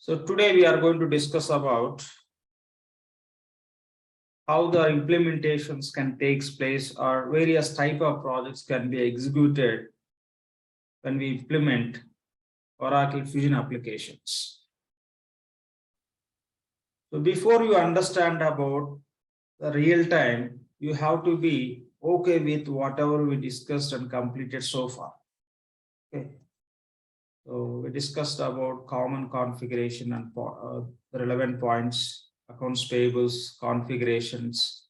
So today we are going to discuss about how the implementations can take place or various type of projects can be executed when we implement Oracle Fusion applications. So before you understand about the real time, you have to be okay with whatever we discussed and completed so far. Okay. So we discussed about common configuration and the relevant points, accounts payables, configurations,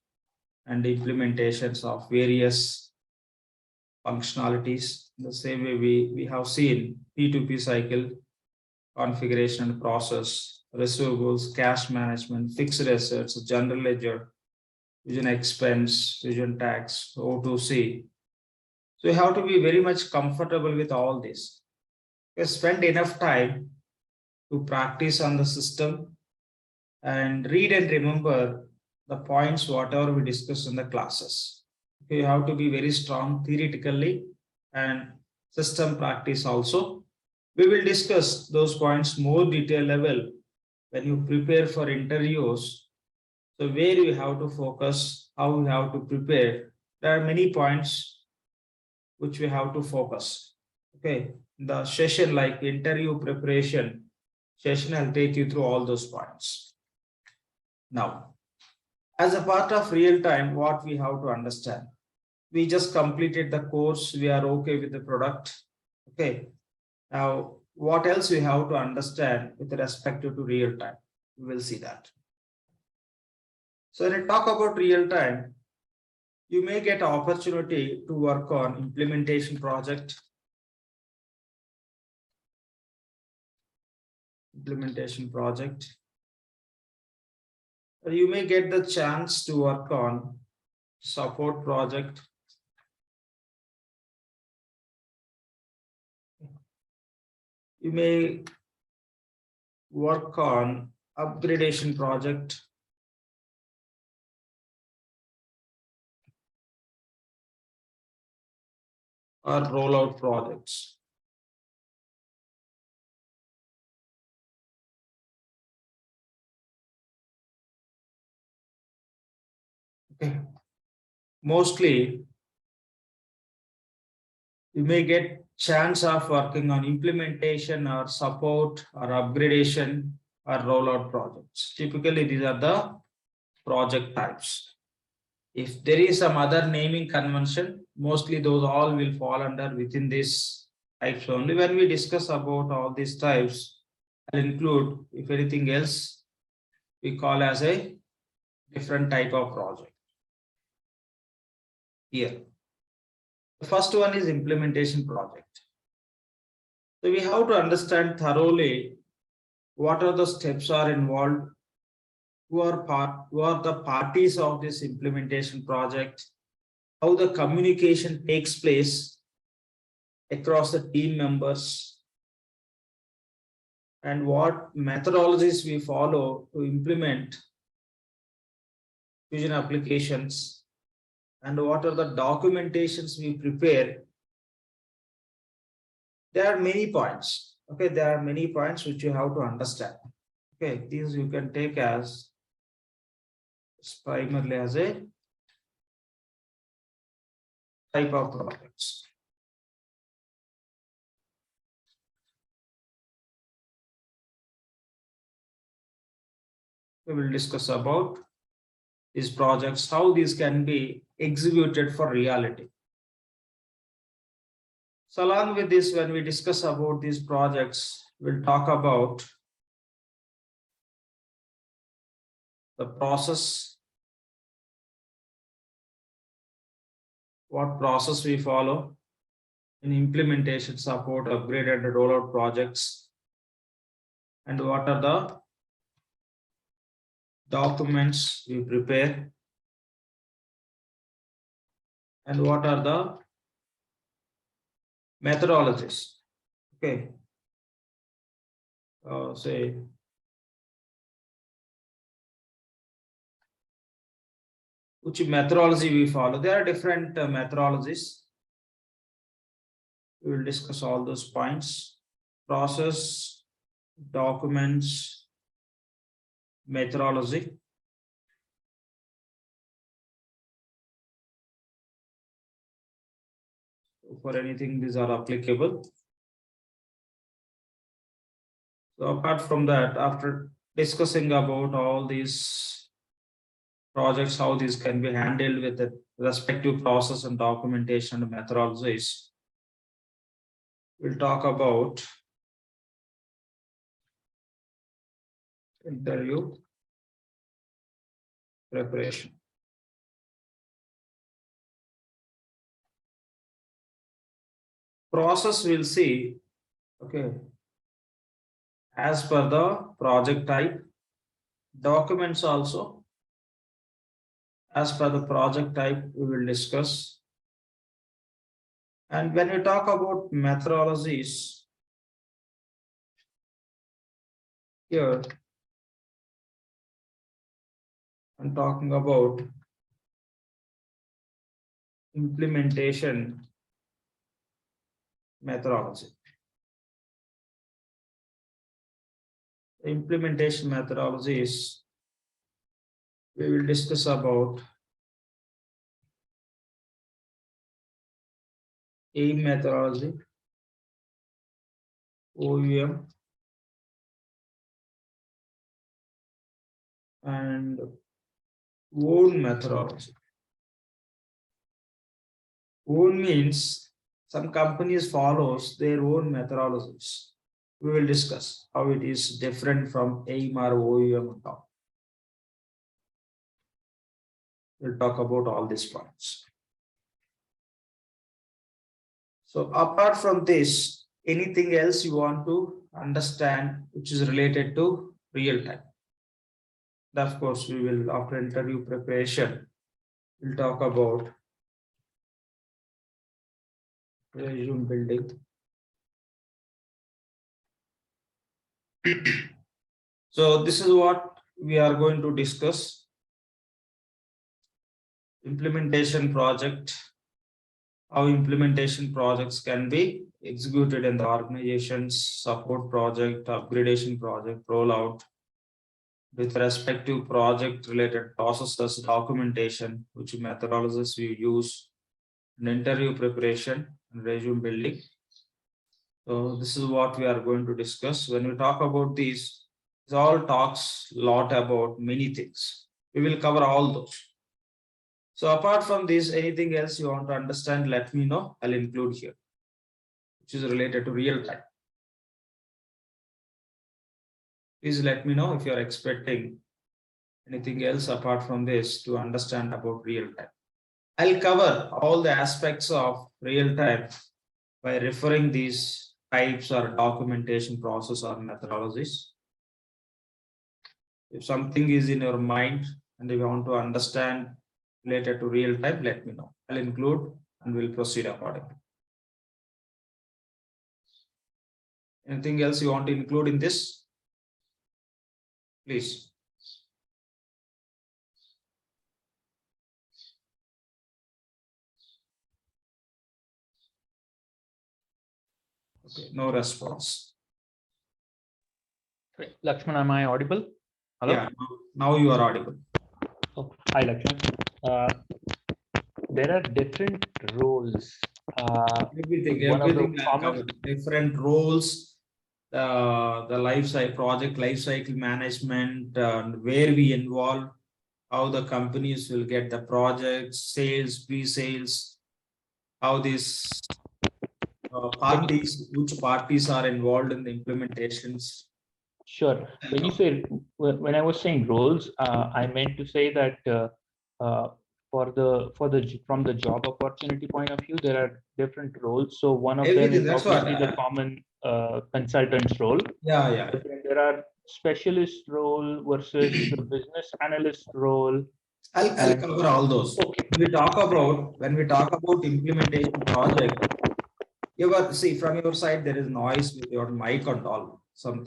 and implementations of various functionalities. The same way we have seen P2P cycle, configuration and process, receivables, cash management, fixed assets, general ledger, Fusion expense, Fusion tax, O2C. So you have to be very much comfortable with all this. Spend enough time to practice on the system and read and remember the points whatever we discussed in the classes. You have to be very strong theoretically and system practice also. We will discuss those points more detail level when you prepare for interviews. So where you have to focus, how you have to prepare. There are many points which we have to focus. Okay, the session like interview preparation session, I'll take you through all those points. Now, as a part of real time, what we have to understand, we just completed the course, we are okay with the product. Okay, now what else we have to understand with respect to real time? We will see that. So when I talk about real time, you may get opportunity to work on implementation project, or you may get the chance to work on support project, you may work on upgradation project, or rollout projects. Okay. Mostly, you may get chance of working on implementation or support or upgradation or rollout projects. Typically, these are the project types. If there is some other naming convention, mostly those all will fall under within this types only. When we discuss about all these types, I'll include, if anything else, we call as a different type of project. Here, the first one is implementation project. So we have to understand thoroughly what are the steps are involved, who are the parties of this implementation project, how the communication takes place across the team members, and what methodologies we follow to implement Fusion applications, and what are the documentations we prepare. There are many points. Okay, there are many points which you have to understand. Okay, these you can take as primarily as a type of projects. We will discuss about these projects, how these can be executed for reality. So along with this, when we discuss about these projects, we'll talk about the process, what process we follow in implementation, support, upgrade, and rollout projects, and what are the documents we prepare, and what are the methodologies. Okay, say which methodology we follow. There are different methodologies. We will discuss all those points. Process, documents, methodology. For anything, these are applicable. So apart from that, after discussing about all these projects, how these can be handled with the respective process and documentation and methodologies, we'll talk about interview preparation. Process we'll see, okay, as per the project type. Documents also, as per the project type, we will discuss. And when we talk about methodologies, here I'm talking about implementation methodology. The implementation methodologies, we will discuss about AIM methodology, OUM, and own methodology. Own means some companies follows their own methodologies. We will discuss how it is different from AIM or OUM. We'll talk about all these points. So apart from this, anything else you want to understand which is related to real time? Of course, we will, after interview preparation, we'll talk about resume building. So this is what we are going to discuss. Implementation project, how implementation projects can be executed in the organization's support project, upgradation project, rollout, with respective project related processes, documentation, which methodologies we use, and interview preparation and resume building. So this is what we are going to discuss. When we talk about these, it all talks a lot about many things. We will cover all those. So apart from this, anything else you want to understand, let me know. I'll include here, which is related to real time. Please let me know if you are expecting anything else apart from this to understand about real time. I'll cover all the aspects of real time by referring these types or documentation process or methodologies. If something is in your mind and you want to understand related to real time, let me know. I'll include and we'll proceed accordingly. Anything else you want to include in this? Please. Okay, no response. Lakshman, am I audible? Hello? Yeah, now you are audible. Oh, hi, Lakshman. There are different roles. Everything different roles, the life cycle, project life cycle management, where we involve, how the companies will get the projects, sales, pre-sales, how these parties, which parties are involved in the implementations. Sure. When you say, when I was saying roles, I meant to say that from the job opportunity point of view, there are different roles. So one of them is obviously the common consultant's role. Yeah. But then there are specialist role versus the business analyst role. I'll cover all those. Okay. When we talk about implementation project, see from your side there is noise with your mic and all, some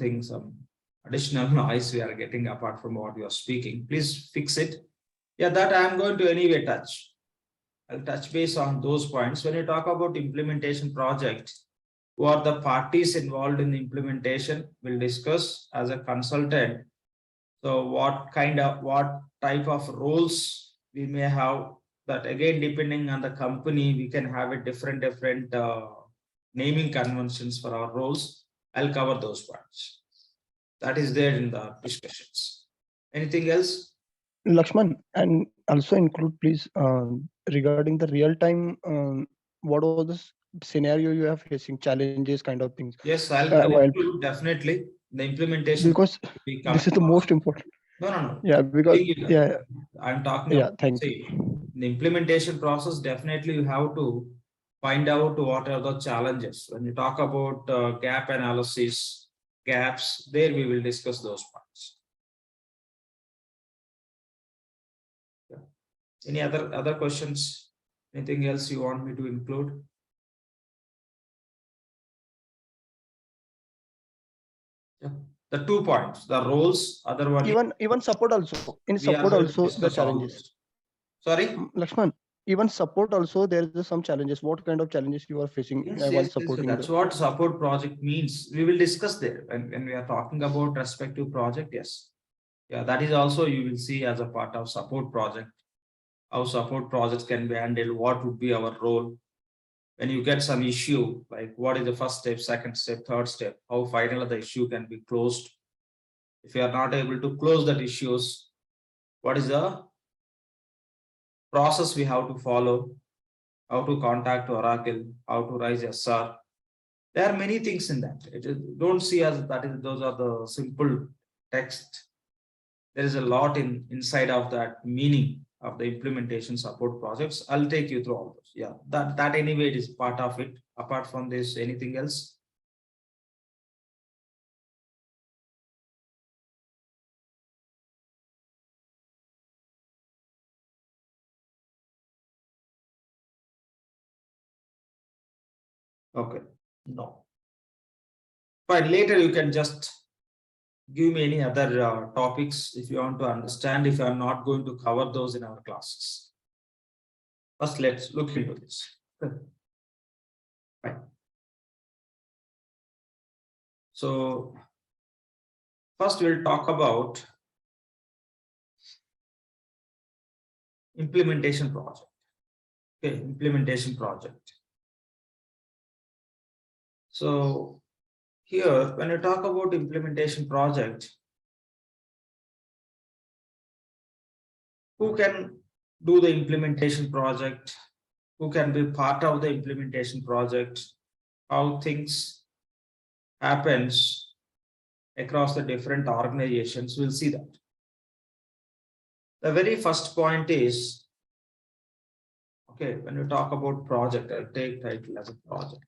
additional noise we are getting apart from what you are speaking. Please fix it. Yeah, that I am going to anyway touch. I'll touch base on those points. When you talk about implementation project, who are the parties involved in the implementation. We'll discuss as a consultant. So what type of roles we may have, that again, depending on the company, we can have a different naming conventions for our roles. I'll cover those parts. That is there in the discussions. Anything else? Lakshman, and also include, please, regarding the real time, what was the scenario you are facing, challenges, kind of things. Yes, I'll while include definitely the implementation. because this is the most important. No. Yeah, because yeah, I'm talking yeah. about, Thank see, you. the implementation process. Definitely, you have to find out what are the challenges. When you talk about gap analysis, gaps, there we will discuss those parts. Yeah. Any other questions? Anything else you want me to include? Yeah. The 2 points, the roles, other one. Even support also. In we are support going to also the discuss all challenges. those. Sorry? Lakshman, even support also there is some challenges. What kind of challenges you are facing while supporting? That's what support project means. We will discuss there when we are talking about respective project. Yes. Yeah, that is also you will see as a part of support project. How support projects can be handled, what would be our role when you get some issue, like what is the first step, second step, third step, how finally the issue can be closed. If you are not able to close that issues, what is the process we have to follow, how to contact Oracle, how to raise SR. There are many things in that. Don't see as that is those are the simple text. There is a lot inside of that meaning of the implementation support projects. I'll take you through all those. Yeah, that anyway is part of it. Apart from this, anything else? Okay, no. But later you can just give me any other topics if you want to understand, if I'm not going to cover those in our classes. First, let's look into this. Right. So first we'll talk about implementation project. Okay, implementation project. So here, when you talk about implementation project, who can do the implementation project? Who can be part of the implementation project? How things happens across the different organizations? We'll see that. The very first point is, okay, when you talk about project, I'll take title as a project.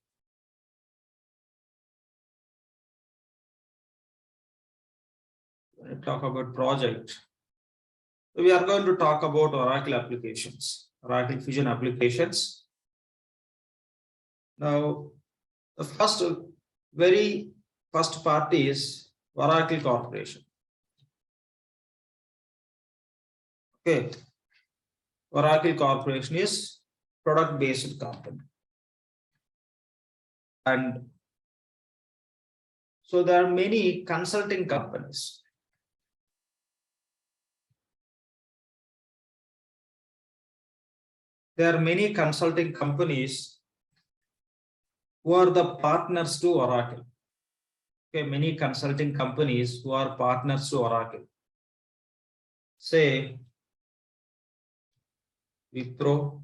When you talk about project, we are going to talk about Oracle applications, Oracle Fusion applications. Now, the very first part is Oracle Corporation. Okay, Oracle Corporation is product-based company, and so there are many consulting companies. There are many consulting companies who are the partners to Oracle. Okay, many consulting companies who are partners to Oracle. Say Wipro,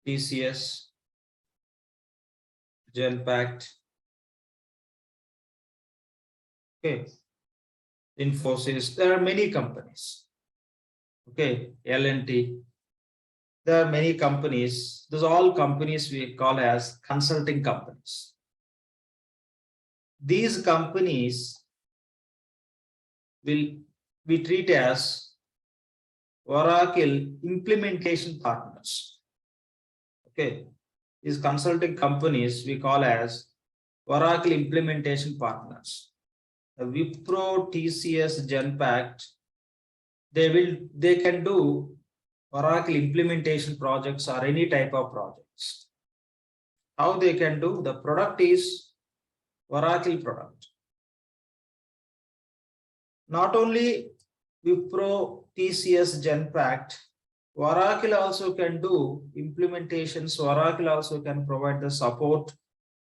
TCS, Genpact, okay, Infosys. There are many companies. Okay, L&T. There are many companies. Those are all companies we call as consulting companies. These companies we treat as Oracle implementation partners. Okay, these consulting companies we call as Oracle implementation partners. Wipro, TCS, Genpact, they can do Oracle implementation projects or any type of projects. How they can do? The product is Oracle product. Not only Wipro, TCS, Genpact, Oracle also can do implementations. Oracle also can provide the support.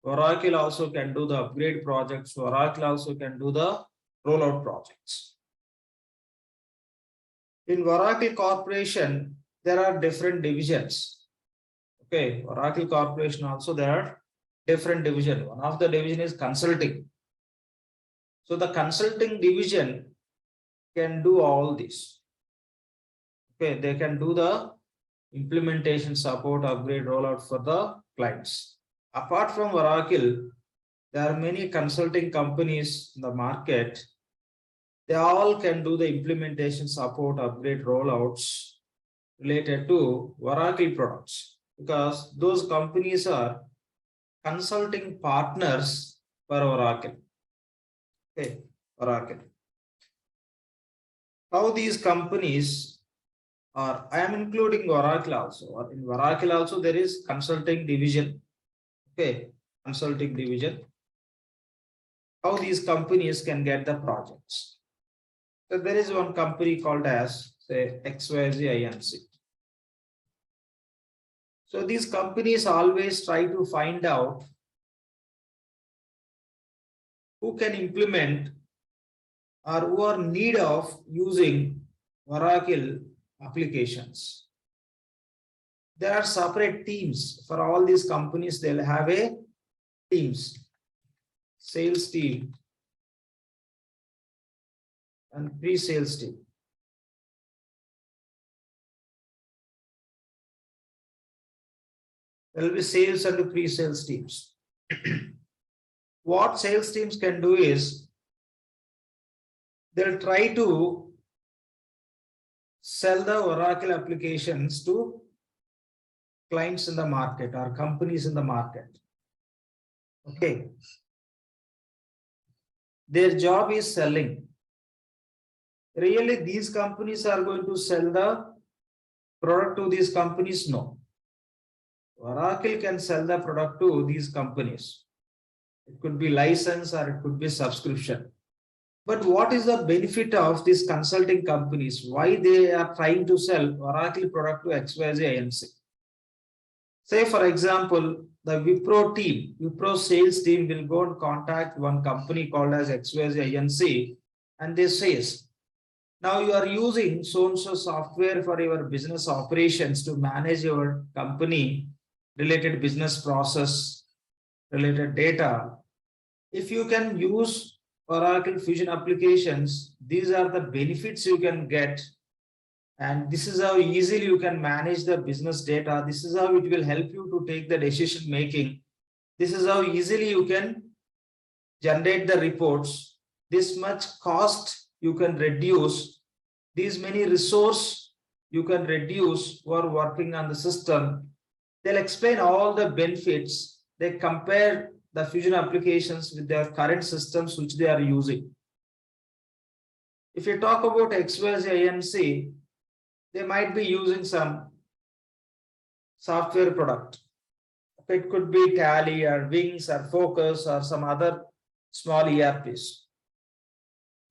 Oracle also can do the upgrade projects. Oracle also can do the rollout projects. In Oracle Corporation, there are different divisions. Okay, Oracle Corporation also there are different divisions. One of the division is consulting. So the consulting division can do all this. Okay, they can do the implementation, support, upgrade, rollout for the clients. Apart from Oracle, there are many consulting companies in the market. They all can do the implementation, support, upgrade, rollouts related to Oracle products, because those companies are consulting partners for Oracle. Okay, Oracle. How these companies are, I am including Oracle also. In Oracle also there is consulting division. Okay, consulting division. How these companies can get the projects. So there is one company called as, say, XYZ INC. So these companies always try to find out who can implement or who are in need of using Oracle applications. There are separate teams for all these companies. They'll have a teams, sales team and pre-sales team. There will be sales and pre-sales teams. What sales teams can do is they'll try to sell the Oracle applications to clients in the market or companies in the market. Okay. Their job is selling. Really, these companies are going to sell the product to these companies? No. Oracle can sell the product to these companies. It could be license or it could be subscription. But what is the benefit of these consulting companies? Why they are trying to sell Oracle product to XYZ INC? Say, for example, the Wipro team, Wipro sales team will go and contact one company called as XYZ INC, and they says, now you are using so-and-so software for your business operations to manage your company related business process, related data. If you can use Oracle Fusion applications, these are the benefits you can get. And this is how easily you can manage the business data. This is how it will help you to take the decision making. This is how easily you can generate the reports. This much cost you can reduce. These many resources you can reduce who are working on the system. They'll explain all the benefits. They compare the Fusion applications with their current systems which they are using. If you talk about XYZ INC, they might be using some software product. It could be Tally or Wings or Focus or some other small ERPs.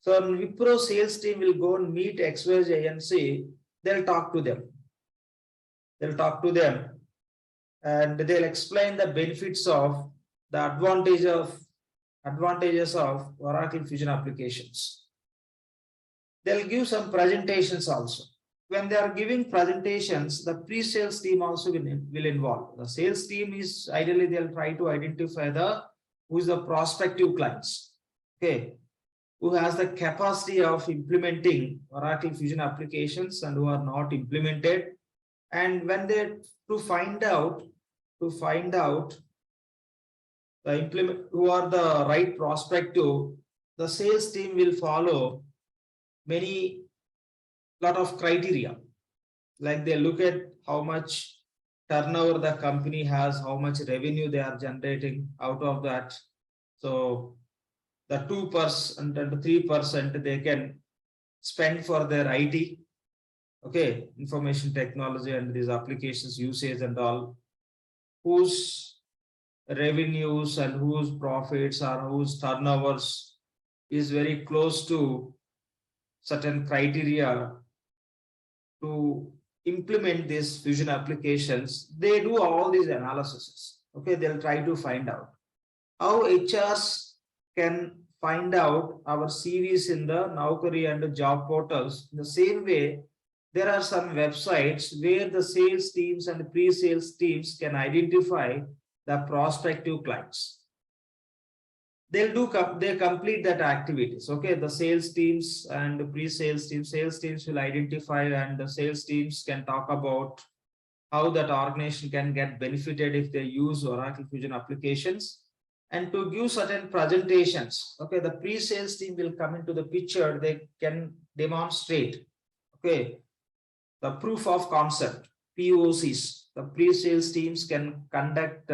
So Wipro sales team will go and meet XYZ INC. They'll talk to them. They'll talk to them and they'll explain the benefits of the advantages of Oracle Fusion applications. They'll give some presentations also. When they are giving presentations, the pre-sales team also will involve. The sales team is ideally they'll try to identify who is the prospective clients. Okay, who has the capacity of implementing Oracle Fusion applications and who are not implemented. And when they find out who are the right prospective, the sales team will follow lot of criteria. Like they look at how much turnover the company has, how much revenue they are generating out of that. So the 2% and 3% they can spend for their IT, okay, information technology and these applications usage and all. Whose revenues and whose profits or whose turnovers is very close to certain criteria to implement these fusion applications, they do all these analyses. Okay, they'll try to find out how HRs can find out our CVs in the Naukri and the job portals. In the same way, there are some websites where the sales teams and pre-sales teams can identify the prospective clients. They complete that activities. Okay, the sales teams and the pre-sales teams, sales teams will identify, and the sales teams can talk about how that organization can get benefited if they use Oracle Fusion applications, and to give certain presentations. Okay, the pre-sales team will come into the picture. They can demonstrate, okay, the proof of concept, POCs. The pre-sales teams can conduct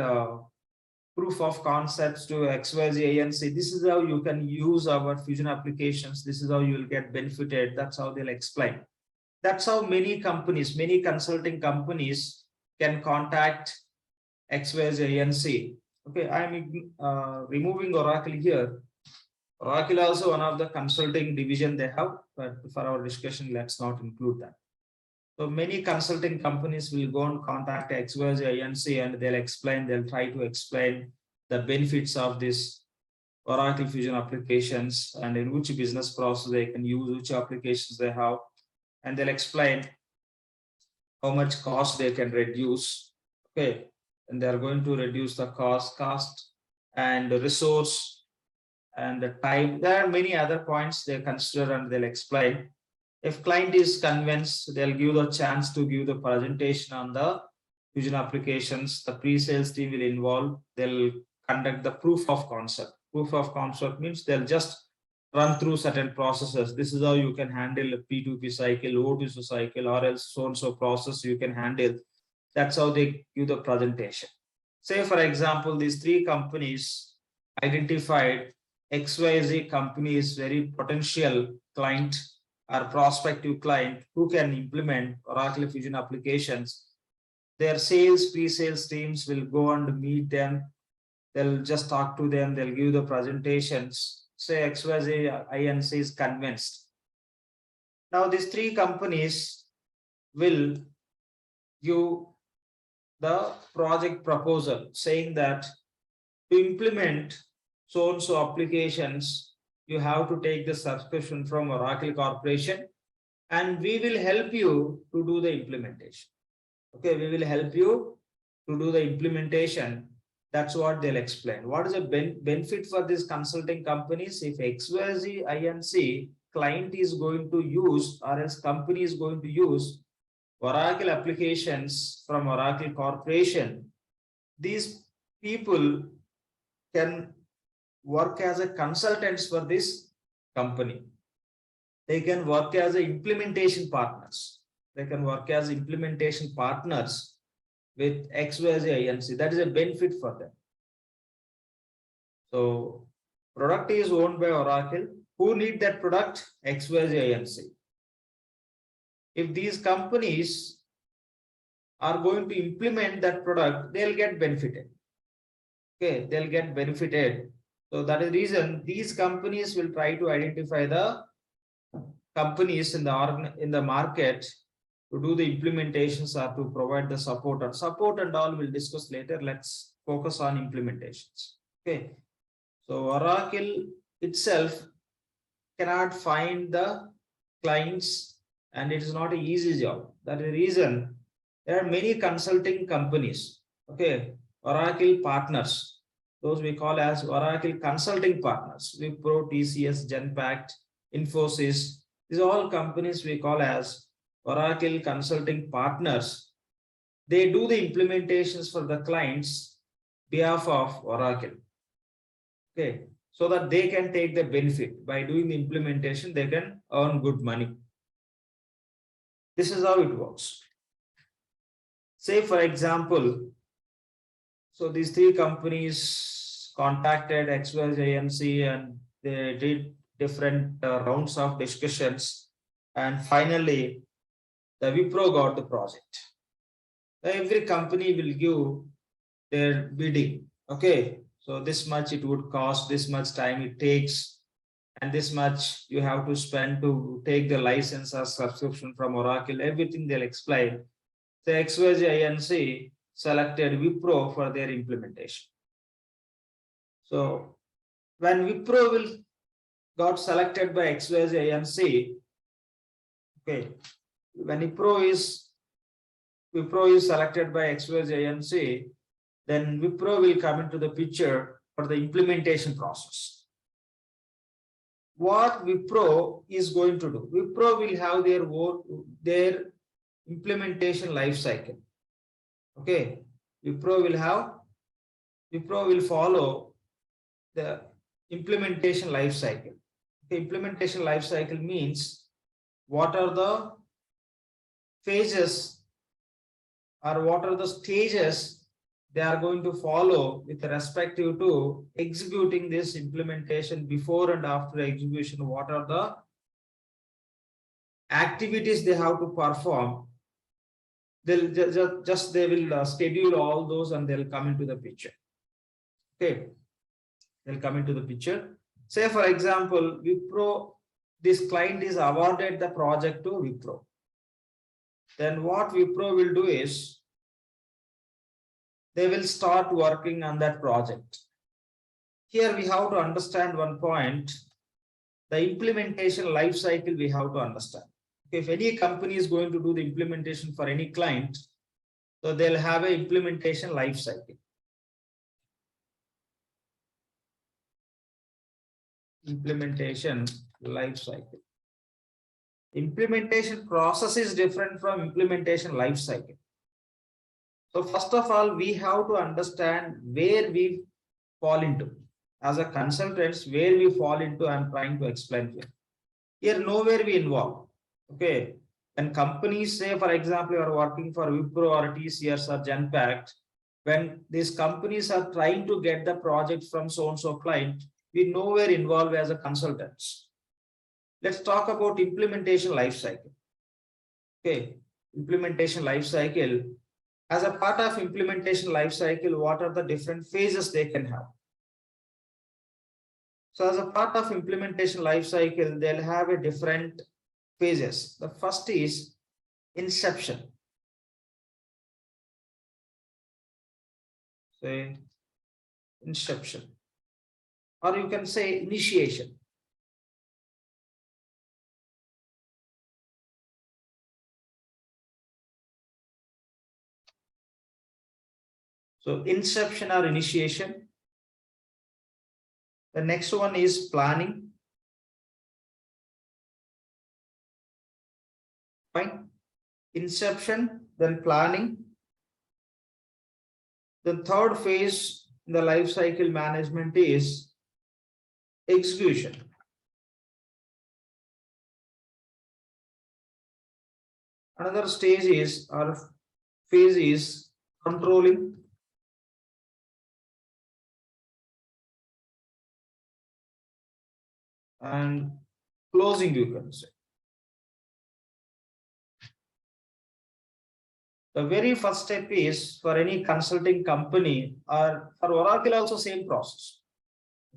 proof of concepts to XYZ ANC. This is how you can use our Fusion applications. This is how you will get benefited. That's how they'll explain. That's how many companies, many consulting companies can contact XYZ ANC. Okay, I'm removing Oracle here. Oracle also one of the consulting division they have, but for our discussion, let's not include that. So many consulting companies will go and contact XYZ ANC and they'll try to explain the benefits of this Oracle Fusion applications and in which business process they can use, which applications they have, and they'll explain how much cost they can reduce. Okay, and they're going to reduce the cost and the resource and the time. There are many other points they consider and they'll explain. If client is convinced, they'll give the chance to give the presentation on the Fusion applications. The pre-sales team will involve. They'll conduct the proof of concept. Proof of concept means they'll just run through certain processes. This is how you can handle a P2P cycle, O2C cycle, or else so-and-so process you can handle. That's how they give the presentation. Say, for example, these three companies identified XYZ company is very potential client or prospective client who can implement Oracle Fusion applications. Their sales, pre-sales teams will go and meet them. They'll just talk to them. They'll give the presentations. Say XYZ INC is convinced. Now these three companies will give the project proposal saying that to implement so-and-so applications, you have to take the subscription from Oracle Corporation, and we will help you to do the implementation. Okay, we will help you to do the implementation. That's what they'll explain. What is the benefit for these consulting companies? If XYZ INC client is going to use, or else company is going to use Oracle applications from Oracle Corporation, these people can work as a consultants for this company. They can work as a implementation partners. They can work as implementation partners with XYZ INC. That is a benefit for them. So product is owned by Oracle. Who need that product? XYZ INC. If these companies are going to implement that product, they'll get benefited. Okay, they'll get benefited. So that is the reason these companies will try to identify the companies in the market to do the implementations or to provide the support. And support and all we'll discuss later. Let's focus on implementations. Okay. So Oracle itself cannot find the clients, and it is not an easy job. That is the reason there are many consulting companies. Okay, Oracle partners. Those we call as Oracle consulting partners. Wipro, TCS, Genpact, Infosys. These are all companies we call as Oracle consulting partners. They do the implementations for the clients behalf of Oracle. Okay, so that they can take the benefit. By doing the implementation, they can earn good money. This is how it works. Say, for example, so these three companies contacted XYZ INC and they did different rounds of discussions, and finally the Wipro got the project. Every company will give their bidding. Okay, so this much it would cost, this much time it takes, and this much you have to spend to take the license or subscription from Oracle. Everything they'll explain. The XYZ INC selected Wipro for their implementation. So when Wipro will got selected by XYZ INC, okay, when Wipro is selected by XYZ INC, then Wipro will come into the picture for the implementation process. What Wipro is going to do? Wipro will have their implementation life cycle. Okay, Wipro will follow the implementation life cycle. The implementation life cycle means what are the phases or what are the stages they are going to follow with respect to executing this implementation. Before and after execution, what are the activities they have to perform. They'll they will schedule all those and they'll come into the picture. Okay, they'll come into the picture. Say for example, Wipro, this client is awarded the project to Wipro. Then what Wipro will do is they will start working on that project. Here we have to understand one point, the implementation life cycle we have to understand. If any company is going to do the implementation for any client, so they'll have an implementation life cycle. Implementation life cycle. Implementation process is different from implementation life cycle. So first of all, we have to understand where we fall into. As a consultants, where we fall into, I'm trying to explain here. Here, nowhere we involve. Okay. When companies say, for example, you are working for Wipro or TCS or Genpact, when these companies are trying to get the project from so-and-so client, we nowhere involved as a consultants. Let's talk about implementation life cycle. Okay. Implementation life cycle. As a part of implementation life cycle, what are the different phases they can have? So as a part of implementation life cycle, they'll have a different phases. The first is inception. Say inception, or you can say initiation. So inception or initiation. The next one is planning. Fine. Inception, then planning. The third phase in the life cycle management is execution. Another stage is, or phase is controlling. And closing, you can say. The very first step is for any consulting company, or for Oracle also same process.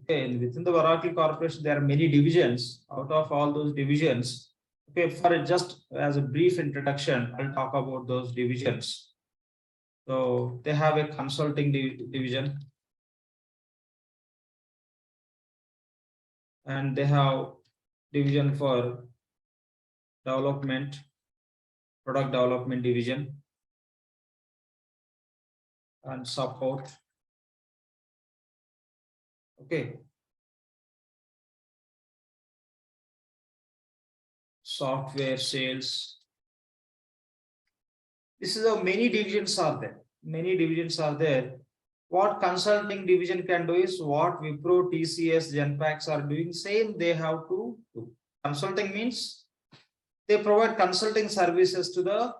Okay, within the Oracle Corporation, there are many divisions. Out of all those divisions, okay, for just as a brief introduction, I'll talk about those divisions. So they have a consulting division, and they have division for development, product development division, and support. Okay. Software sales. This is how many divisions are there. Many divisions are there. What consulting division can do is what Wipro, TCS, Genpact are doing, same they have to do. Consulting means they provide consulting services to the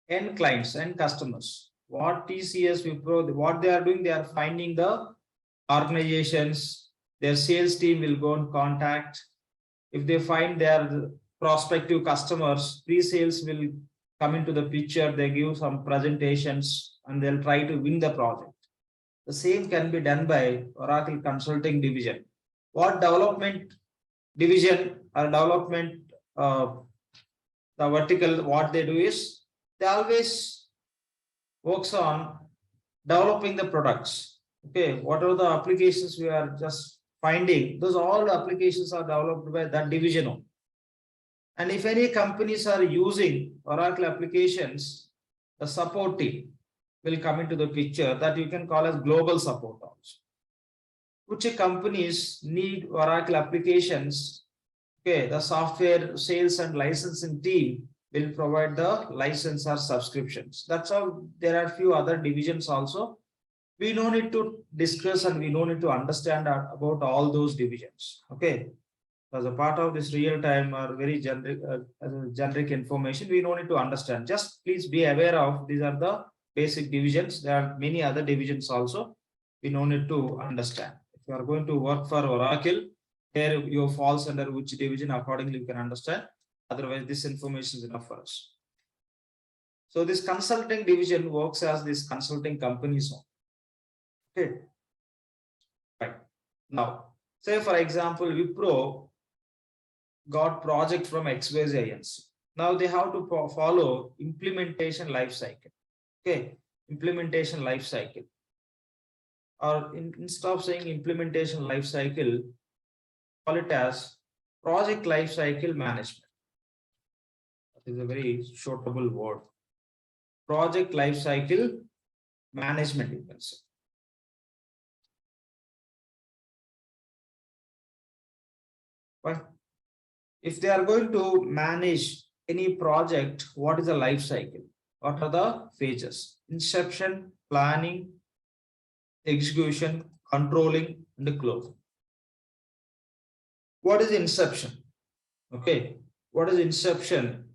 end clients and customers. What TCS, Wipro, what they are doing, they are finding the organizations, their sales team will go and contact. If they find their prospective customers, pre-sales will come into the picture, they give some presentations and they'll try to win the project. the same can be done by Oracle Consulting Division. What development division or development, the vertical, what they do is they always works on developing the products. Okay, what are the applications we are just finding? Those all applications are developed by that division only. And if any companies are using Oracle applications, the support team will come into the picture that you can call as global support also. Which companies need Oracle applications? Okay, the software sales and licensing team will provide the license or subscriptions. That's how. There are few other divisions also. We no need to discuss and we no need to understand about all those divisions. Okay, as a part of this real time or very generic information, we no need to understand. Just please be aware of these are the basic divisions. There are many other divisions also. We no need to understand. If you are going to work for Oracle, here you falls under which division, accordingly you can understand. Otherwise, this information is enough for us. So this consulting division works as this consulting companies. Okay. Right. Now, say for example, Wipro got project from XYZ Inc. Now they have to follow implementation life cycle. Okay, implementation life cycle. Or instead of saying implementation life cycle, call it as project life cycle management. That is a very suitable word. Project life cycle management, you can say. But if they are going to manage any project, what is the life cycle? What are the phases? Inception, planning, execution, controlling, and closing. What is inception? Okay, what is inception?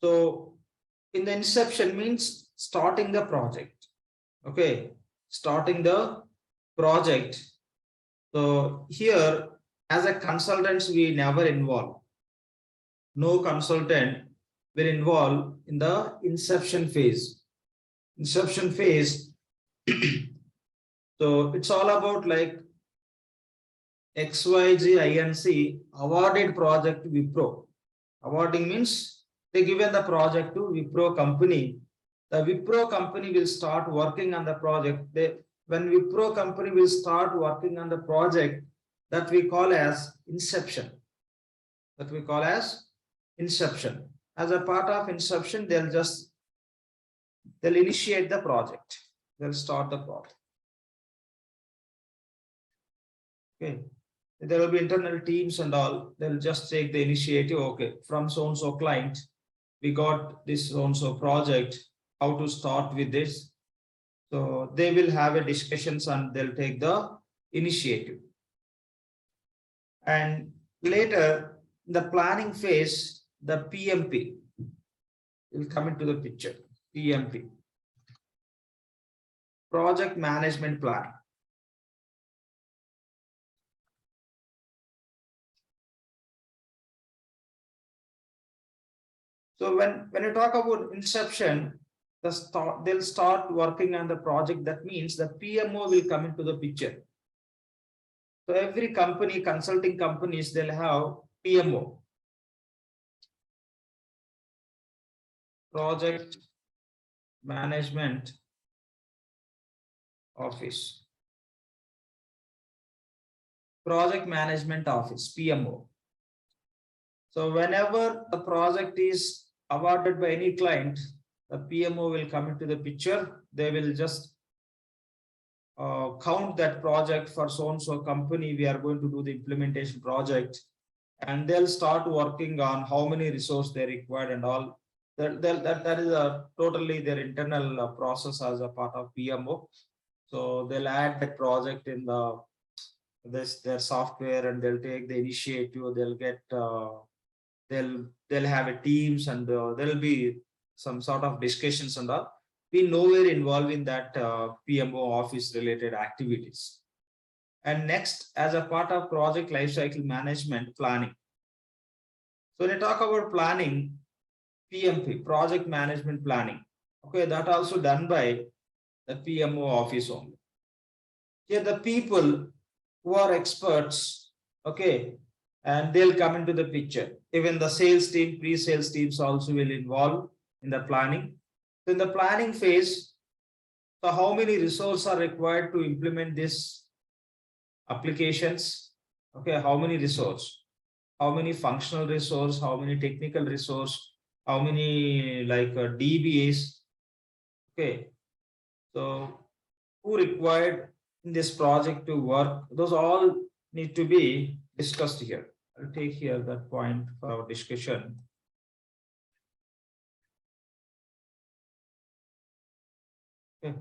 So in the inception means starting the project. Okay, starting the project. So here, as a consultants, we never involve. No consultant will involve in the inception phase. Inception phase. So it's all about like XYZ Inc. awarded project to Wipro. Awarding means they given the project to Wipro company. The Wipro company will start working on the project. When Wipro company will start working on the project, that we call as inception. That we call as inception. As a part of inception, they'll initiate the project. They'll start the project. Okay. There will be internal teams and all. They'll just take the initiative. Okay, from so and so client, we got this so and so project. How to start with this? So they will have a discussions and they'll take the initiative. And later, the planning phase, the PMP will come into the picture. PMP, project management plan. So when you talk about inception, they'll start working on the project. That means the PMO will come into the picture. So every company, consulting companies, they'll have PMO. Project Management Office. Project Management Office, PMO. So whenever the project is awarded by any client, the PMO will come into the picture. They will just count that project for so and so company. We are going to do the implementation project, and they'll start working on how many resources they required and all. That is totally their internal process as a part of PMO. So they'll add that project in their software, and they'll take the initiative. They'll get they'll have a teams, and there'll be some sort of discussions and all. We nowhere involved in that PMO office related activities. And next, as a part of project lifecycle management, planning. So when you talk about planning, PMP, project management planning. Okay, that also done by the PMO office only. Here the people who are experts, okay, and they'll come into the picture. Even the sales team, pre-sales teams also will involve in the planning. So in the planning phase, so how many resources are required to implement this applications? Okay, how many resources? How many functional resource? How many technical resource? How many like DBAs? Okay, so who required in this project to work? Those all need to be discussed here. I'll take here that point for our discussion. Okay.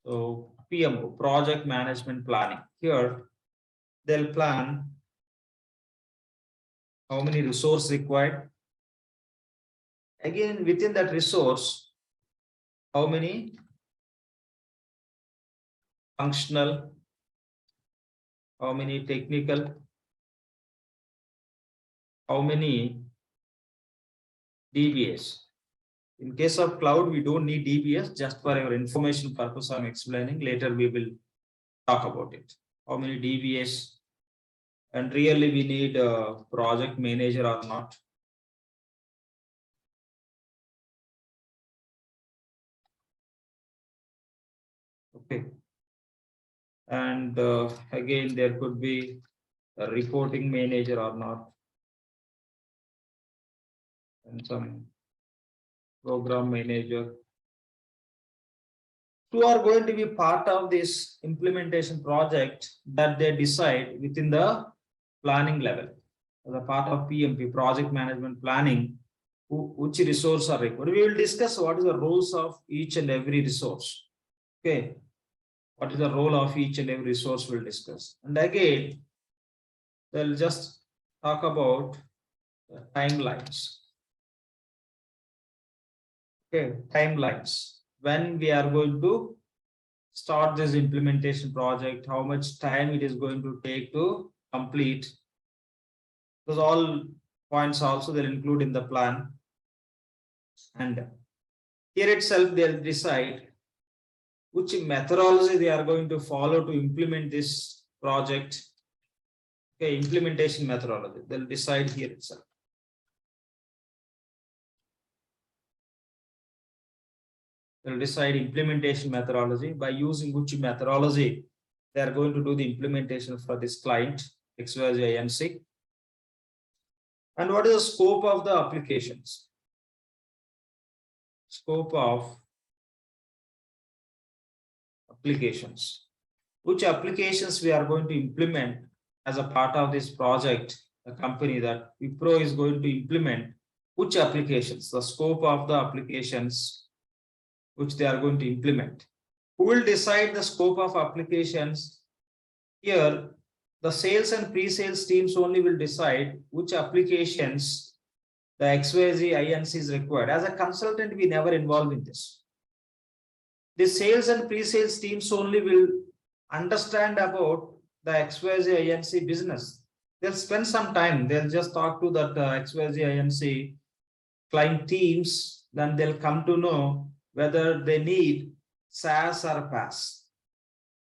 So PMO, project management planning. Here, they'll plan how many resources required. Again, within that resource, how many functional, how many technical, how many DBAs. In case of cloud, we don't need DBAs, just for your information purpose, I'm explaining. Later, we will talk about it. How many DBAs, and really we need a project manager or not. Okay. And again, there could be a reporting manager or not, and some program manager who are going to be part of this implementation project that they decide within the planning level. As a part of PMP, project management planning, which resources are required. We will discuss what is the roles of each and every resource. Okay, what is the role of each and every resource we'll discuss. And again, they'll just talk about the timelines. Okay, timelines. When we are going to start this implementation project, how much time it is going to take to complete. Those all points also they'll include in the plan. And here itself, they'll decide which methodology they are going to follow to implement this project. Okay, implementation methodology, they'll decide here itself. They'll decide implementation methodology, by using which methodology they are going to do the implementation for this client, XYZ INC. And what is the scope of the applications? Scope of applications. Which applications we are going to implement as a part of this project, the company that Wipro is going to implement, which applications, the scope of the applications which they are going to implement. Who will decide the scope of applications? Here, the sales and pre-sales teams only will decide which applications the XYZ INC is required. As a consultant, we never involve in this. The sales and pre-sales teams only will understand about the XYZ INC business. They'll spend some time. They'll just talk to that XYZ INC client teams. Then they'll come to know whether they need SaaS or PaaS.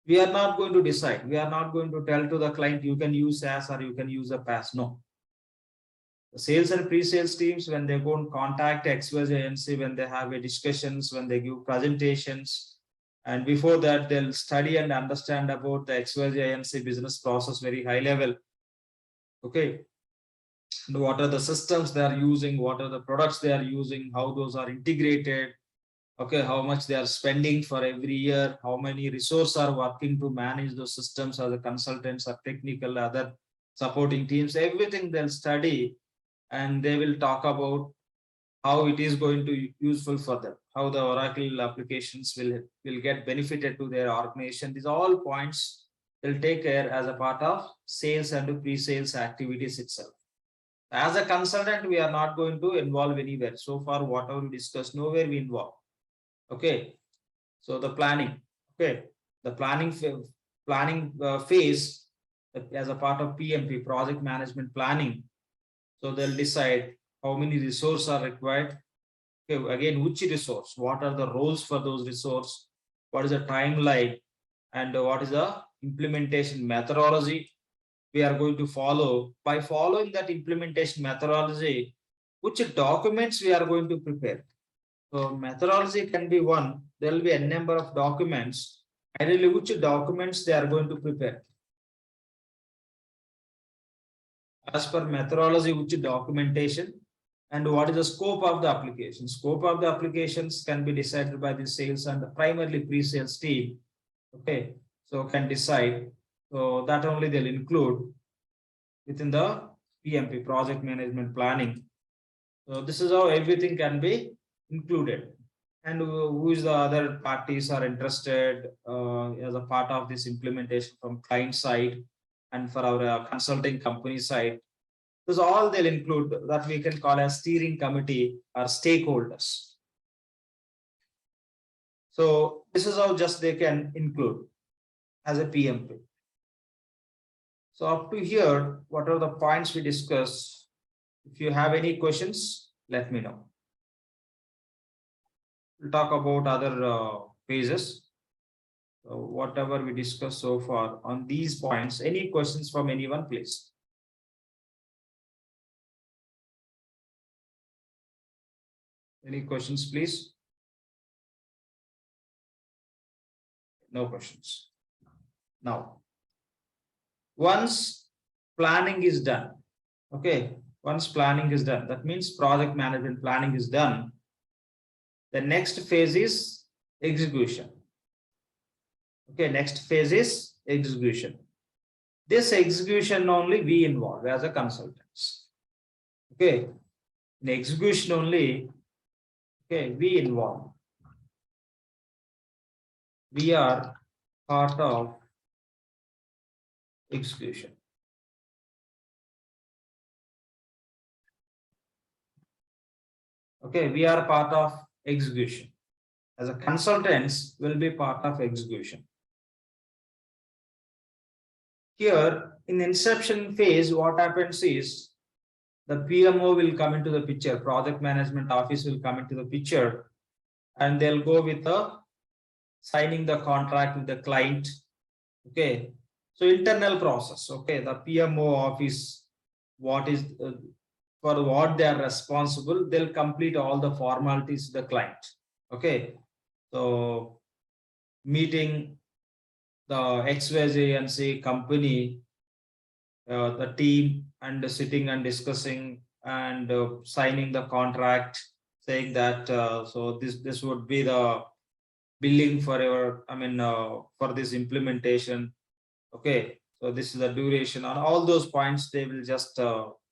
We are not going to decide. We are not going to tell to the client, you can use SaaS or you can use a PaaS. No. The sales and pre-sales teams, when they go and contact XYZ INC, when they have a discussions, when they give presentations, and before that, they'll study and understand about the XYZ INC business process very high level. Okay. And what are the systems they are using? What are the products they are using? How those are integrated? Okay, how much they are spending for every year, how many resources are working to manage those systems as a consultants or technical, other supporting teams, everything they'll study, and they will talk about how it is going to be useful for them, how the Oracle applications will get benefited to their organization. These are all points they'll take care as a part of sales and pre-sales activities itself. As a consultant, we are not going to involve anywhere. So far, whatever we discussed, nowhere we involve. Okay, so the planning, okay, the planning phase as a part of PMP, project management planning. So they'll decide how many resources are required. Okay, again, which resource, what are the roles for those resources, what is the timeline, and what is the implementation methodology we are going to follow. By following that implementation methodology, which documents we are going to prepare. So methodology can be one, there will be a number of documents. Ideally, which documents they are going to prepare. As per methodology, which documentation, and what is the scope of the application. Scope of the applications can be decided by the sales and primarily pre-sales team. Okay, so can decide. So that only they'll include within the PMP, project management planning. So this is how everything can be included. And who is the other parties are interested as a part of this implementation from client side and for our consulting company side. This all they'll include that we can call as steering committee or stakeholders. So this is how just they can include as a PMP. So up to here, what are the points we discussed? If you have any questions, let me know. We'll talk about other phases. So whatever we discussed so far on these points, any questions from anyone, please? Any questions, please? No questions. Now, once planning is done, okay, once planning is done, that means project management planning is done. The next phase is execution. Okay, next phase is execution. This execution only we involve as a consultants. Okay, in execution only, okay, we involve. We are part of execution. Okay, we are part of execution. As a consultants, will be part of execution. Here in inception phase, what happens is the PMO will come into the picture, project management office will come into the picture, and they'll go with the signing the contract with the client. Okay, so internal process. Okay, the PMO office, what is for what they are responsible, they'll complete all the formalities to the client. Okay, so meeting the XYZ and say company, the team, and sitting and discussing and signing the contract, saying that so this would be the billing for your, I mean for this implementation. Okay, so this is the duration on all those points. They will just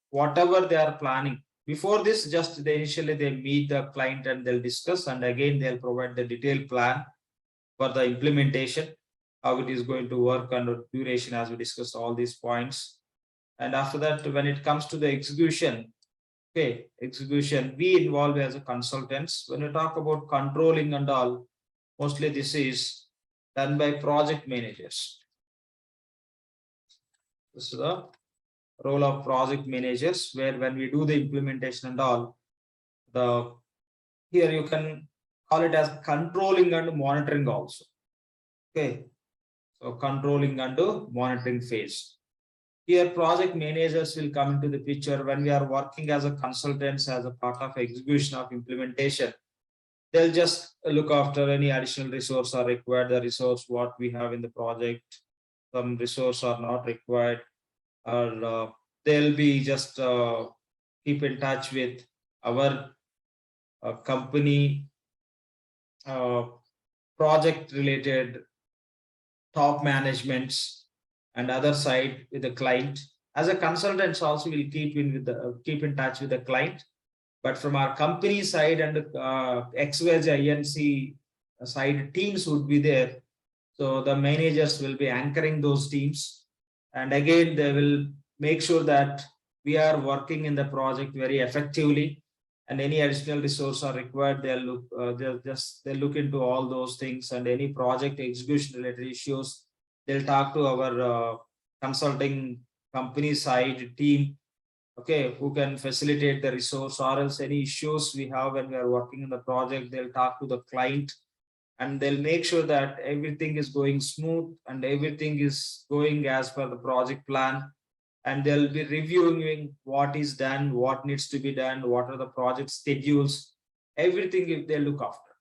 whatever they are planning before this, just they initially they meet the client and they'll discuss, and again they'll provide the detailed plan for the implementation, how it is going to work under duration, as we discussed all these points. And after that, when it comes to the execution, okay, execution, we involve as a consultants. When we talk about controlling and all, mostly this is done by project managers. This is the role of project managers, where when we do the implementation and all, the here you can call it as controlling and monitoring also. Okay, so controlling and monitoring phase. Here project managers will come into the picture when we are working as a consultants as a part of execution of implementation. They'll just look after any additional resource are required, the resource what we have in the project, some resource are not required, or they'll be just keep in touch with our company project related top managements and other side with the client. As a consultants also will keep in touch with the client, but from our company side and XYZ INC side, teams would be there. So the managers will be anchoring those teams, and again they will make sure that we are working in the project very effectively, and any additional resource are required, they'll look into all those things, and any project execution related issues, they'll talk to our consulting company side team, okay, who can facilitate the resource, or else any issues we have when we are working in the project, they'll talk to the client and they'll make sure that everything is going smooth and everything is going as per the project plan. And they'll be reviewing what is done, what needs to be done, what are the project schedules, everything if they look after.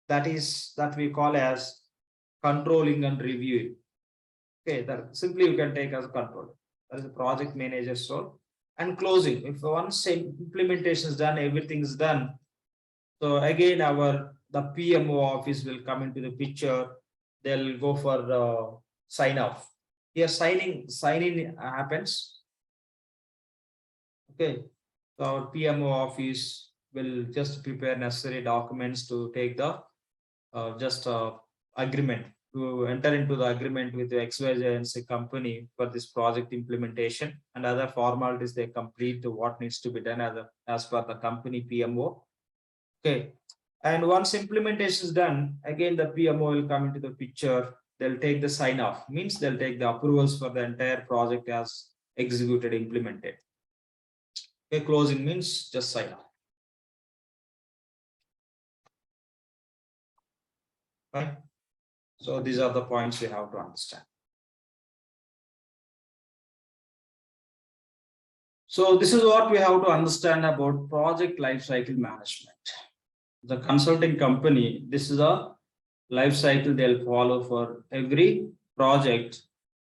That we call as controlling and reviewing. Okay, that simply you can take as a control. That is the project manager's role. And closing, if once implementation is done, everything is done. So again, the PMO office will come into the picture. They'll go for sign off. Here signing happens. Okay, so our PMO office will just prepare necessary documents to take the agreement, to enter into the agreement with the XYZ company for this project implementation, and other formalities they complete to what needs to be done as per the company PMO. Okay, and once implementation is done, again the PMO will come into the picture. They'll take the sign off, means they'll take the approvals for the entire project as executed, implemented. Okay, closing means just sign off. Right. So these are the points we have to understand. So this is what we have to understand about project lifecycle management. The consulting company, this is a life cycle they'll follow for every project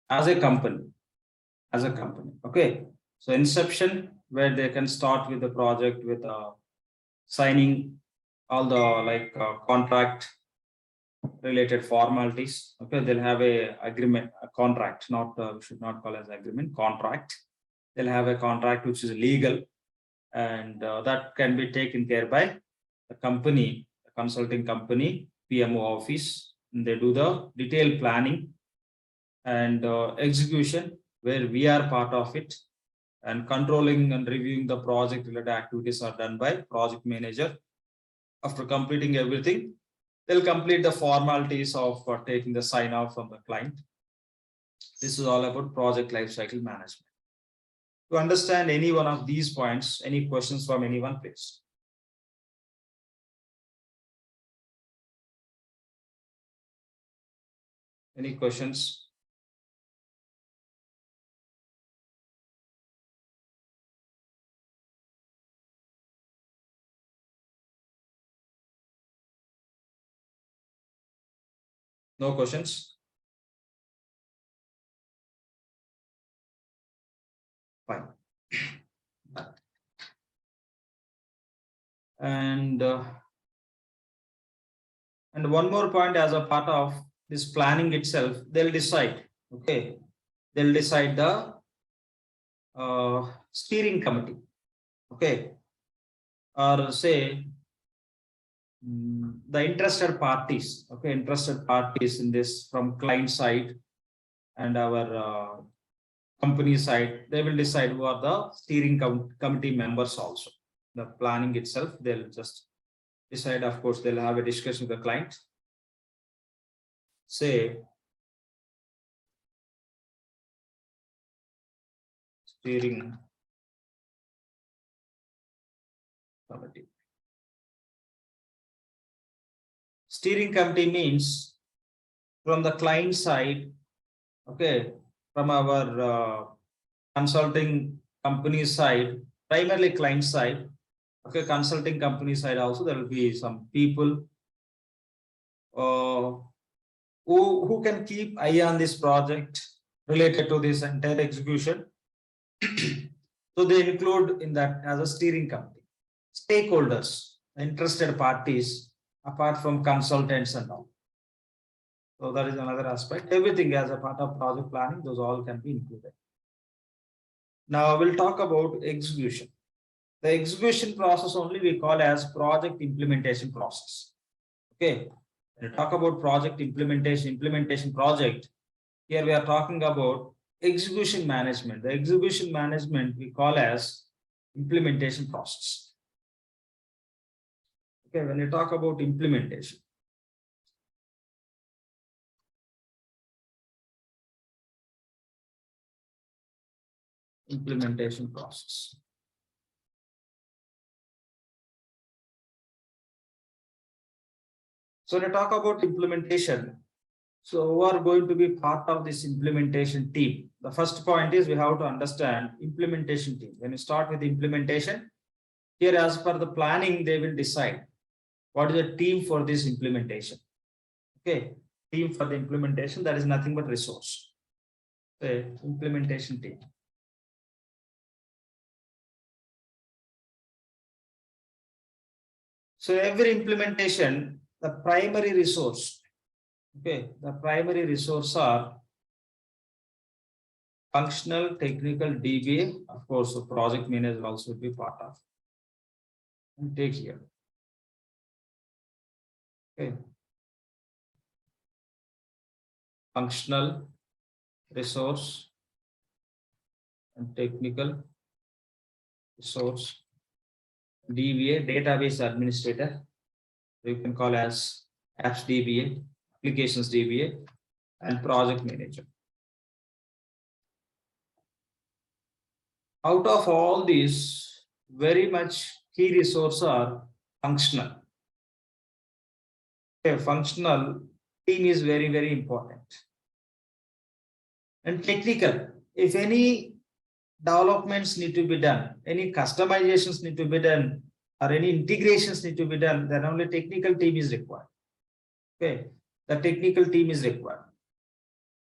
as a company. Okay, so inception, where they can start with the project with signing all the contract related formalities. Okay, they'll have a agreement, a contract, not we should not call as agreement, contract. They'll have a contract which is legal, and that can be taken care by the company, the consulting company, PMO office. And they do the detailed planning and execution, where we are part of it, and controlling and reviewing the project related activities are done by project manager. After completing everything, they'll complete the formalities of taking the sign off from the client. This is all about project lifecycle management. To understand any one of these points, any questions from anyone, please? Any questions? No questions? Fine. And one more point, as a part of this planning itself, they'll decide. Okay, they'll decide the steering committee. Okay, or say the interested parties. Okay, interested parties in this from client side and our company side, they will decide who are the steering committee members also. The planning itself, they'll just decide. Of course, they'll have a discussion with the client. Say steering committee. Steering committee means from the client side, okay, from our consulting company side, primarily client side, okay, consulting company side also, there will be some people who can keep eye on this project related to this entire execution. So they include in that as a steering committee. Stakeholders, interested parties, apart from consultants and all. So that is another aspect. Everything as a part of project planning, those all can be included. Now we'll talk about execution. The execution process only we call as project implementation process. Okay, when we talk about project implementation project, here we are talking about execution management. The execution management we call as implementation process. Okay, when you talk about implementation, process. So when I talk about implementation, so who are going to be part of this implementation team? The first point is we have to understand implementation team. When you start with implementation, here as per the planning, they will decide what is the team for this implementation. Okay, team for the implementation, that is nothing but resource. Okay, implementation team. So every implementation, the primary resource, okay, the primary resource are functional, technical, DBA, of course, the project manager also will be part of. And take here. Okay. Functional resource and technical resource, DBA, database administrator, you can call as apps DBA, applications DBA, and project manager. Out of all these, very much key resources are functional. A functional team is very, very important. And technical, if any developments need to be done, any customizations need to be done, or any integrations need to be done, then only technical team is required. Okay, the technical team is required.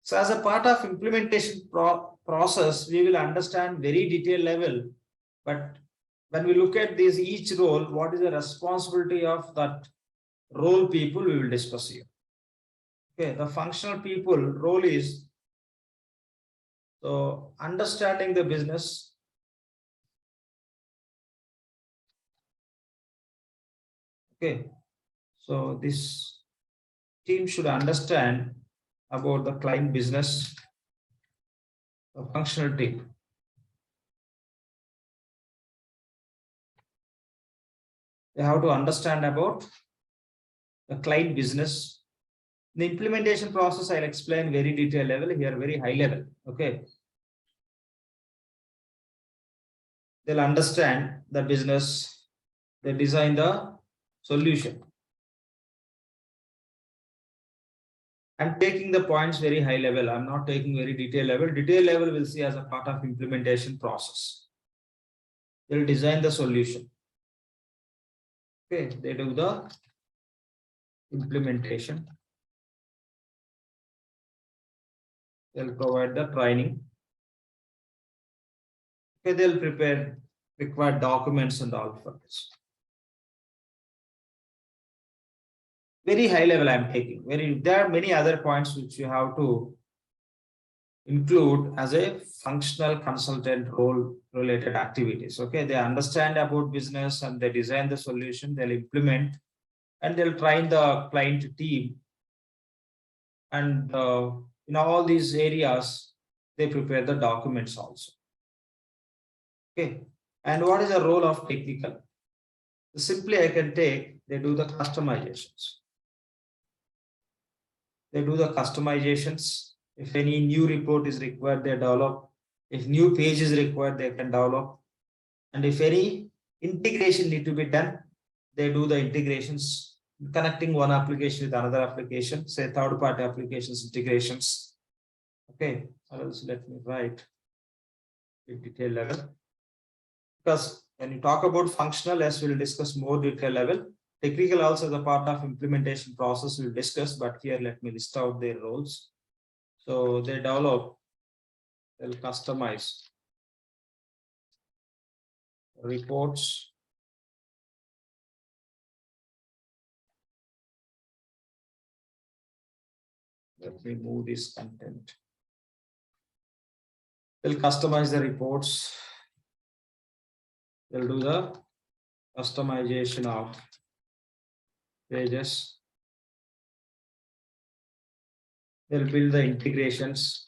So as a part of implementation process, we will understand very detailed level, but when we look at this each role, what is the responsibility of that role people, we will discuss here. Okay, the functional people role is so understanding the business, okay, so this team should understand about the client business, the functional team. They have to understand about the client business. The implementation process, I'll explain very detailed level here, very high level. Okay. They'll understand the business, they design the solution. I'm taking the points very high level. I'm not taking very detailed level. Detailed level we'll see as a part of implementation process. They'll design the solution. Okay, they do the implementation. They'll provide the training. Okay, they'll prepare required documents and all for this. Very high level I'm taking. There are many other points which you have to include as a functional consultant role related activities. Okay, they understand about business and they design the solution, they'll implement, and they'll train the client team. And in all these areas, they prepare the documents also. Okay, and what is the role of technical? Simply I can take, they do the customizations. They do the customizations. If any new report is required, they develop. If new page is required, they can develop. And if any integration need to be done, they do the integrations, connecting one application with another application, say third-party applications integrations. Okay, or else let me write in detail level. Because when you talk about functional, as we'll discuss more detail level, technical also the part of implementation process we'll discuss, but here let me list out their roles. So they develop, they'll customize reports, let me move this content. They'll customize the reports. They'll do the customization of pages. They'll build the integrations.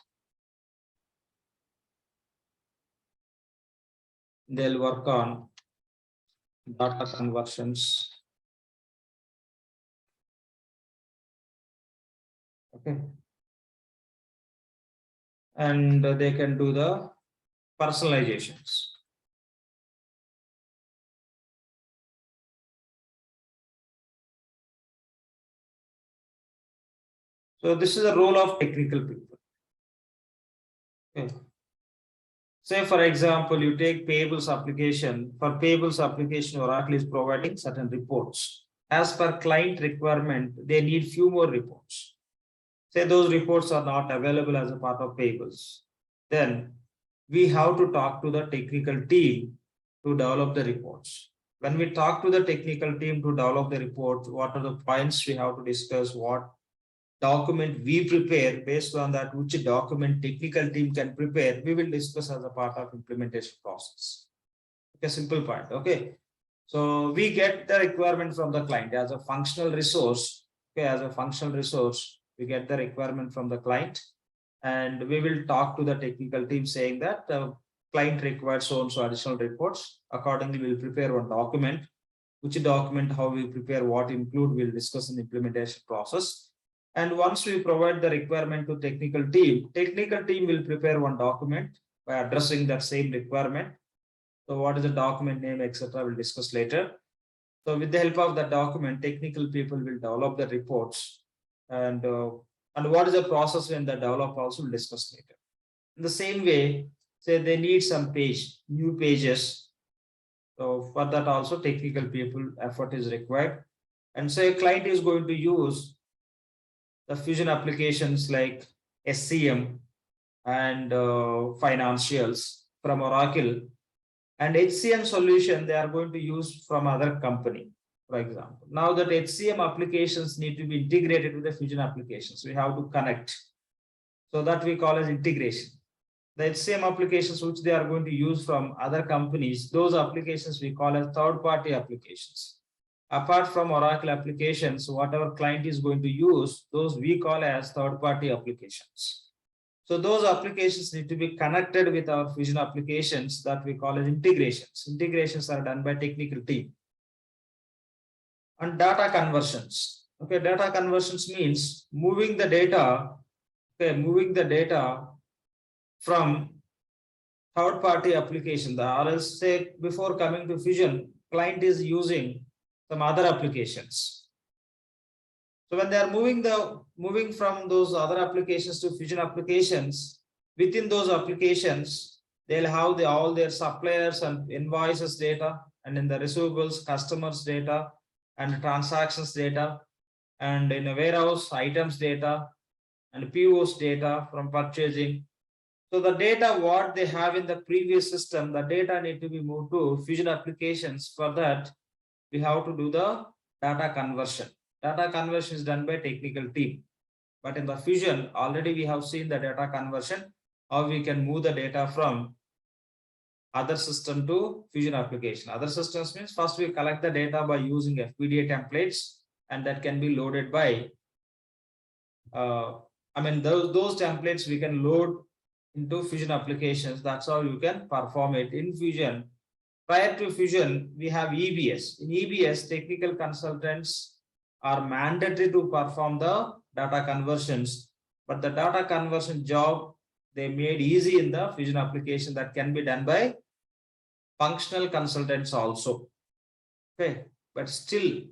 They'll work on data conversions. Okay. And they can do the personalizations. So this is the role of technical people. Okay. Say for example, you take payables application. For payables application, Oracle is providing certain reports. As per client requirement, they need few more reports. Say those reports are not available as a part of payables. Then we have to talk to the technical team to develop the reports. When we talk to the technical team to develop the report, what are the points we have to discuss, what document we prepare, based on that which document technical team can prepare, we will discuss as a part of implementation process. Okay, simple point. Okay, so we get the requirement from the client as a functional resource. Okay, as a functional resource, we get the requirement from the client, and we will talk to the technical team saying that the client requires so and so additional reports. Accordingly, we'll prepare one document. Which document, how we prepare, what include, we'll discuss in the implementation process. And once we provide the requirement to technical team will prepare one document by addressing that same requirement. So what is the document name, etc. we'll discuss later. So with the help of that document, technical people will develop the reports, and what is the process when they develop also we'll discuss later. In the same way, say they need some new pages. So for that also technical people effort is required. And say a client is going to use the fusion applications like SCM and financials from Oracle, and HCM solution they are going to use from other company, for example. Now that HCM applications need to be integrated with the fusion applications, we have to connect. So that we call as integration. The HCM applications which they are going to use from other companies, those applications we call as third-party applications. Apart from Oracle applications, whatever client is going to use, those we call as third-party applications. So those applications need to be connected with our fusion applications that we call as integrations. Integrations are done by technical team. And data conversions. Okay, data conversions means moving the data. Okay, moving the data from third-party application. Or else say before coming to fusion, client is using some other applications. So when they are moving from those other applications to fusion applications, within those applications, they'll have all their suppliers and invoices data, and in the receivables, customers data, and transactions data, and in a warehouse, items data, and POs data from purchasing. So the data what they have in the previous system, the data need to be moved to fusion applications. For that, we have to do the data conversion. Data conversion is done by technical team. But in the fusion, already we have seen the data conversion, how we can move the data from other system to fusion application. Other systems means first we collect the data by using FPGA templates, and that can be loaded by, those templates we can load into fusion applications. That's how you can perform it in fusion. Prior to fusion, we have EBS. In EBS, technical consultants are mandatory to perform the data conversions, but the data conversion job they made easy in the fusion application that can be done by functional consultants also. Okay, but still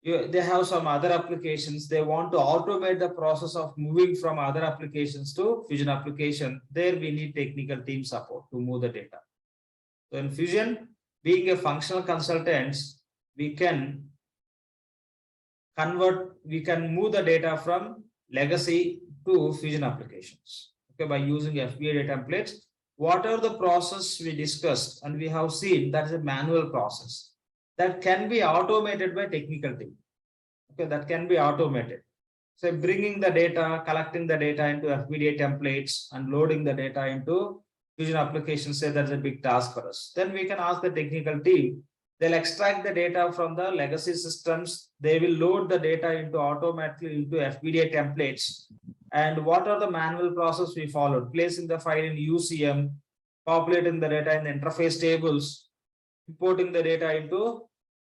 they have some other applications. They want to automate the process of moving from other applications to fusion application. There we need technical team support to move the data. So in fusion, being a functional consultants, we can move the data from legacy to fusion applications. Okay, by using FPGA templates. Whatever the process we discussed and we have seen, that is a manual process that can be automated by technical team. Okay, that can be automated. So bringing the data, collecting the data into FPGA templates and loading the data into fusion applications, say that's a big task for us. Then we can ask the technical team, they'll extract the data from the legacy systems. They will load the data automatically into FPGA templates. And what are the manual process we followed? Placing the file in UCM, populating the data in the interface tables, importing the data into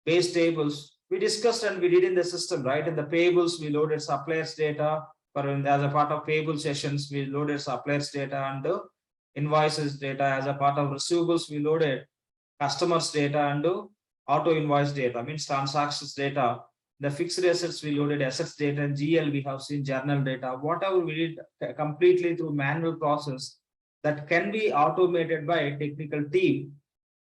base tables. We discussed and we did in the system, right? In the payables, we loaded suppliers data. As a part of payable sessions, we loaded suppliers data and the invoices data. As a part of receivables, we loaded customers data and auto invoice data, means transactions data. The fixed assets, we loaded assets data, and GL, we have seen journal data. Whatever we did completely through manual process that can be automated by a technical team,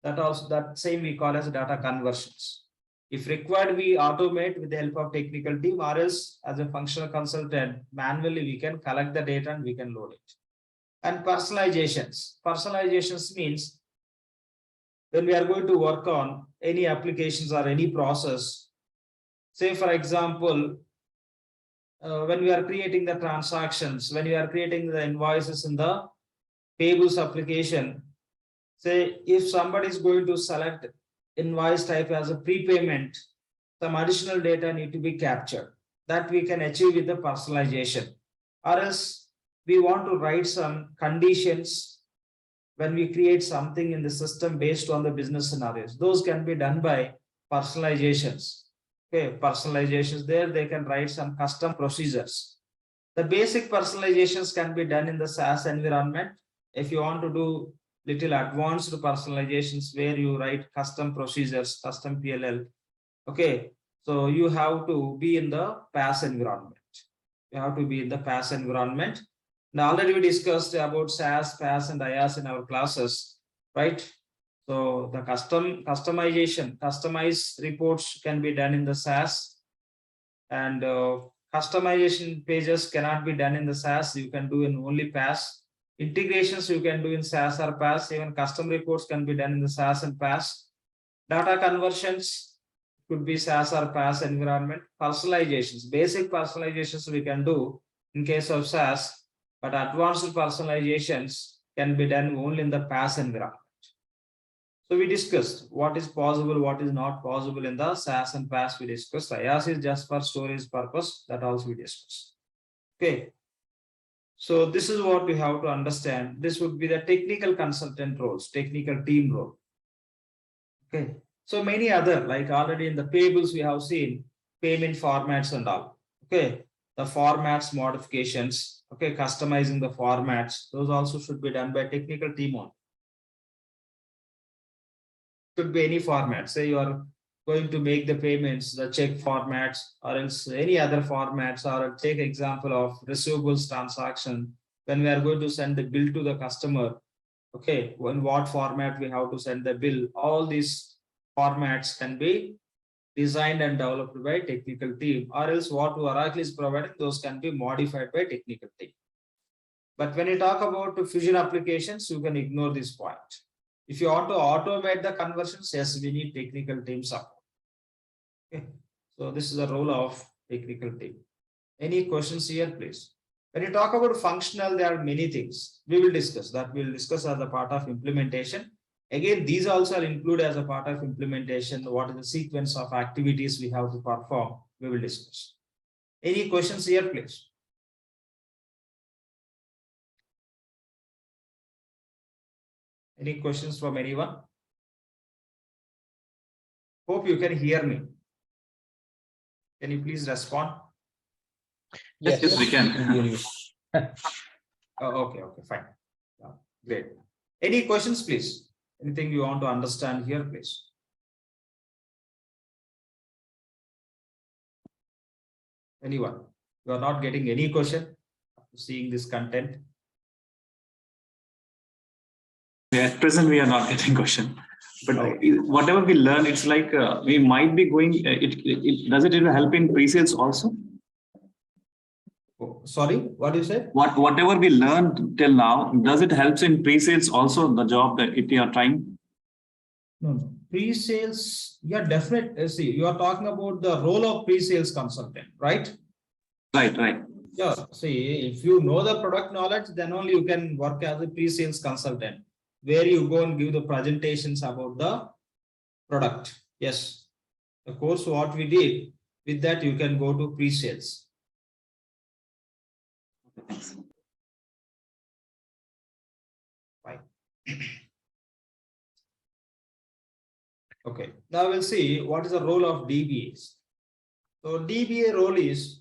that same we call as data conversions. If required, we automate with the help of technical team, or else as a functional consultant, manually we can collect the data and we can load it. And personalizations. Personalizations means when we are going to work on any applications or any process, say for example, when we are creating the transactions, when we are creating the invoices in the payables application, say if somebody is going to select invoice type as a prepayment, some additional data need to be captured. That we can achieve with the personalization. Or else we want to write some conditions when we create something in the system based on the business scenarios. Those can be done by personalizations. Okay, personalizations there, they can write some custom procedures. The basic personalizations can be done in the SaaS environment. If you want to do little advanced personalizations where you write custom procedures, custom PLL, okay, so you have to be in the PaaS environment. You have to be in the PaaS environment. Now already we discussed about SaaS, PaaS, and IaaS in our classes, right? So the customization, customized reports can be done in the SaaS, and customization pages cannot be done in the SaaS. You can do in only PaaS. Integrations you can do in SaaS or PaaS. Even custom reports can be done in the SaaS and PaaS. Data conversions could be SaaS or PaaS environment. Personalizations, basic personalizations we can do in case of SaaS, but advanced personalizations can be done only in the PaaS environment. So we discussed what is possible, what is not possible in the SaaS and PaaS. We discussed. IaaS is just for storage purpose. That also we discussed. Okay. So this is what we have to understand. This would be the technical consultant roles, technical team role. Okay. So many other, like already in the payables we have seen payment formats and all. Okay. The formats modifications. Okay. Customizing the formats. Those also should be done by technical team on. Could be any format. Say you are going to make the payments, the check formats, or else any other formats, or take example of receivables transaction. When we are going to send the bill to the customer, okay, in what format we have to send the bill, all these formats can be designed and developed by technical team, or else what Oracle is providing, those can be modified by technical team. But when you talk about the fusion applications, you can ignore this point. If you want to automate the conversions, yes, we need technical team support. Okay. So this is the role of technical team. Any questions here, please? When you talk about functional, there are many things. We will discuss that. We will discuss as a part of implementation. Again, these also are included as a part of implementation. What is the sequence of activities we have to perform? We will discuss. Any questions here, please? Any questions from anyone? Hope you can hear me. Can you please respond? Yes, Yes, we can. hear you. Okay, fine. Great. Any questions, please? Anything you want to understand here, please? Anyone? You are not getting any question after seeing this content? At present, we are not getting question. But whatever we learn, it's like we might be going. Does it even help in pre-sales also? Oh, sorry, what do you say? Whatever we learned till now, does it helps in pre-sales also? The job that if you are trying. No. Pre-sales, yeah, definitely. See, you are talking about the role of pre-sales consultant, right? Right. Yeah. See, if you know the product knowledge, then only you can work as a pre-sales consultant, where you go and give the presentations about the product. Yes. Of course, what we did with that, you can go to pre-sales. Fine. Okay. Now we'll see what is the role of DBAs. So DBA role is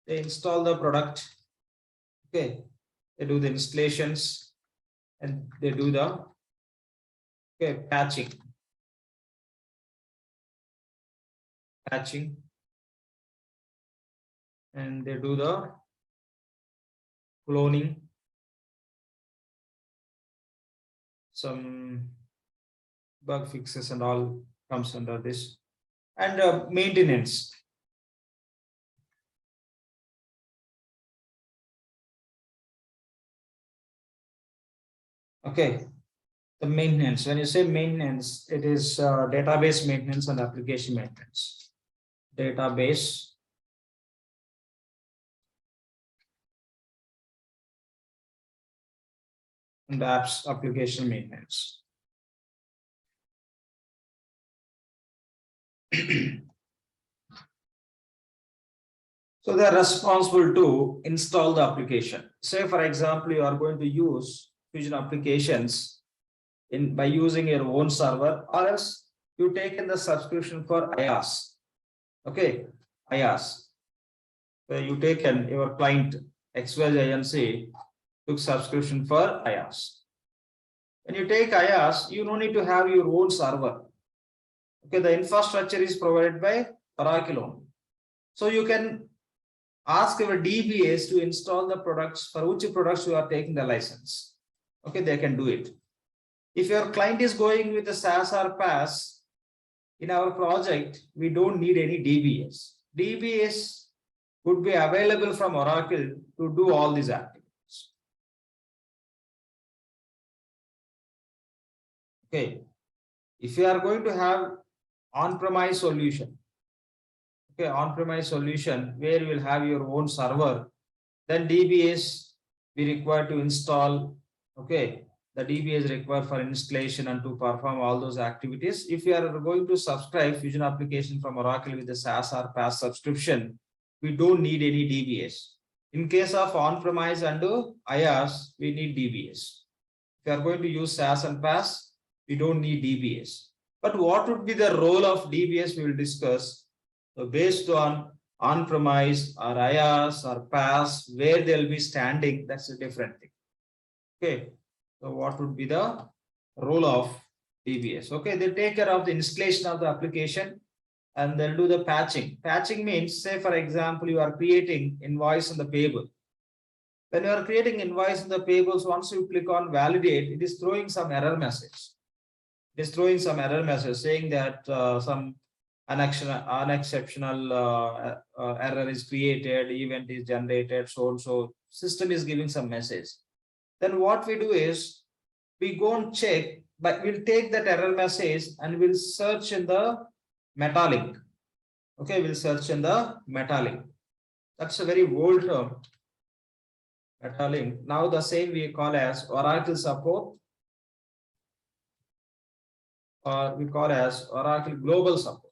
they install the product. Okay. They do the installations and they do the patching. and they do the cloning, some bug fixes and all comes under this, and maintenance. Okay, the maintenance, when you say maintenance, it is database maintenance and application maintenance. Database and apps application maintenance. So they are responsible to install the application. Say, for example, you are going to use Fusion applications by using your own server, or else you take in the subscription for IaaS. Okay, IaaS. So you take in your client XYZ took subscription for IaaS. When you take IaaS, you don't need to have your own server. Okay, the infrastructure is provided by Oracle only. So you can ask your DBAs to install the products for which products you are taking the license. Okay, they can do it. If your client is going with the SaaS or PaaS, in our project, we don't need any DBAs. DBAs would be available from Oracle to do all these activities. Okay, if you are going to have on-premise solution, okay, on-premise solution where you will have your own server, then DBAs be required to install. Okay, the DBAs required for installation and to perform all those activities. If you are going to subscribe Fusion application from Oracle with the SaaS or PaaS subscription, we don't need any DBAs. In case of on-premise and IaaS, we need DBAs. If you are going to use SaaS and PaaS, we don't need DBAs. But what would be the role of DBAs, we will discuss. So based on on-premise or IaaS or PaaS, where they'll be standing, that's a different thing. Okay, so what would be the role of DBAs? Okay, they take care of the installation of the application and they'll do the patching. Patching means, say for example, you are creating invoice on the payable. When you are creating invoice in the payables, once you click on validate, it is throwing some error message. It is throwing some error message saying that some unexceptional error is created, event is generated, so and so. System is giving some message. Then what we do is we go and check, but we'll take that error message and we'll search in the meta link. Okay, we'll search in the meta link. That's a very old term. Meta link. Now the same we call as Oracle support, or we call as Oracle global support.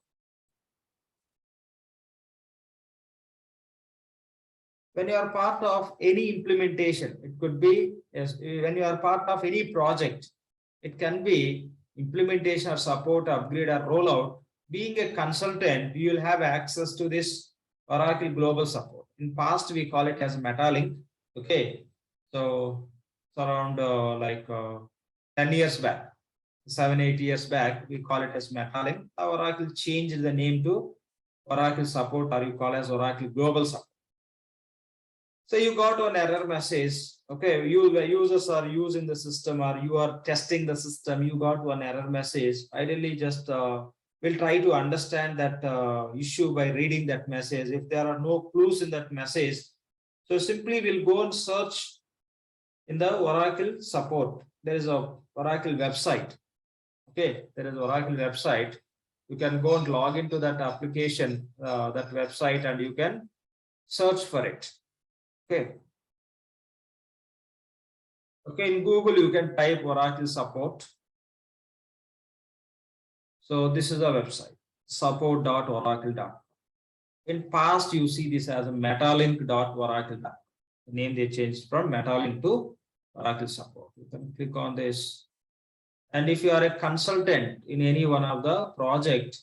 When you are part of any implementation, it could be, yes, when you are part of any project, it can be implementation or support, upgrade or rollout. Being a consultant, you will have access to this Oracle global support. In past, we call it as Metalink. Okay, so it's around 10 years back, 7-8 years back, we call it as Metalink. Oracle changed the name to Oracle support, or you call as Oracle global support. So you got an error message. Okay, users are using the system or you are testing the system. You got one error message. Ideally, just we'll try to understand that issue by reading that message. If there are no clues in that message, so simply we'll go and search in the Oracle support. There is a Oracle website. Okay, there is Oracle website. You can go and log into that application, that website, and you can search for it. Okay. Okay, in Google, you can type Oracle support. So this is a website, support.oracle.com. In past, you see this as a metalink.oracle.com. The name they changed from Metalink to Oracle support. You can click on this. And if you are a consultant in any one of the project,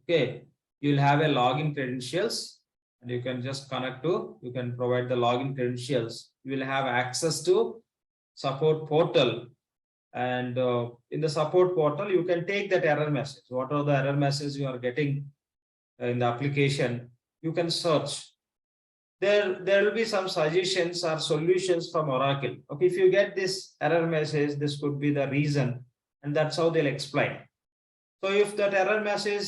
okay, you'll have a login credentials. And you can just connect to, you can provide the login credentials. You will have access to support portal. And in the support portal, you can take that error message. Whatever the error message you are getting in the application, you can search. there will be some suggestions or solutions from Oracle. Okay, if you get this error message, this could be the reason, and that's how they'll explain. So if that error message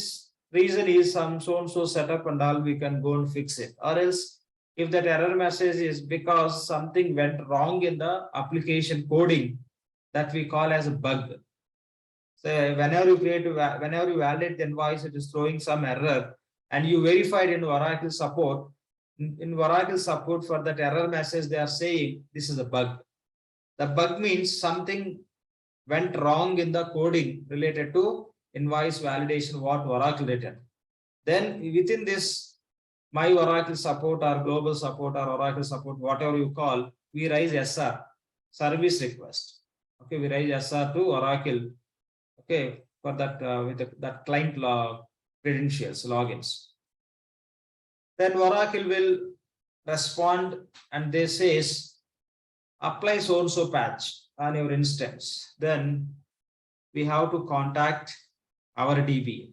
reason is some so and so setup and all, we can go and fix it. Or else, if that error message is because something went wrong in the application coding, that we call as a bug. So whenever you validate the invoice, it is throwing some error, and you verified in Oracle support. In Oracle support, for that error message, they are saying this is a bug. The bug means something went wrong in the coding related to invoice validation, what Oracle written. Then within this, my Oracle support or global support or Oracle support, whatever you call, we raise SR, service request. Okay, we raise SR to Oracle. Okay, for that with that client credentials, logins. Then Oracle will respond and they says, apply so-and-so patch on your instance. Then we have to contact our DB.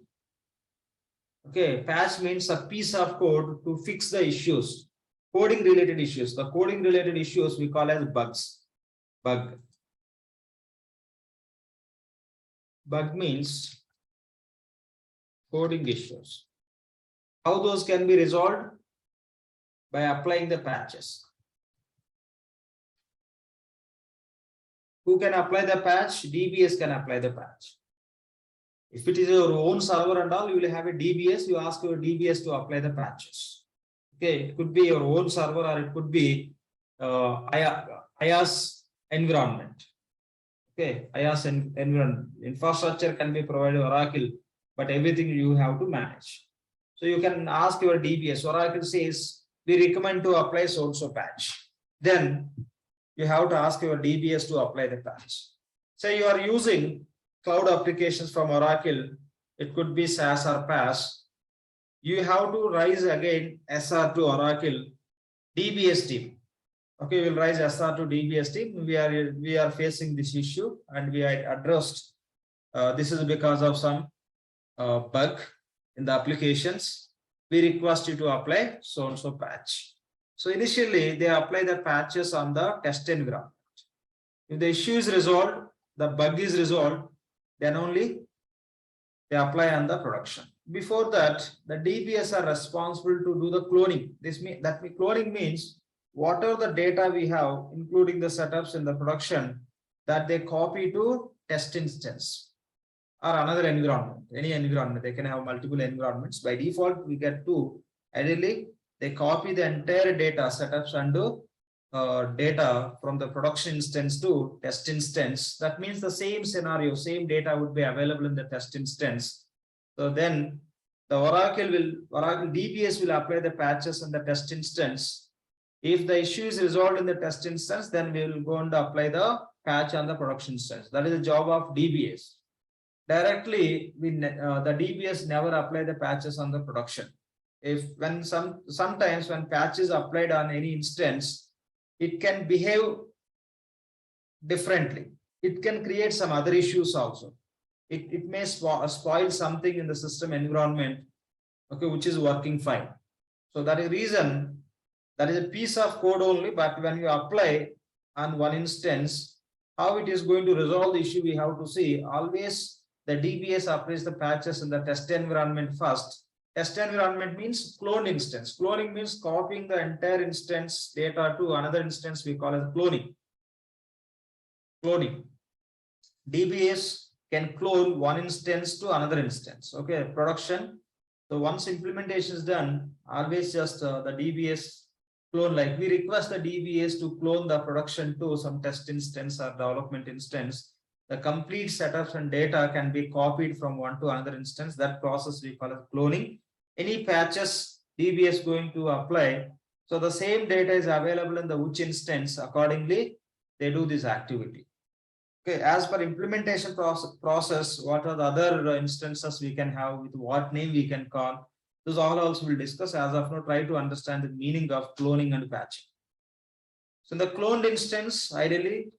Okay, patch means a piece of code to fix the issues, coding related issues. The coding related issues we call as bugs. Bug means coding issues. How those can be resolved? By applying the patches. Who can apply the patch? DBS can apply the patch. If it is your own server and all, you will have a DBS, you ask your DBS to apply the patches. Okay, it could be your own server or it could be IaaS environment. Okay, IaaS environment. Infrastructure can be provided Oracle, but everything you have to manage. So you can ask your DBS. Oracle says, we recommend to apply so-and-so patch. Then you have to ask your DBS to apply the patch. Say you are using cloud applications from Oracle, it could be SaaS or PaaS. You have to raise again SR to Oracle DBS team. Okay, we'll raise SR to DBS team. We are facing this issue and we are addressed. This is because of some bug in the applications. We request you to apply so-and-so patch. So initially they apply the patches on the test environment. If the issue is resolved, the bug is resolved, then only they apply on the production. Before that, the DBS are responsible to do the cloning. Cloning means whatever the data we have, including the setups in the production, that they copy to test instance or another environment, any environment. They can have multiple environments. By default, we get two. Ideally, they copy the entire data setups and data from the production instance to test instance. That means the same scenario, same data would be available in the test instance. So then the Oracle DBS will apply the patches in the test instance. If the issue is resolved in the test instance, then we will go and apply the patch on the production instance. That is the job of DBS. Directly, the DBS never apply the patches on the production. Sometimes when patch is applied on any instance, it can behave differently. It can create some other issues also. It may spoil something in the system environment, okay, which is working fine. So that is the reason, that is a piece of code only, but when you apply on one instance, how it is going to resolve the issue, we have to see. Always the DBS applies the patches in the test environment first. Test environment means cloned instance. Cloning means copying the entire instance data to another instance, we call it cloning. DBS can clone one instance to another instance. Okay, production. So once implementation is done, always just the DBS clone, like we request the DBS to clone the production to some test instance or development instance. The complete setups and data can be copied from one to another instance. That process we call it cloning. Any patches DBS going to apply, so the same data is available in the which instance, accordingly they do this activity. Okay, as per implementation process, what are the other instances we can have, with what name we can call, those all also we'll discuss. As of now, try to understand the meaning of cloning and patching. So in the cloned instance, ideally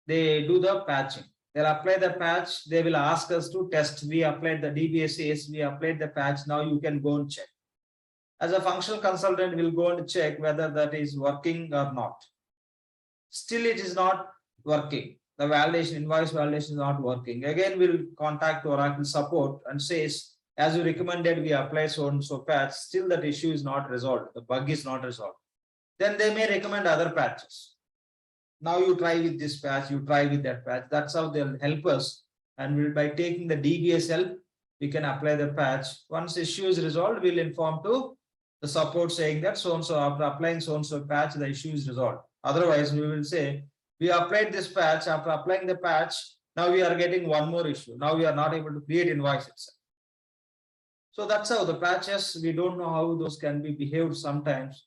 they do the patching. They'll apply the patch, they will ask us to test. We applied the DBS says we applied the patch, now you can go and check. As a functional consultant, we'll go and check whether that is working or not. Still, it is not working. The validation, invoice validation is not working. Again, we'll contact Oracle support and says, as you recommended, we apply so and so patch. Still, that issue is not resolved. The bug is not resolved. Then they may recommend other patches. Now you try with this patch, you try with that patch. That's how they'll help us. And by taking the DBS help, we can apply the patch. Once the issue is resolved, we'll inform to the support saying that so and so after applying so and so patch, the issue is resolved. Otherwise, we will say we applied this patch. After applying the patch, now we are getting one more issue. Now we are not able to create invoice itself. So that's how the patches, we don't know how those can be behaved sometimes.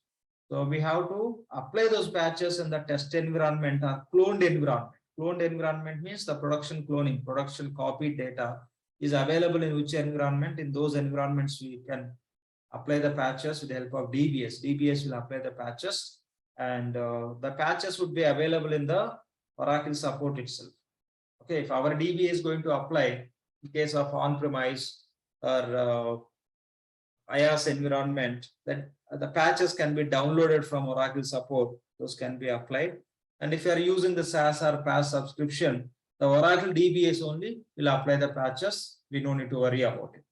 So we have to apply those patches in the test environment or cloned environment. Cloned environment means the production cloning, production copy data is available in which environment. In those environments, we can apply the patches with the help of DBS. DBS will apply the patches, and the patches would be available in the Oracle support itself. Okay, if our DBA is going to apply in case of on-premise or IaaS environment, then the patches can be downloaded from Oracle support. Those can be applied. And if you are using the SaaS or PaaS subscription, the Oracle DBS only will apply the patches. We don't need to worry about it.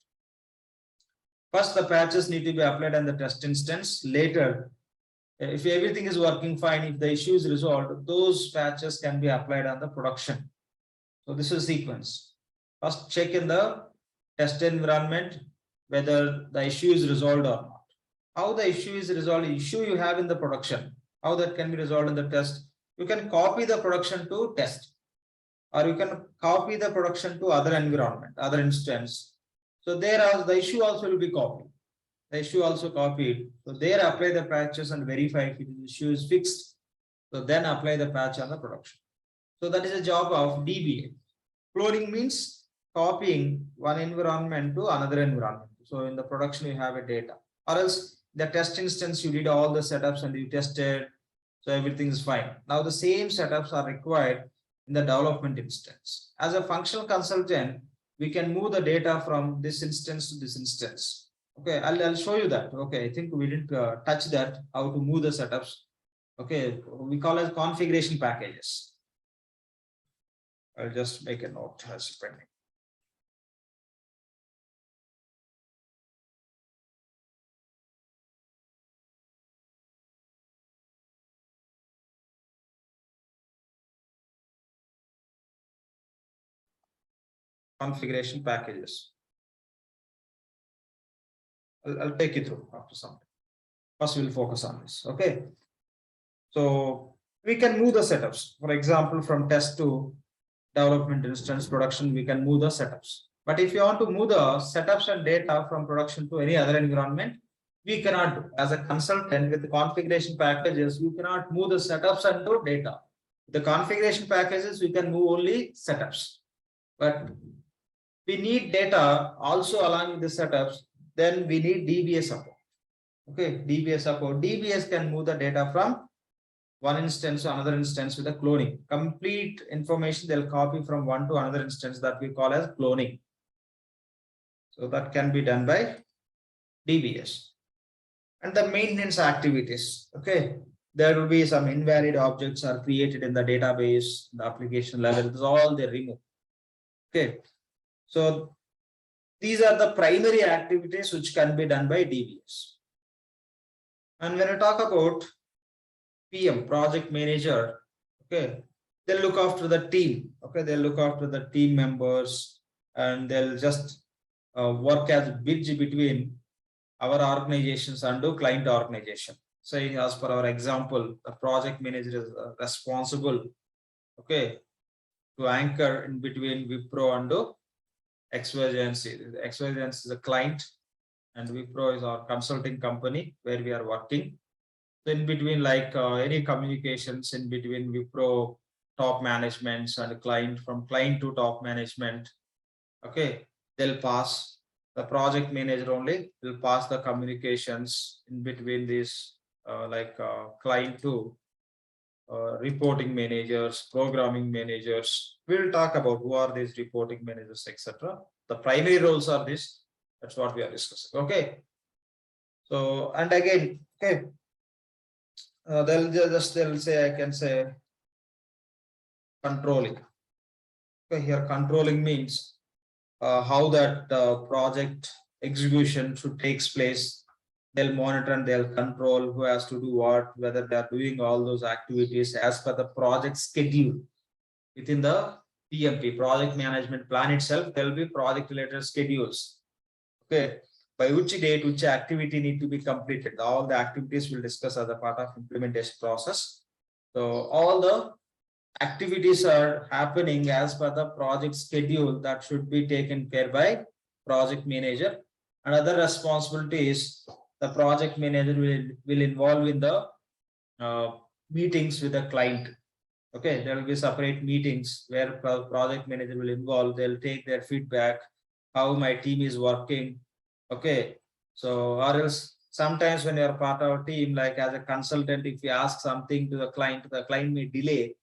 First, the patches need to be applied on the test instance. Later, if everything is working fine, if the issue is resolved, those patches can be applied on the production. So this is sequence. First, check in the test environment whether the issue is resolved or not. How the issue is resolved, issue you have in the production, how that can be resolved in the test. You can copy the production to test, or you can copy the production to other environment, other instance. So there the issue also will be copied. The issue also copied. So there apply the patches and verify if the issue is fixed. So then apply the patch on the production. So that is a job of DBA. Cloning means copying one environment to another environment. So in the production, you have a data, or else the test instance, you did all the setups and you tested. So everything is fine. Now the same setups are required in the development instance. As a functional consultant, we can move the data from this instance to this instance. Okay, I'll show you that. Okay, I think we didn't touch that, how to move the setups. Okay, we call it configuration packages. I'll just make a note as pending. Configuration packages. I'll take you through after some time. First, we'll focus on this. Okay. So we can move the setups. For example, from test to development instance production, we can move the setups. But if you want to move the setups and data from production to any other environment, we cannot do. As a consultant with the configuration packages, you cannot move the setups and the data. The configuration packages, we can move only setups. But we need data also along with the setups, then we need DBS support. Okay, DBS support. DBS can move the data from one instance to another instance with the cloning. Complete information they'll copy from one to another instance, that we call as cloning. So that can be done by DBS. And the maintenance activities. Okay, there will be some invalid objects are created in the database, the application level. This is all they remove. Okay. So these are the primary activities which can be done by DBS. And when I talk about PM, project manager, okay, they'll look after the team. Okay, they'll look after the team members, and they'll just work as a bridge between our organizations and the client organization. So as per our example, the project manager is responsible, okay, to anchor in between Wipro and the XY agency. The XY agency is a client, and Wipro is our consulting company where we are working. So in between, like any communications in between Wipro top managements and client, from client to top management, okay, they'll pass. The project manager only will pass the communications in between these client to reporting managers, programming managers. We'll talk about who are these reporting managers, etc. The primary roles are this. That's what we are discussing. Okay. So, and again, okay, they'll say, I can say controlling. Okay, here controlling means how that project execution should takes place. They'll monitor and they'll control who has to do what, whether they are doing all those activities as per the project schedule within the PMP, project management plan itself. There will be project related schedules. Okay, by which date, which activity need to be completed. All the activities we'll discuss as a part of implementation process. So all the activities are happening as per the project schedule that should be taken care by project manager. And other responsibilities, the project manager will involve in the meetings with the client. Okay, there will be separate meetings where project manager will involve. They'll take their feedback, how my team is working. Okay, so or else sometimes when you're part of a team, like as a consultant, if you ask something to the client may delay.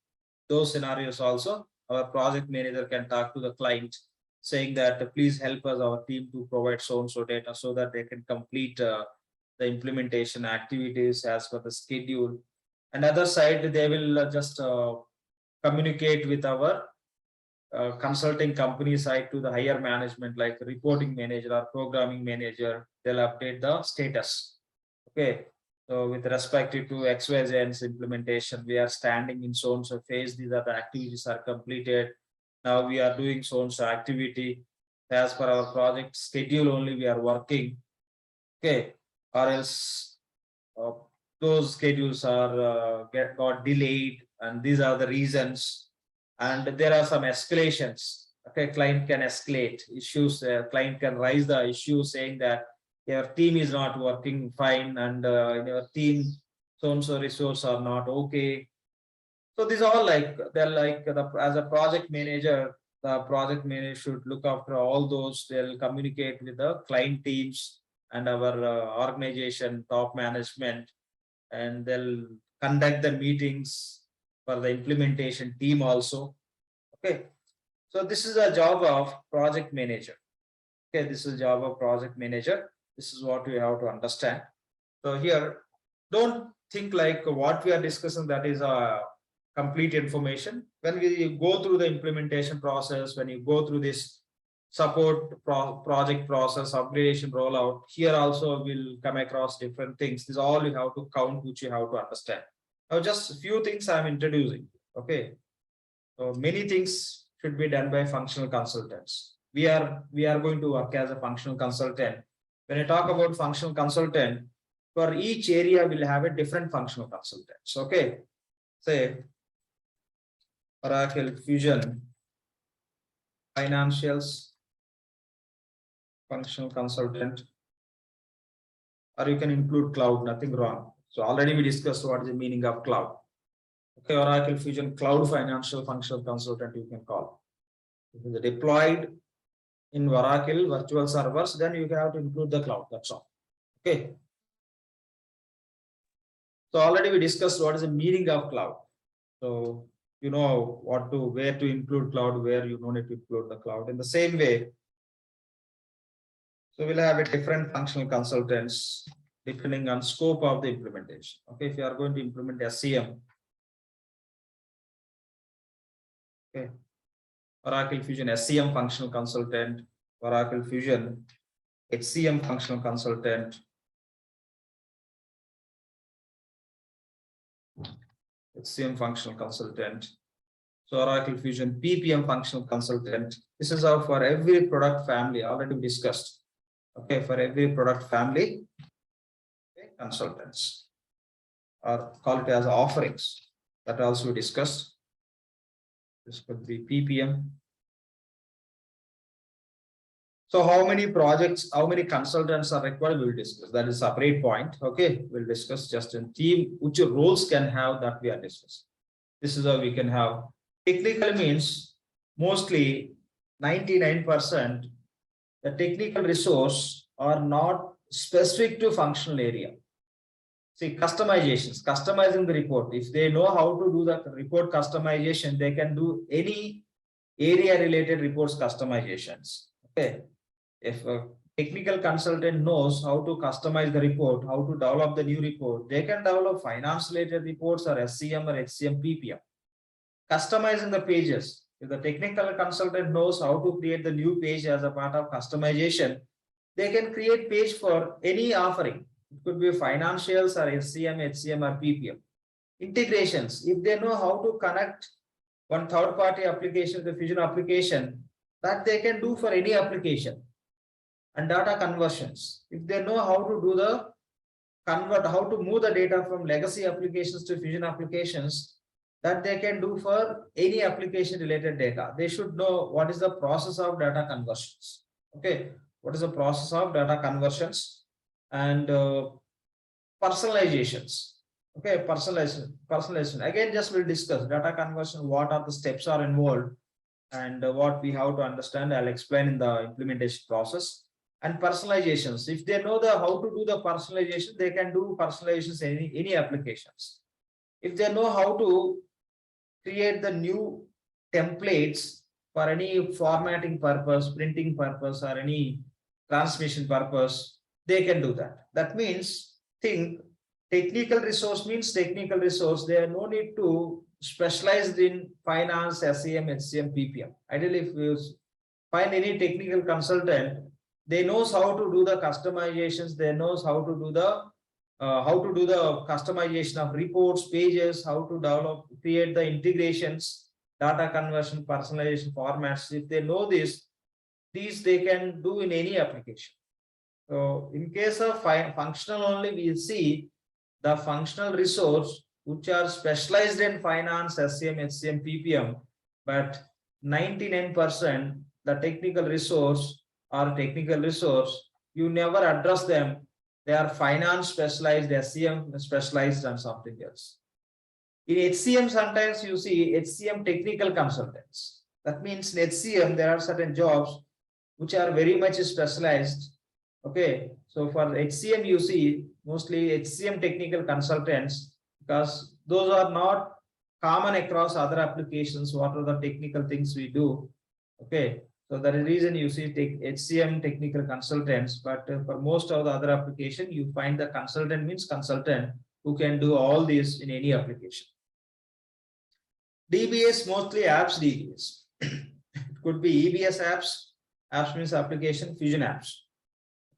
Those scenarios also, our project manager can talk to the client saying that please help us, our team, to provide so and so data so that they can complete the implementation activities as per the schedule. And other side, they will just communicate with our consulting company side to the higher management, like reporting manager or programming manager. They'll update the status. Okay, so with respect to XYZ's implementation, we are standing in so and so phase. These are the activities are completed. Now we are doing so and so activity as per our project schedule only we are working. Okay, or else those schedules are got delayed, and these are the reasons. And there are some escalations. Okay, client can escalate issues. Client can raise the issue saying that your team is not working fine, and in your team so and so resource are not okay. So these are all like they're like as a project manager, the project manager should look after all those. They'll communicate with the client teams and our organization top management, and they'll conduct the meetings for the implementation team also. Okay, so this is a job of project manager. Okay, this is job of project manager. This is what we have to understand. So here, don't think like what we are discussing that is a complete information. When we go through the implementation process, when you go through this support project process, upgradation, rollout, here also will come across different things. This is all you have to count, which you have to understand. Now, just a few things I'm introducing. Okay, so many things should be done by functional consultants. We are going to work as a functional consultant. When I talk about functional consultant, for each area we'll have a different functional consultants. Okay, say Oracle Fusion, financials, functional consultant, or you can include cloud, nothing wrong. So already we discussed what is the meaning of cloud. Okay, Oracle Fusion Cloud Financial Functional Consultant you can call. If it is deployed in Oracle virtual servers, then you have to include the cloud. That's all. Okay. So already we discussed what is the meaning of cloud. So you know where to include cloud, where you don't need to include the cloud. In the same way, so we'll have a different functional consultants depending on scope of the implementation. Okay, if you are going to implement SCM, okay, Oracle Fusion SCM functional consultant, Oracle Fusion HCM functional consultant, HCM functional consultant. So Oracle Fusion PPM functional consultant. This is how for every product family already discussed. Okay, for every product family, okay, consultants, or call it as offerings, that also we discussed. This could be PPM. So how many projects, how many consultants are required, we'll discuss. That is a separate point. Okay, we'll discuss just in team, which roles can have that we are discussing. This is how we can have. Technical means mostly 99%, the technical resource are not specific to functional area. See, customizations, customizing the report. If they know how to do the report customization, they can do any area related reports customizations. Okay. If technical consultant knows how to customize the report, how to develop the new report. They can develop finance related reports or SCM or HCM PPM. Customizing the pages. If the technical consultant knows how to create the new page as a part of customization, they can create page for any offering. It could be financials or SCM, HCM or PPM. Integrations. If they know how to connect one third-party application to the Fusion application, that they can do for any application. And data conversions. If they know how to do the how to move the data from legacy applications to Fusion applications, that they can do for any application related data. They should know what is the process of data conversions. Okay, what is the process of data conversions and personalizations. Okay, personalization. Again, just we'll discuss data conversion, what are the steps are involved and what we have to understand. I'll explain in the implementation process. And personalizations. If they know how to do the personalization, they can do personalizations in any applications. If they know how to create the new templates for any formatting purpose, printing purpose, or any transmission purpose, they can do that. That means, think technical resource means technical resource. There are no need to specialize in finance, SCM, HCM, PPM. Ideally, if you find any technical consultant, they knows how to do the customizations. They knows how to do the customization of reports, pages, how to develop, create the integrations, data conversion, personalization, formats. If they know these they can do in any application. So in case of functional only, we see the functional resource which are specialized in finance, SCM, HCM, PPM, but 99% the technical resource or technical resource, you never address them. They are finance specialized, SCM specialized, and something else. In HCM, sometimes you see HCM technical consultants. That means in HCM, there are certain jobs which are very much specialized. Okay, so for HCM, you see mostly HCM technical consultants, because those are not common across other applications. What are the technical things we do? Okay. So that is the reason you see HCM technical consultants, but for most of the other application, you find the consultant means consultant who can do all this in any application. DBS, mostly apps DBS. It could be EBS apps. Apps means application, Fusion apps.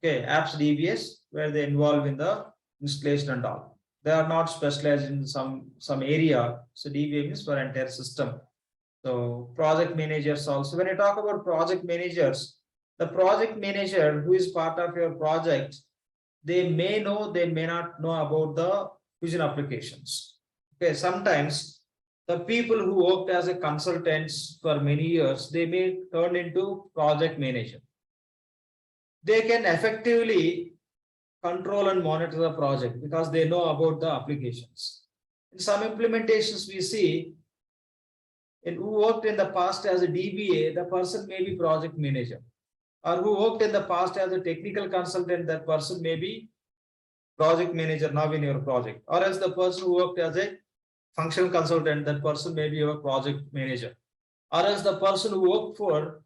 Okay, apps DBS, where they involve in the installation and all. They are not specialized in some area. So DBA means for entire system. So project managers also. When you talk about project managers, the project manager who is part of your project, they may know, they may not know about the Fusion applications. Okay, sometimes the people who worked as a consultants for many years, they may turn into project manager. They can effectively control and monitor the project because they know about the applications. In some implementations we see, and who worked in the past as a DBA, the person may be project manager, or who worked in the past as a technical consultant, that person may be project manager now in your project, or else the person who worked as a functional consultant, that person may be your project manager, or else the person who worked for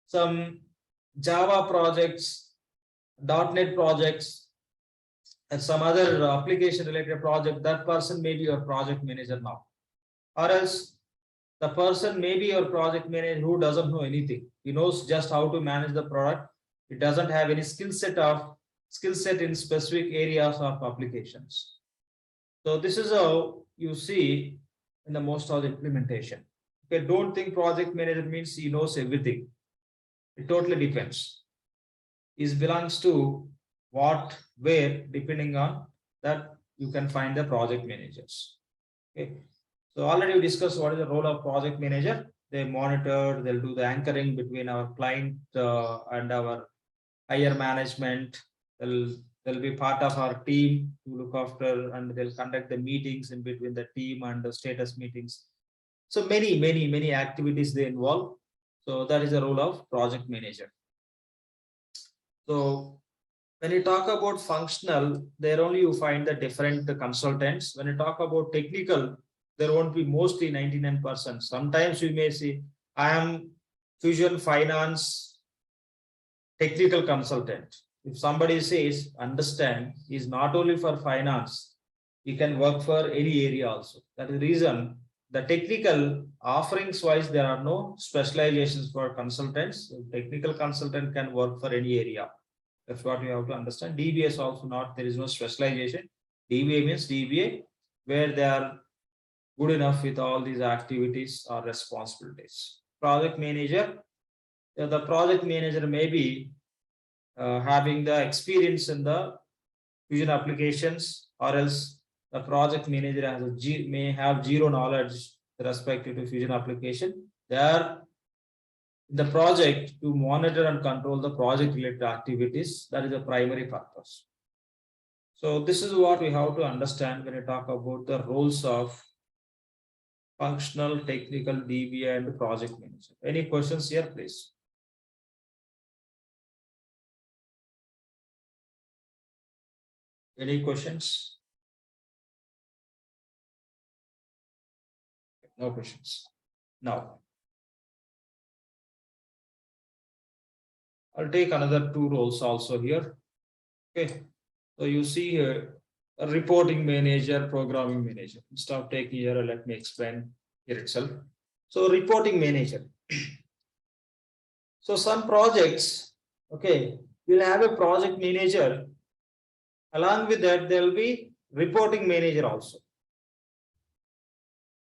some Java projects, .NET projects, and some other application related project, that person may be your project manager now, or else the person may be your project manager who doesn't know anything. He knows just how to manage the product. He doesn't have any skill set in specific areas of applications. So this is how you see in the most of the implementation. Okay, don't think project manager means he knows everything. It totally depends. It belongs to what, where, depending on that you can find the project managers. Okay. So already we discussed what is the role of project manager. They monitor, they'll do the anchoring between our client and our higher management. They'll be part of our team to look after, and they'll conduct the meetings in between the team and the status meetings. So many activities they involve. So that is the role of project manager. So when you talk about functional, there only you find the different consultants. When you talk about technical, there won't be mostly 99%. Sometimes you may see, I am Fusion Finance technical consultant. if somebody says understand is not only for finance, you can work for any area also. That is the reason the technical offerings wise, there are no specializations for consultants. Technical consultant can work for any area. That's what you have to understand. DBA is also not, there is no specialization. DBA means DBA where they are good enough with all these activities or responsibilities. Project manager, the project manager may be having the experience in the fusion applications, or else the project manager has may have zero knowledge with respect to fusion application. They are in the project to monitor and control the project related activities. That is the primary purpose. So this is what we have to understand when we talk about the roles of functional, technical, DBA, and project manager. Any questions here, please? Any questions? No questions. Now, I'll take another two roles also here. Okay, so you see here a reporting manager, programming manager. Instead of taking here, let me explain here itself. So reporting manager. So some projects, okay, you'll have a project manager. Along with that, there will be reporting manager also.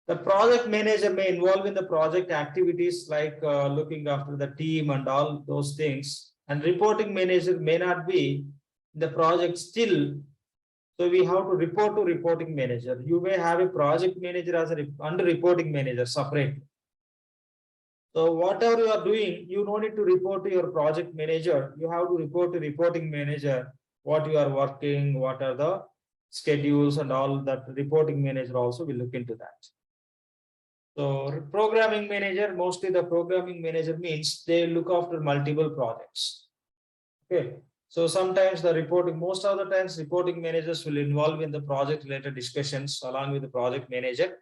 The project manager may involve in the project activities like looking after the team and all those things. And reporting manager may not be in the project still. So we have to report to reporting manager. You may have a project manager as a under reporting manager separate. So whatever you are doing, you don't need to report to your project manager. You have to report to reporting manager what you are working, what are the schedules and all that. Reporting manager also will look into that. So programming manager, mostly the programming manager means they look after multiple projects. Okay. So sometimes the reporting, most of the times reporting managers will involve in the project related discussions along with the project manager.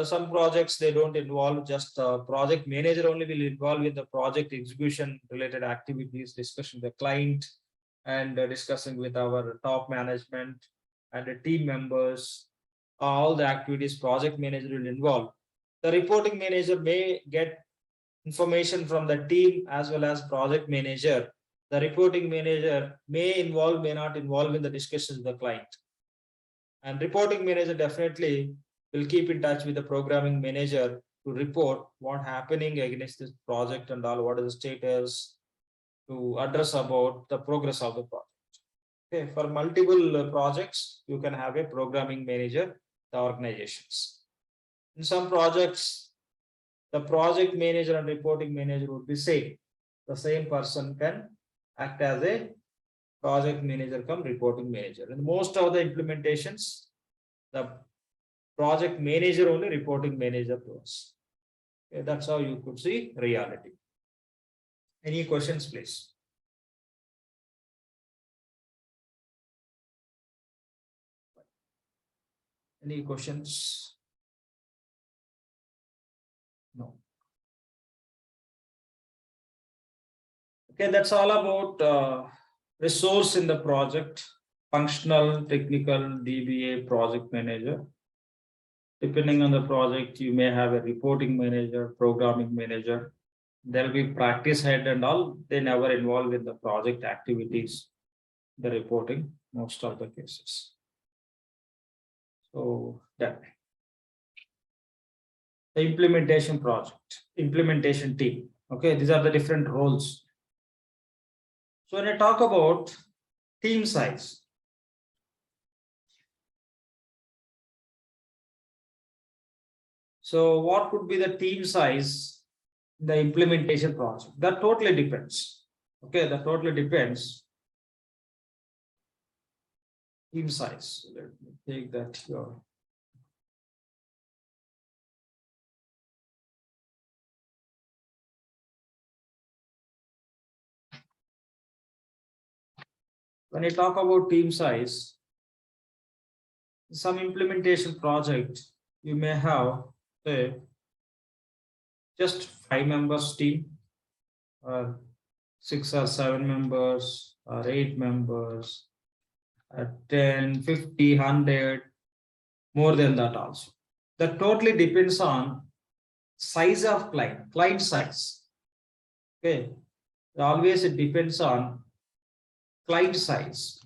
Some projects they don't involve, just project manager only will involve in the project execution related activities, discussion with the client and discussing with our top management and the team members. All the activities project manager will involve. The reporting manager may get information from the team as well as project manager. The reporting manager may involve, may not involve in the discussions with the client. And reporting manager definitely will keep in touch with the programming manager to report what happening against this project and all, what is the status, to address about the progress of the project. Okay, for multiple projects, you can have a programming manager, the organizations. In some projects, the project manager and reporting manager would be same. The same person can act as a project manager come reporting manager. In most of the implementations, the project manager only reporting manager to us. Okay, that's how you could see reality. Any questions, please? Any questions? No. Okay, that's all about resource in the project, functional, technical, DBA, project manager. Depending on the project, you may have a reporting manager, programming manager. There'll be practice head and all. They never involve in the project activities, the reporting, most of the cases. So that. The implementation project, implementation team. Okay, these are the different roles. So when I talk about team size, so what could be the team size in the implementation project? That totally depends. Okay, that totally depends. Team size. Let me take that here. When I talk about team size, some implementation project, you may have say just 5 members team, or 6 or 7 members, or 8 members, 10, 50, 100, more than that also. That totally depends on size of client size. Okay, always it depends on client size.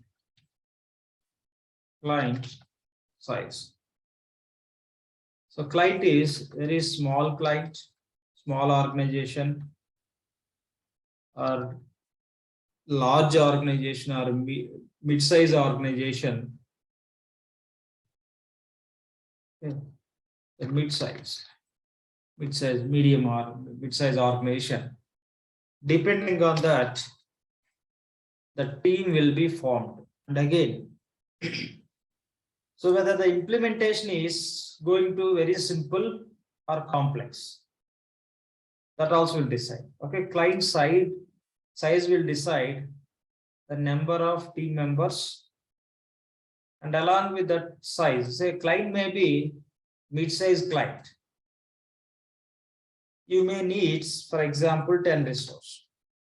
So client is very small client, small organization, or large organization, or mid-size organization. Okay. A mid-size, medium or mid-size organization. Depending on that, the team will be formed. And again, so whether the implementation is going to very simple or complex, that also will decide. Okay, client size will decide the number of team members, and along with that size, say client may be mid-size client. You may need, for example, 10 resources,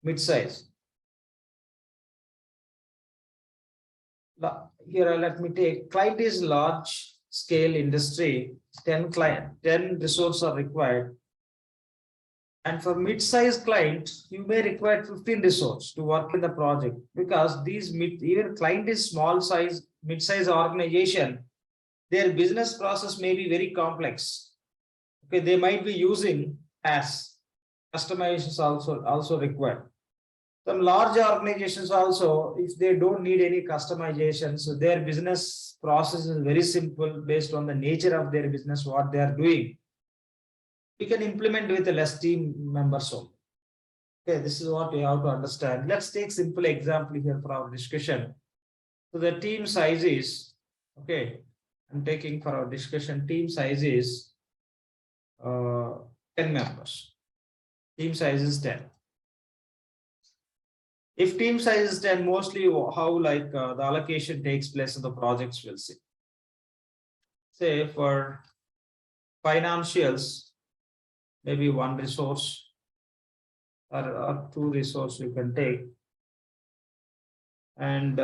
mid-size. Here, let me take client is large scale industry, 10 resources are required. And for mid-size client, you may require 15 resources to work in the project, because these even client is small size, mid-size organization, their business process may be very complex. Okay, they might be using as customizations also required. Some large organizations also, if they don't need any customizations, so their business process is very simple based on the nature of their business, what they are doing. We can implement with a less team members only. Okay, this is what we have to understand. Let's take simple example here for our discussion. So the team size is, okay, I'm taking for our discussion, team size is 10 members. Team size is 10. If team size is 10, mostly how the allocation takes place in the projects we'll see. Say for financials, maybe 1 resource or 2 resources you can take. And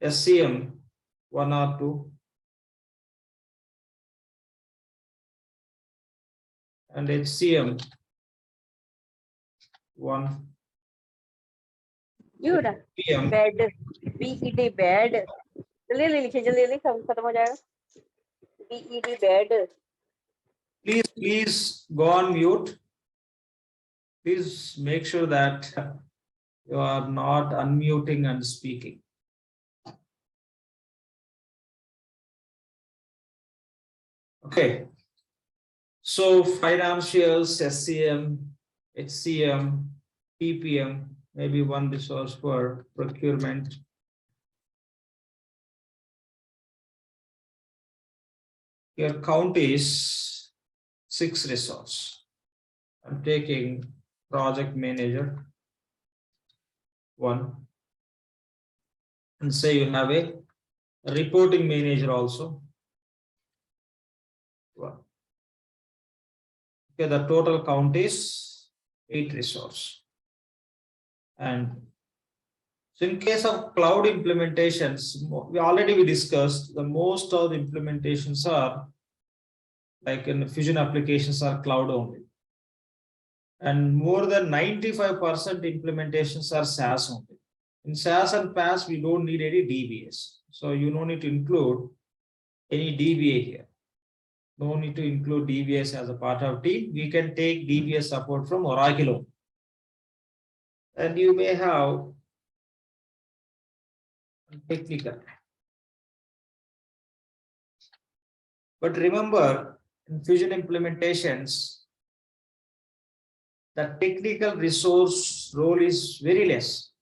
SCM, 1 or 2. And HCM, 1. Dude, PM, bed, BED bed. जल्दी लिखिए जल्दी खत्म हो जाएगा. BED bed. please go on mute. Please make sure that you are not unmuting and speaking. Okay. So financials, SCM, HCM, PPM, maybe 1 resource for procurement. Your count is 6 resource. I'm taking project manager 1, and say you have a reporting manager also 1. Okay, the total count is 8 resource. And so in case of cloud implementations, we discussed the most of the implementations are like in Fusion applications are cloud only. And more than 95% implementations are SaaS only. In SaaS and PaaS, we don't need any DBAs. So you don't need to include any DBA here. No need to include DBAs as a part of team. We can take DBA support from Oracle. And you may have technical. But remember, in Fusion implementations, the technical resource role is very less.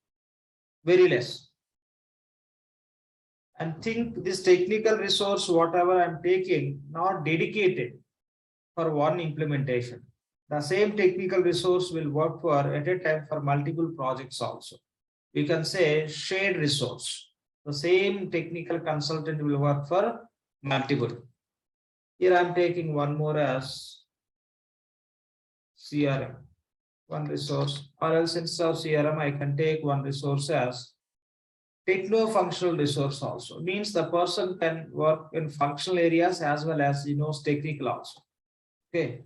And think this technical resource, whatever I'm taking, not dedicated for one implementation. The same technical resource will work for at a time for multiple projects also. You can say shared resource. The same technical consultant will work for multiple. Here I'm taking one more as CRM. one resource, or else instead of CRM, I can take one resource as techno-functional resource also. Means the person can work in functional areas as well as he knows technical also. Okay.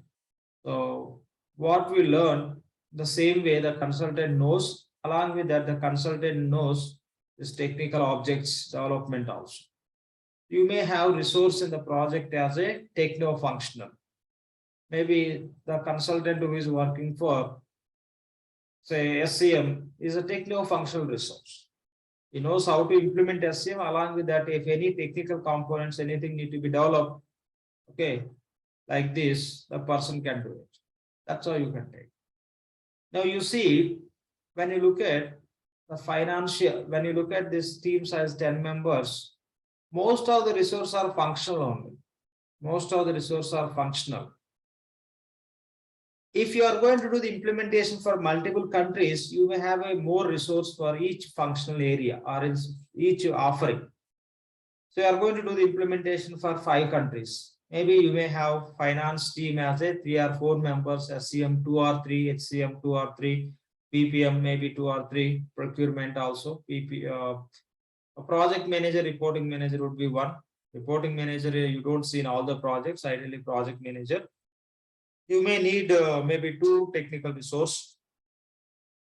So what we learn the same way the consultant knows, along with that the consultant knows this technical objects development also. You may have resource in the project as a techno-functional. Maybe the consultant who is working for, say, SCM is a techno-functional resource. He knows how to implement SCM. Along with that, if any technical components, anything need to be developed, okay, like this, the person can do it. That's how you can take. Now you see, when you look at the financial, when you look at this team size 10 members, most of the resources are functional only. Most of the resources are functional. If you are going to do the implementation for multiple countries, you may have a more resource for each functional area or each offering. So you are going to do the implementation for 5 countries. Maybe you may have finance team as a 3 or 4 members, SCM 2 or 3, HCM 2 or 3, PPM maybe 2 or 3, procurement also, a project manager, reporting manager would be 1. Reporting manager, you don't see in all the projects, ideally project manager. You may need maybe 2 technical resource.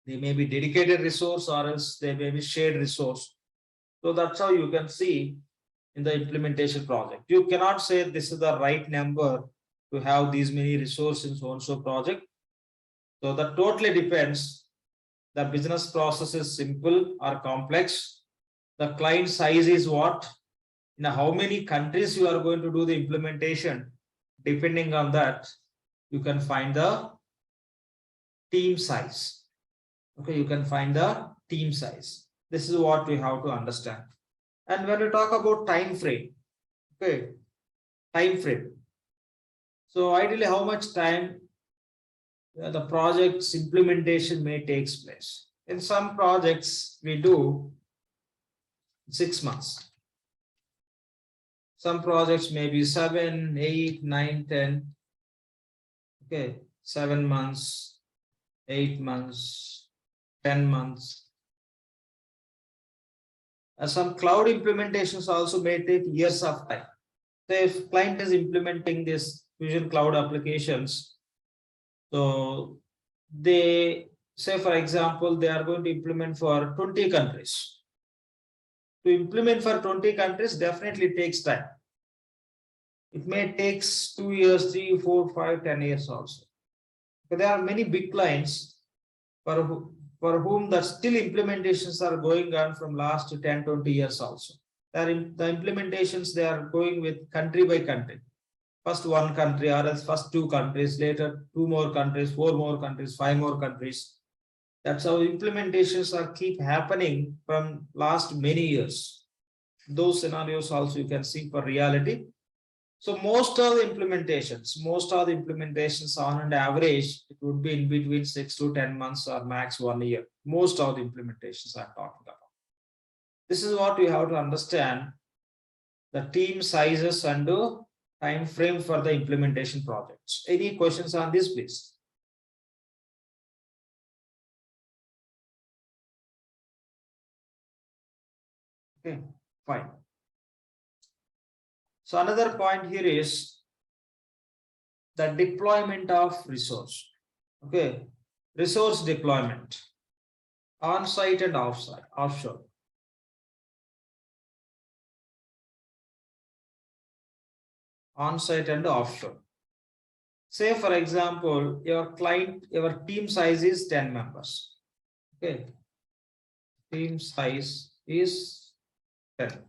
They may be dedicated resource or else they may be shared resource. So that's how you can see in the implementation project. You cannot say this is the right number to have these many resources in so-and-so project. So that totally depends. The business process is simple or complex. The client size is what? Now, how many countries you are going to do the implementation? Depending on that, you can find the team size. Okay, you can find the team size. This is what we have to understand. And when we talk about time frame, okay, time frame. So ideally, how much time the project's implementation may take place? In some projects, we do 6 months. Some projects may be 7, 8, 9, 10. Okay, 7 months, 8 months, 10 months. Some cloud implementations also may take years of time. So if client is implementing this Fusion Cloud applications, so they say, for example, they are going to implement for 20 countries. To implement for 20 countries definitely takes time. It may take 2 years, 3, 4, 5, 10 years also. But there are many big clients for whom the still implementations are going on from last 10, 20 years also. The implementations, they are going with country by country. First 1 country, or else first 2 countries, later 2 more countries, 4 more countries, 5 more countries. That's how implementations are keep happening from last many years. Those scenarios also you can see for reality. So most of the implementations on an average, it would be in between 6 to 10 months or max 1 year. Most of the implementations I'm talking about. This is what we have to understand, the team sizes and the time frame for the implementation projects. Any questions on this, please? Okay, fine. So another point here is the deployment of resource. Okay, resource deployment, on-site and offshore. On-site and offshore. Say, for example, your team size is 10 members. Okay, team size is 10.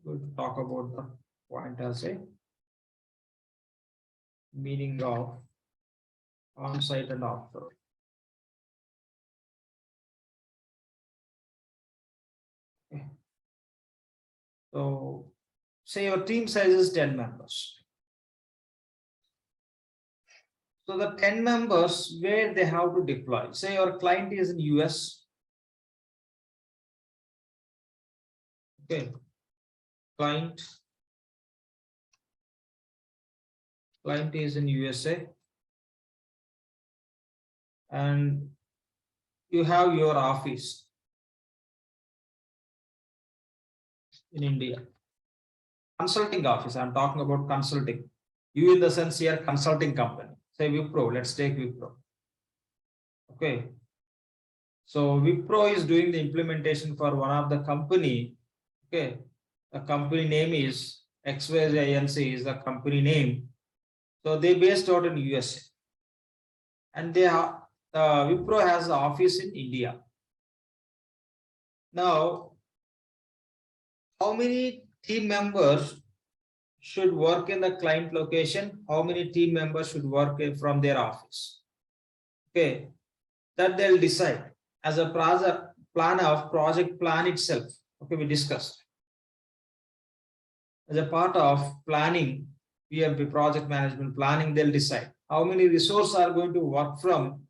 We'll talk about the point as a meaning of on-site and offshore. Okay. So say your team size is 10 members. So the 10 members, where they have to deploy. Say your client is in US. Okay. Client is in USA. and you have your office in India. Consulting office, I'm talking about consulting. You in the sense here, consulting company. Say Wipro, let's take Wipro. Okay. So Wipro is doing the implementation for one of the company. Okay. The company name is XYZ Inc. is the company name. So they based out in USA. And they have Wipro has the office in India. Now, how many team members should work in the client location? How many team members should work from their office? Okay, that they'll decide as a project plan itself. Okay, we discussed. As a part of planning, PMP project management planning, they'll decide how many resources are going to work from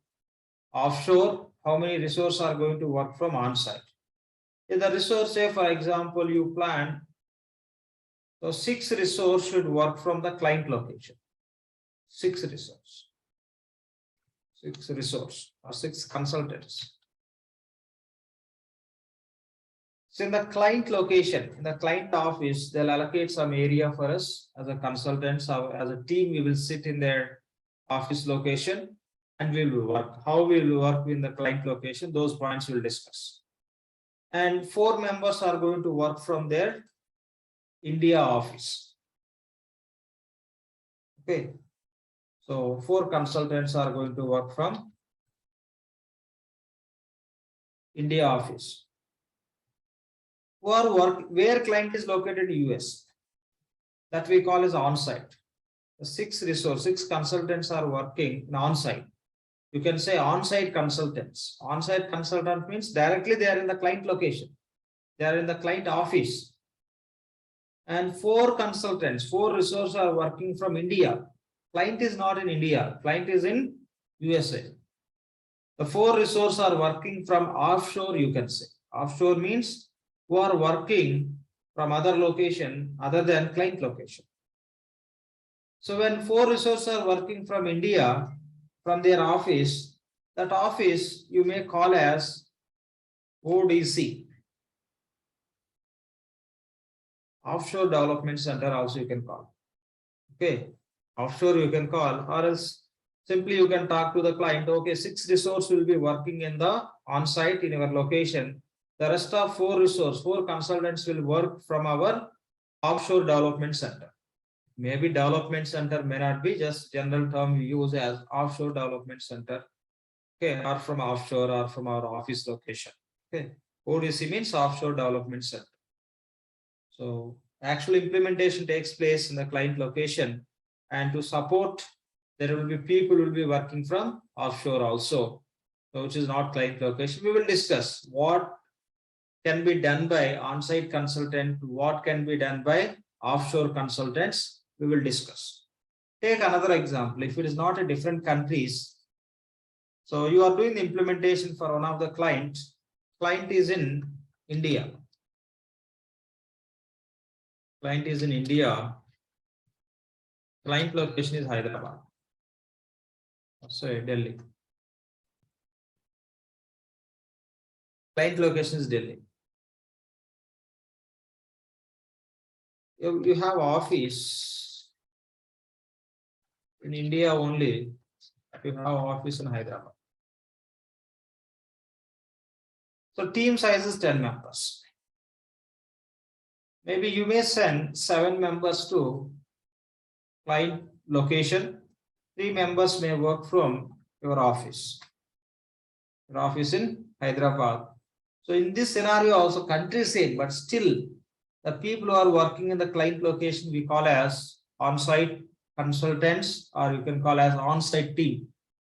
offshore, how many resources are going to work from on-site. If the resource, say for example, you plan, so 6 resources should work from the client location. 6 resources. 6 resources or 6 consultants. So in the client location, in the client office, they'll allocate some area for us as a consultants. As a team, we will sit in their office location and we will work. How we will work in the client location, those points we'll discuss. And 4 members are going to work from their India office. Okay. So 4 consultants are going to work from India office. Where client is located in US. That we call as on-site. The 6 consultants are working in on-site. You can say on-site consultants. On-site consultant means directly they are in the client location. They are in the client office. And 4 consultants, 4 resources are working from India. Client is not in India. Client is in USA. The 4 resources are working from offshore, you can say. Offshore means who are working from other location other than client location. So when 4 resources are working from India, from their office, that office you may call as ODC. Offshore Development Center also you can call. Okay, offshore you can call, or else simply you can talk to the client. Okay, 6 resources will be working in the on-site in your location. The rest of 4 resources, 4 consultants will work from our offshore development center. Maybe development center may not be just general term we use as offshore development center. Okay, or from offshore or from our office location. Okay, ODC means offshore development center. So actual implementation takes place in the client location, and to support, there will be people will be working from offshore also, so which is not client location. We will discuss what can be done by on-site consultant, what can be done by offshore consultants. We will discuss. Take another example. If it is not a different countries, so you are doing the implementation for one of the clients. Client is in India. Client is in India. Client location is Hyderabad. Sorry, Delhi. Client location is Delhi. You have office in India only. You have office in Hyderabad. So team size is 10 members. Maybe you may send 7 members to client location. 3 members may work from your office. Your office in Hyderabad. So in this scenario also country same, but still the people who are working in the client location we call as on-site consultants, or you can call as on-site team.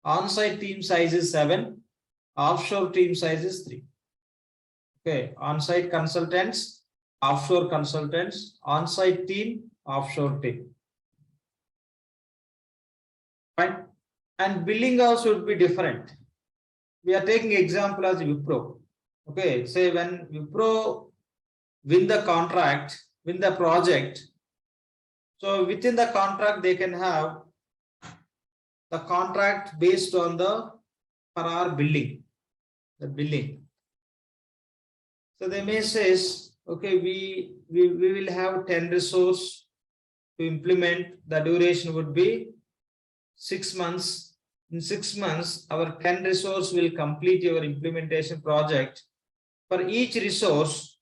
On-site team size is 7, offshore team size is 3. Okay, on-site consultants, offshore consultants, on-site team, offshore team. Right? And billing also would be different. We are taking example as Wipro. Okay, say when Wipro win the contract, win the project, so within the contract they can have the contract based on the per hour billing, the billing. So they may say, okay, we will have 10 resource to implement. The duration would be 6 months. In 6 months, our 10 resource will complete your implementation project. For each resource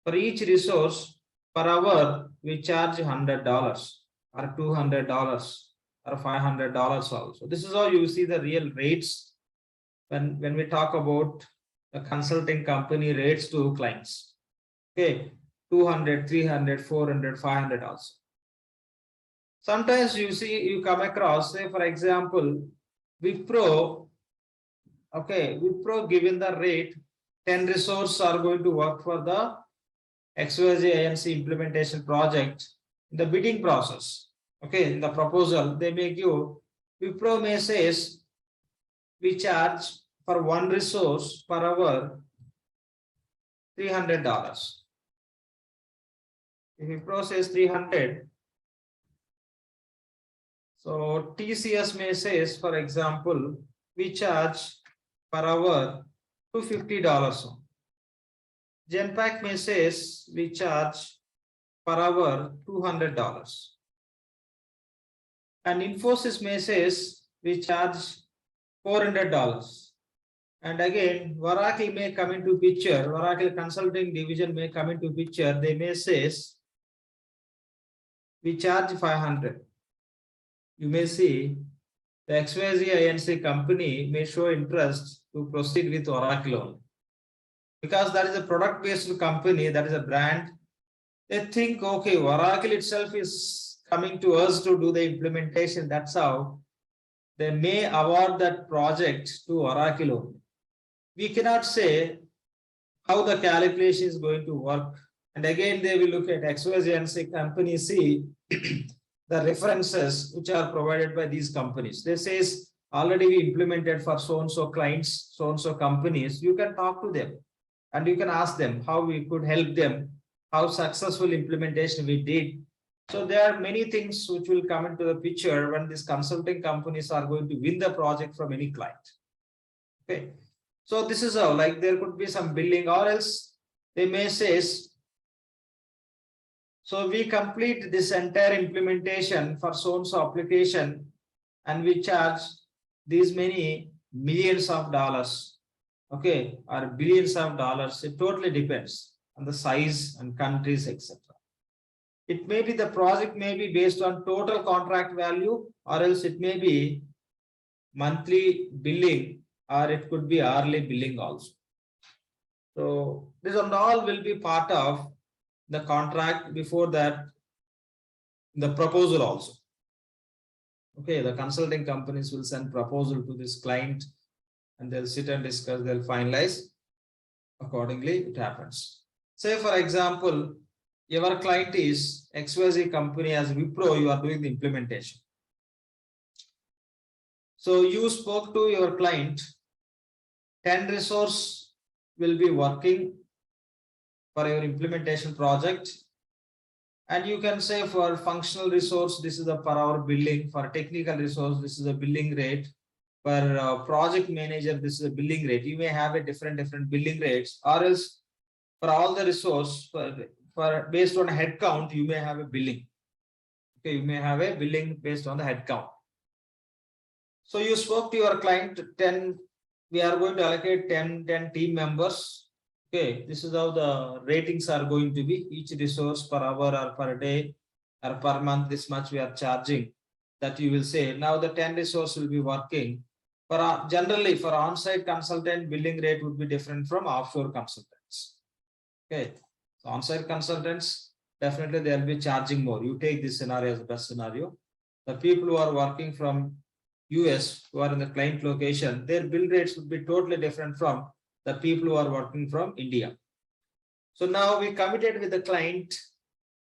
per hour, we charge $100 or $200 or $500 also. This is how you see the real rates when we talk about the consulting company rates to clients. Okay, 200, 300, 400, 500 also. Sometimes you come across, say for example, Wipro, okay, Wipro given the rate, 10 resources are going to work for the XYZ INC implementation project in the bidding process. Okay, in the proposal, they may give, Wipro may says, we charge for one resource per hour $300. If Wipro says 300, so TCS may says, for example, we charge per hour $250. Genpact may says we charge per hour $200. And Infosys may says we charge $400. And again, Oracle may come into picture, Oracle Consulting Division may come into picture, they may says we charge 500. You may see the XYZ INC company may show interest to proceed with Oracle only. Because that is a product-based company, that is a brand. They think, okay, Oracle itself is coming to us to do the implementation. That's how they may award that project to Oracle only. We cannot say how the calculation is going to work. And again, they will look at XYZ INC company, see the references which are provided by these companies. They says already we implemented for so-and-so clients, so-and-so companies. You can talk to them and you can ask them how we could help them, how successful implementation we did. So there are many things which will come into the picture when these consulting companies are going to win the project from any client. Okay. So this is how, like there could be some billing, or else they may say, so we complete this entire implementation for so-and-so application and we charge these many millions of dollars, okay, or billions of dollars. It totally depends on the size and countries, etc. It may be the project may be based on total contract value, or else it may be monthly billing, or it could be hourly billing also. So this and all will be part of the contract. Before that, the proposal also. Okay, the consulting companies will send proposal to this client and they'll sit and discuss, they'll finalize. Accordingly, it happens. Say for example, your client is XYZ company, as Wipro, you are doing the implementation. So you spoke to your client, 10 resource will be working for your implementation project. And you can say for functional resource, this is the per hour billing. For technical resource, this is the billing rate. For project manager, this is a billing rate. You may have a different billing rates, or else for all the resource, for based on head count, you may have a billing. Okay, you may have a billing based on the head count. So you spoke to your client, 10, we are going to allocate 10 team members. Okay, this is how the ratings are going to be. Each resource per hour or per day or per month, this much we are charging. That you will say, now the 10 resource will be working. For generally, for on-site consultant, billing rate would be different from offshore consultants. Okay, so on-site consultants, definitely they'll be charging more. You take this scenario as the best scenario. The people who are working from US, who are in the client location, their bill rates would be totally different from the people who are working from India. So now we committed with the client,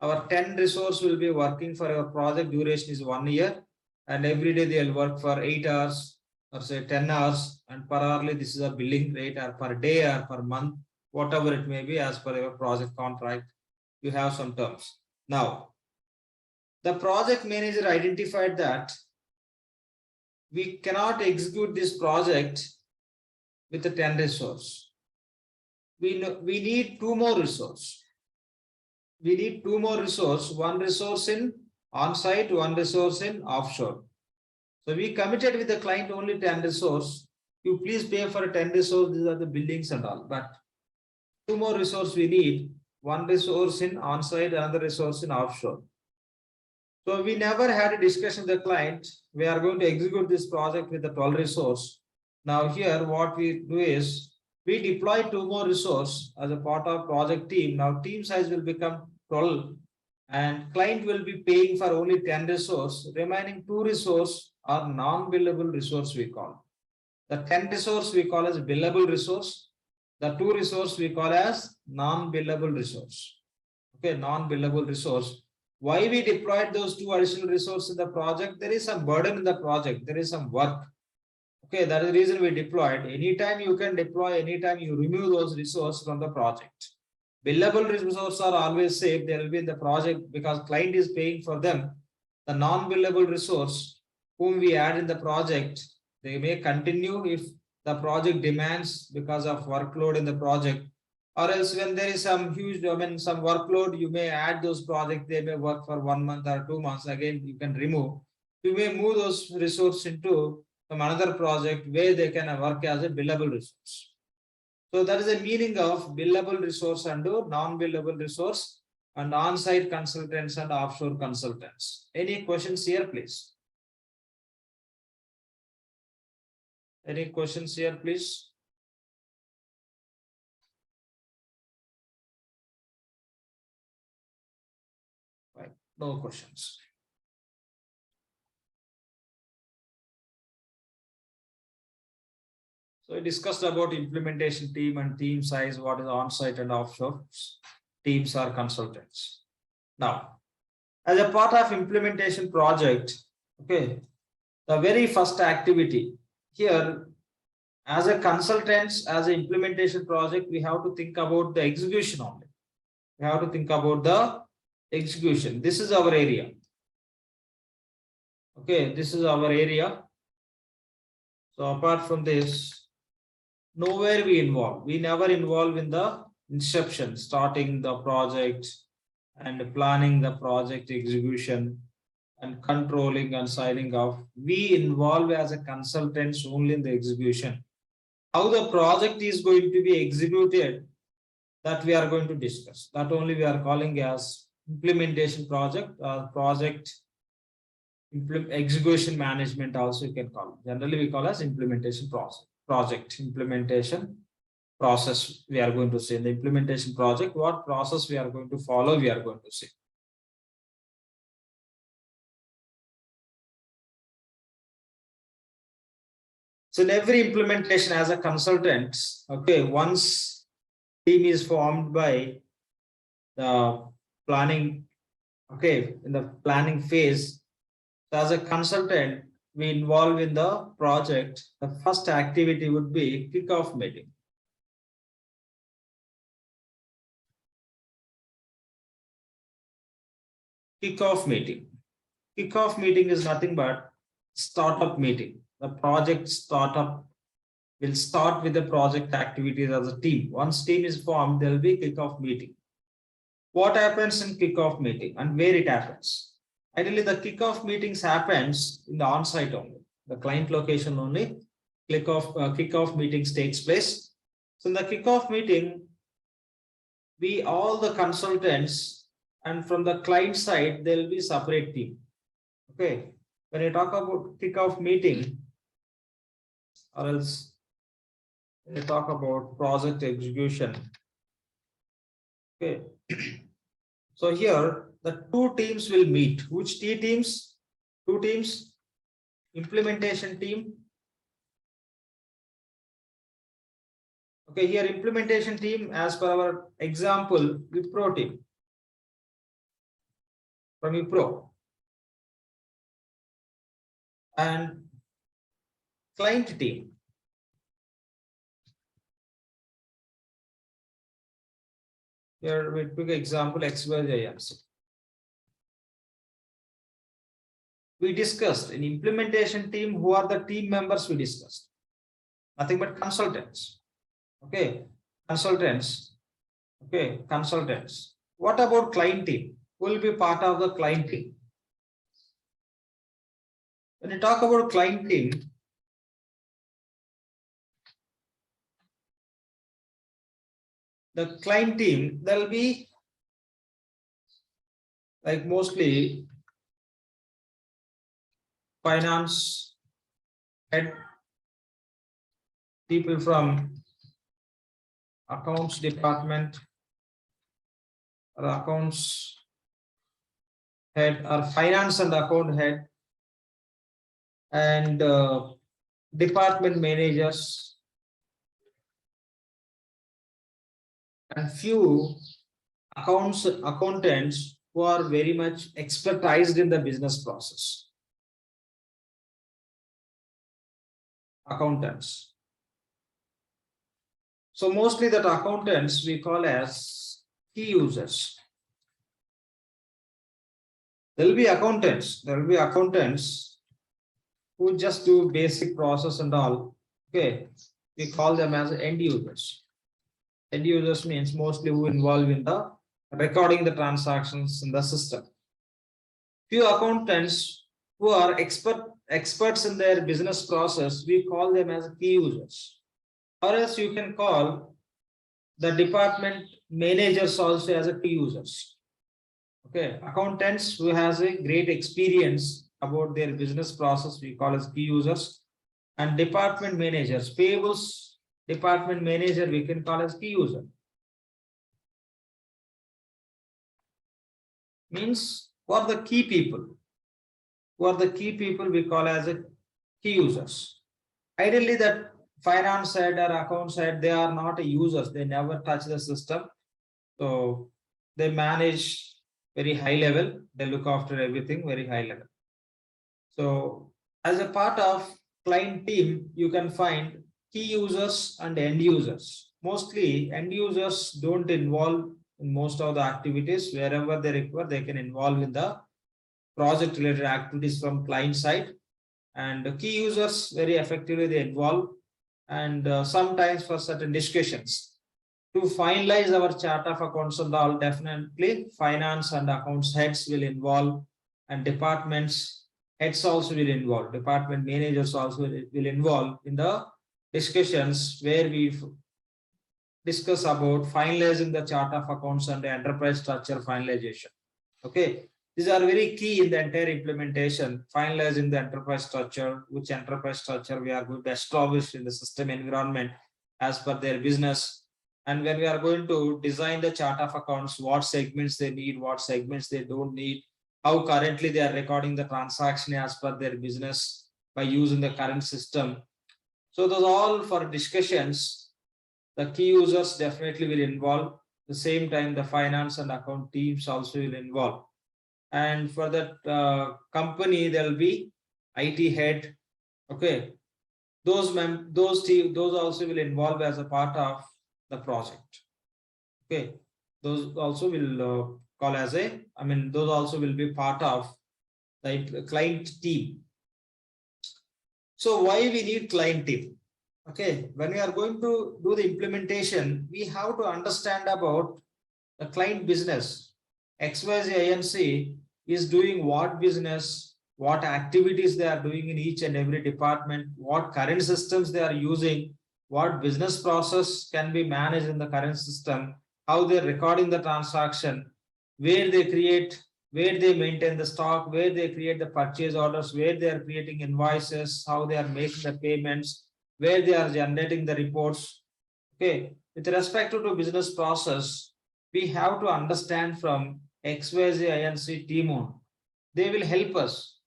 our 10 resource will be working for our project duration is 1 year, and every day they'll work for 8 hours or say 10 hours, and per hourly this is a billing rate, or per day or per month, whatever it may be as per your project contract, you have some terms. Now, the project manager identified that we cannot execute this project with the 10 resource. We need 2 more resource. We need 2 more resource, 1 resource in on-site, 1 resource in offshore. So we committed with the client only 10 resource. You please pay for 10 resource, these are the buildings and all, but 2 more resource we need, 1 resource in on-site, another resource in offshore. So we never had a discussion with the client. We are going to execute this project with the 12 resource. Now here what we do is we deploy 2 more resource as a part of project team. Now team size will become 12 and client will be paying for only 10 resource. Remaining 2 resource are non-billable resource we call. The 10 resource we call as billable resource. The 2 resource we call as non-billable resource. Okay, non-billable resource. Why we deployed those 2 additional resources in the project? There is some burden in the project. There is some work. Okay, that is the reason we deployed. Anytime you can deploy, anytime you remove those resources from the project. Billable resources are always safe. They will be in the project because client is paying for them. The non-billable resource whom we add in the project, they may continue if the project demands because of workload in the project, or else when there is some huge some workload, you may add those projects. They may work for 1 month or 2 months. Again, you can remove. You may move those resources into some another project where they can work as a billable resource. So that is the meaning of billable resource and non-billable resource and on-site consultants and offshore consultants. Any questions here, please? Any questions here, please? Right, no questions. So we discussed about implementation team and team size, what is on-site and offshore teams or consultants. Now, as a part of implementation project, okay, the very first activity here, as a consultants, as an implementation project, we have to think about the execution only. We have to think about the execution. This is our area. Okay, this is our area. So apart from this, nowhere we involve. We never involve in the inception, starting the project and planning the project execution and controlling and signing off. We involve as a consultants only in the execution. How the project is going to be executed, that we are going to discuss. That only we are calling as implementation project or project execution management also you can call it. Generally we call as implementation process. Project implementation process we are going to see in the implementation project. What process we are going to follow, we are going to see. So in every implementation as a consultant, okay, once team is formed by the planning, okay, in the planning phase, so as a consultant, we involve in the project. The first activity would be kickoff meeting. Kickoff meeting. Kickoff meeting is nothing but startup meeting. The project startup will start with the project activities as a team. Once team is formed, there will be kickoff meeting. What happens in kickoff meeting and where it happens? Ideally, the kickoff meetings happens in the on-site only, the client location only. Kickoff meetings takes place. So in the kickoff meeting, we all the consultants and from the client side, there will be separate team. Okay, when you talk about kickoff meeting, or else when you talk about project execution. Okay, so here the 2 teams will meet. Which 2 teams? 2 teams. Implementation team. Okay, here implementation team as per our example, Wipro team. From Wipro. And client team. Here we took example XYZ. We discussed in implementation team, who are the team members we discussed. nothing but consultants. Okay, consultants. Okay, consultants. What about client team? Who will be part of the client team? When you talk about client team, the client team, there will be like mostly finance head, people from accounts department or accounts head or finance and account head, and department managers, and few accountants who are very much expertised in the business process. Accountants. So mostly that accountants we call as key users. There will be accountants who just do basic process and all. Okay, we call them as end users. End users means mostly who involve in the recording the transactions in the system. Few accountants who are experts in their business process, we call them as key users. Or else you can call the department managers also as a key users. Okay, accountants who has a great experience about their business process, we call as key users, and department managers, payables department manager, we can call as key user. Means for the key people, who are the key people we call as a key users. Ideally, that finance side or account side, they are not a users, they never touch the system. So they manage very high level, they look after everything very high level. So as a part of client team, you can find key users and end users. Mostly end users don't involve in most of the activities. Wherever they require, they can involve in the project related activities from client side, and key users very effectively they involve, and sometimes for certain discussions to finalize our chart of accounts and all, definitely finance and accounts heads will involve, and departments heads also will involve, department managers also will involve in the discussions where we discuss about finalizing the chart of accounts and the enterprise structure finalization. Okay, these are very key in the entire implementation, finalizing the enterprise structure, which enterprise structure we are going to establish in the system environment as per their business. And when we are going to design the chart of accounts, what segments they need, what segments they don't need, how currently they are recording the transaction as per their business by using the current system. So those all for discussions. The key users definitely will involve. At the same time, the finance and account teams also will involve. And for that company, there will be IT head. Okay, those also will involve as a part of the project. Okay, those also will call as a, those also will be part of the client team. So why we need client team? Okay, when we are going to do the implementation, we have to understand about the client business. XYZ INC is doing what business, what activities they are doing in each and every department, what current systems they are using, what business process can be managed in the current system, how they're recording the transaction, where they create, where they maintain the stock, where they create the purchase orders, where they are creating invoices, how they are making the payments, where they are generating the reports. Okay, with respect to business process, we have to understand from XYZ INC team on. They will help us.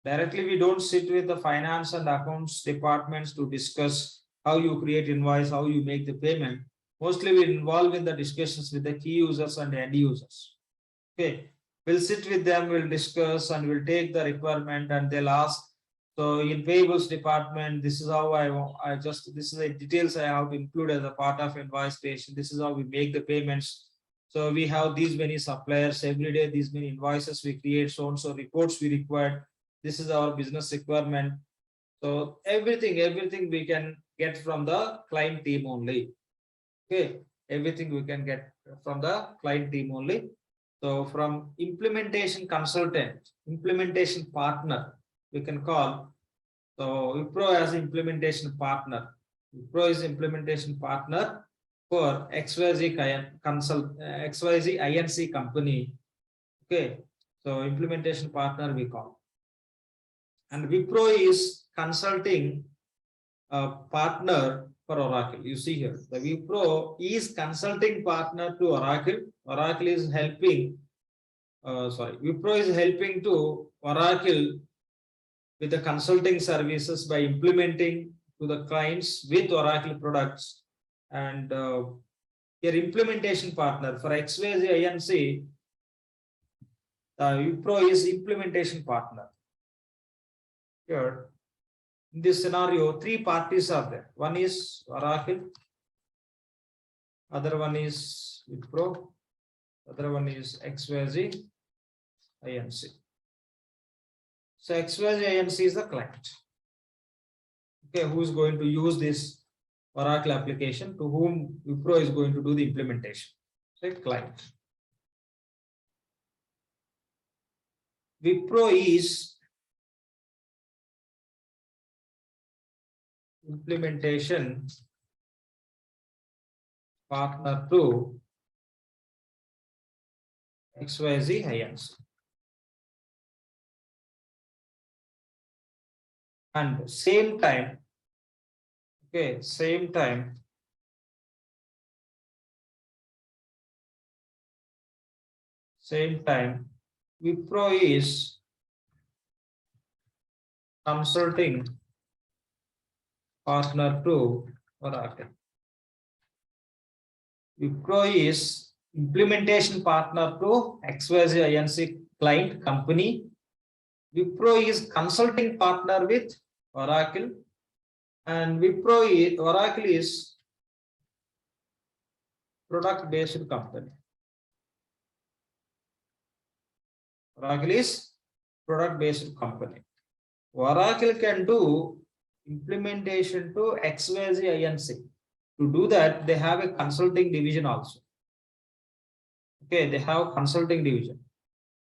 Directly, we don't sit with the finance and accounts departments to discuss how you create invoice, how you make the payment. Mostly we involve in the discussions with the key users and end users. Okay, we'll sit with them, we'll discuss, and we'll take the requirement, and they'll ask. So in payables department, this is how this is the details I have to include as a part of invoice station. This is how we make the payments. So we have these many suppliers every day, these many invoices we create, so and so reports we require. This is our business requirement. So everything we can get from the client team only. Okay, everything we can get from the client team only. So from implementation consultant, implementation partner, we can call. So Wipro as implementation partner. Wipro is implementation partner for XYZ XYZ INC company. Okay, so implementation partner we call. And Wipro is consulting partner for Oracle. You see here, the Wipro is consulting partner to Oracle. Oracle is helping, Wipro is helping to Oracle with the consulting services by implementing to the clients with Oracle products. And your implementation partner for XYZ INC, Wipro is implementation partner. Here, in this scenario, three parties are there. One is Oracle, other one is Wipro, other one is XYZ INC. So XYZ INC is the client. Okay, who is going to use this Oracle application, to whom Wipro is going to do the implementation? Right, client. Wipro is implementation partner to XYZ INC. And same time, okay, same time, Wipro is consulting partner to Oracle. Wipro is implementation partner to XYZ INC client company. Wipro is consulting partner with Oracle, and Oracle is product-based company. Oracle is product-based company. Oracle can do implementation to XYZ INC. To do that, they have a consulting division also. Okay, they have consulting division.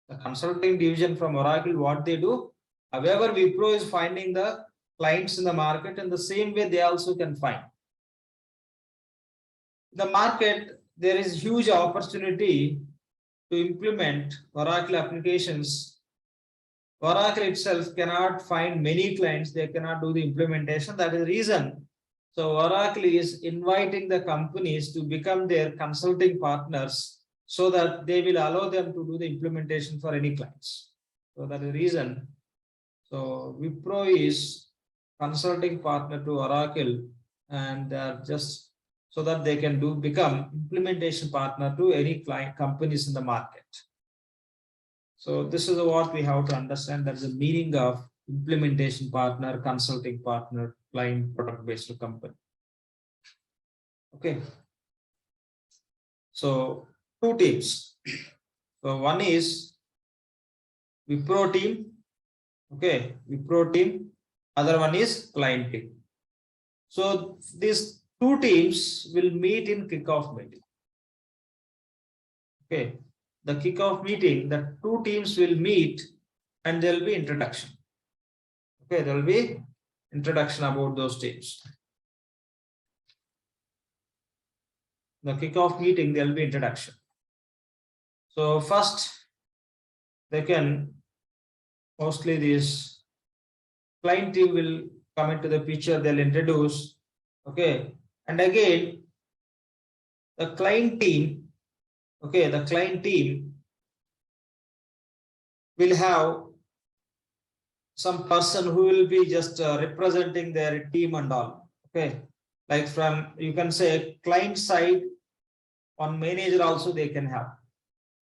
The consulting division from Oracle, what they do, however, Wipro is finding the clients in the market, in the same way they also can find. In the market, there is huge opportunity to implement Oracle applications. Oracle itself cannot find many clients, they cannot do the implementation. That is the reason. So Oracle is inviting the companies to become their consulting partners, so that they will allow them to do the implementation for any clients. So that is the reason. So Wipro is consulting partner to Oracle, and just so that they can become implementation partner to any client companies in the market. So this is what we have to understand. That's the meaning of implementation partner, consulting partner, client, product-based company. Okay. So two teams. So one is Wipro team. Okay, Wipro team. Other one is client team. So these two teams will meet in kickoff meeting. Okay, the kickoff meeting, the two teams will meet and there will be introduction. Okay, there will be introduction about those teams. The kickoff meeting, there will be introduction. So first, they can, mostly this client team will come into the picture, they'll introduce. Okay, and again, the client team, okay, the client team will have some person who will be just representing their team and all. Okay, like from, you can say, client side, one manager also they can have.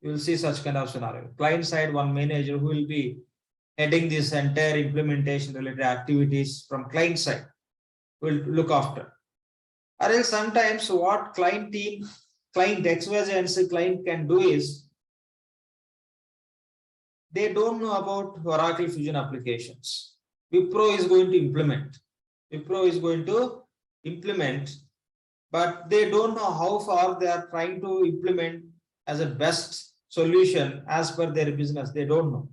You will see such kind of scenario. Client side, one manager who will be heading this entire implementation related activities from client side will look after. Or else sometimes what client team, client XYZ and client can do is, they don't know about Oracle Fusion applications. Wipro is going to implement. Wipro is going to implement, but they don't know how far they are trying to implement as a best solution as per their business. They don't know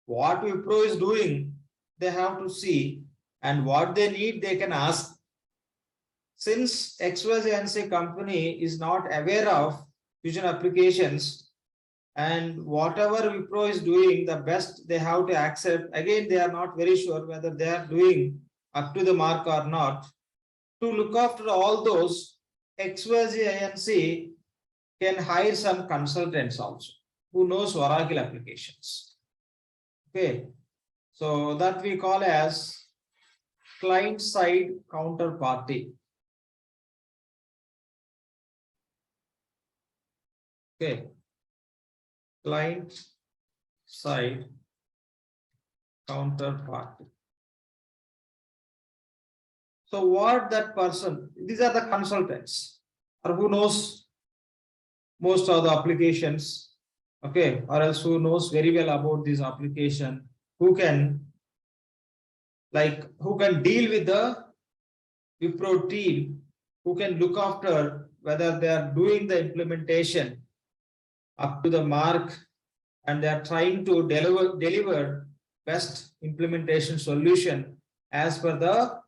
what Wipro is doing. They have to see, and what they need, they can ask. Since XYZ company is not aware of fusion applications, and whatever Wipro is doing, the best they have to accept. Again, they are not very sure whether they are doing up to the mark or not. To look after all those, XYZ can hire some consultants also who knows Oracle applications. Okay, so that we call as client side counterparty. Okay, client side counterparty. So what that person, these are the consultants or who knows most of the applications, okay, or else who knows very well about this application, who can deal with the Wipro team, who can look after whether they are doing the implementation up to the mark, and they are trying to deliver best implementation solution as per the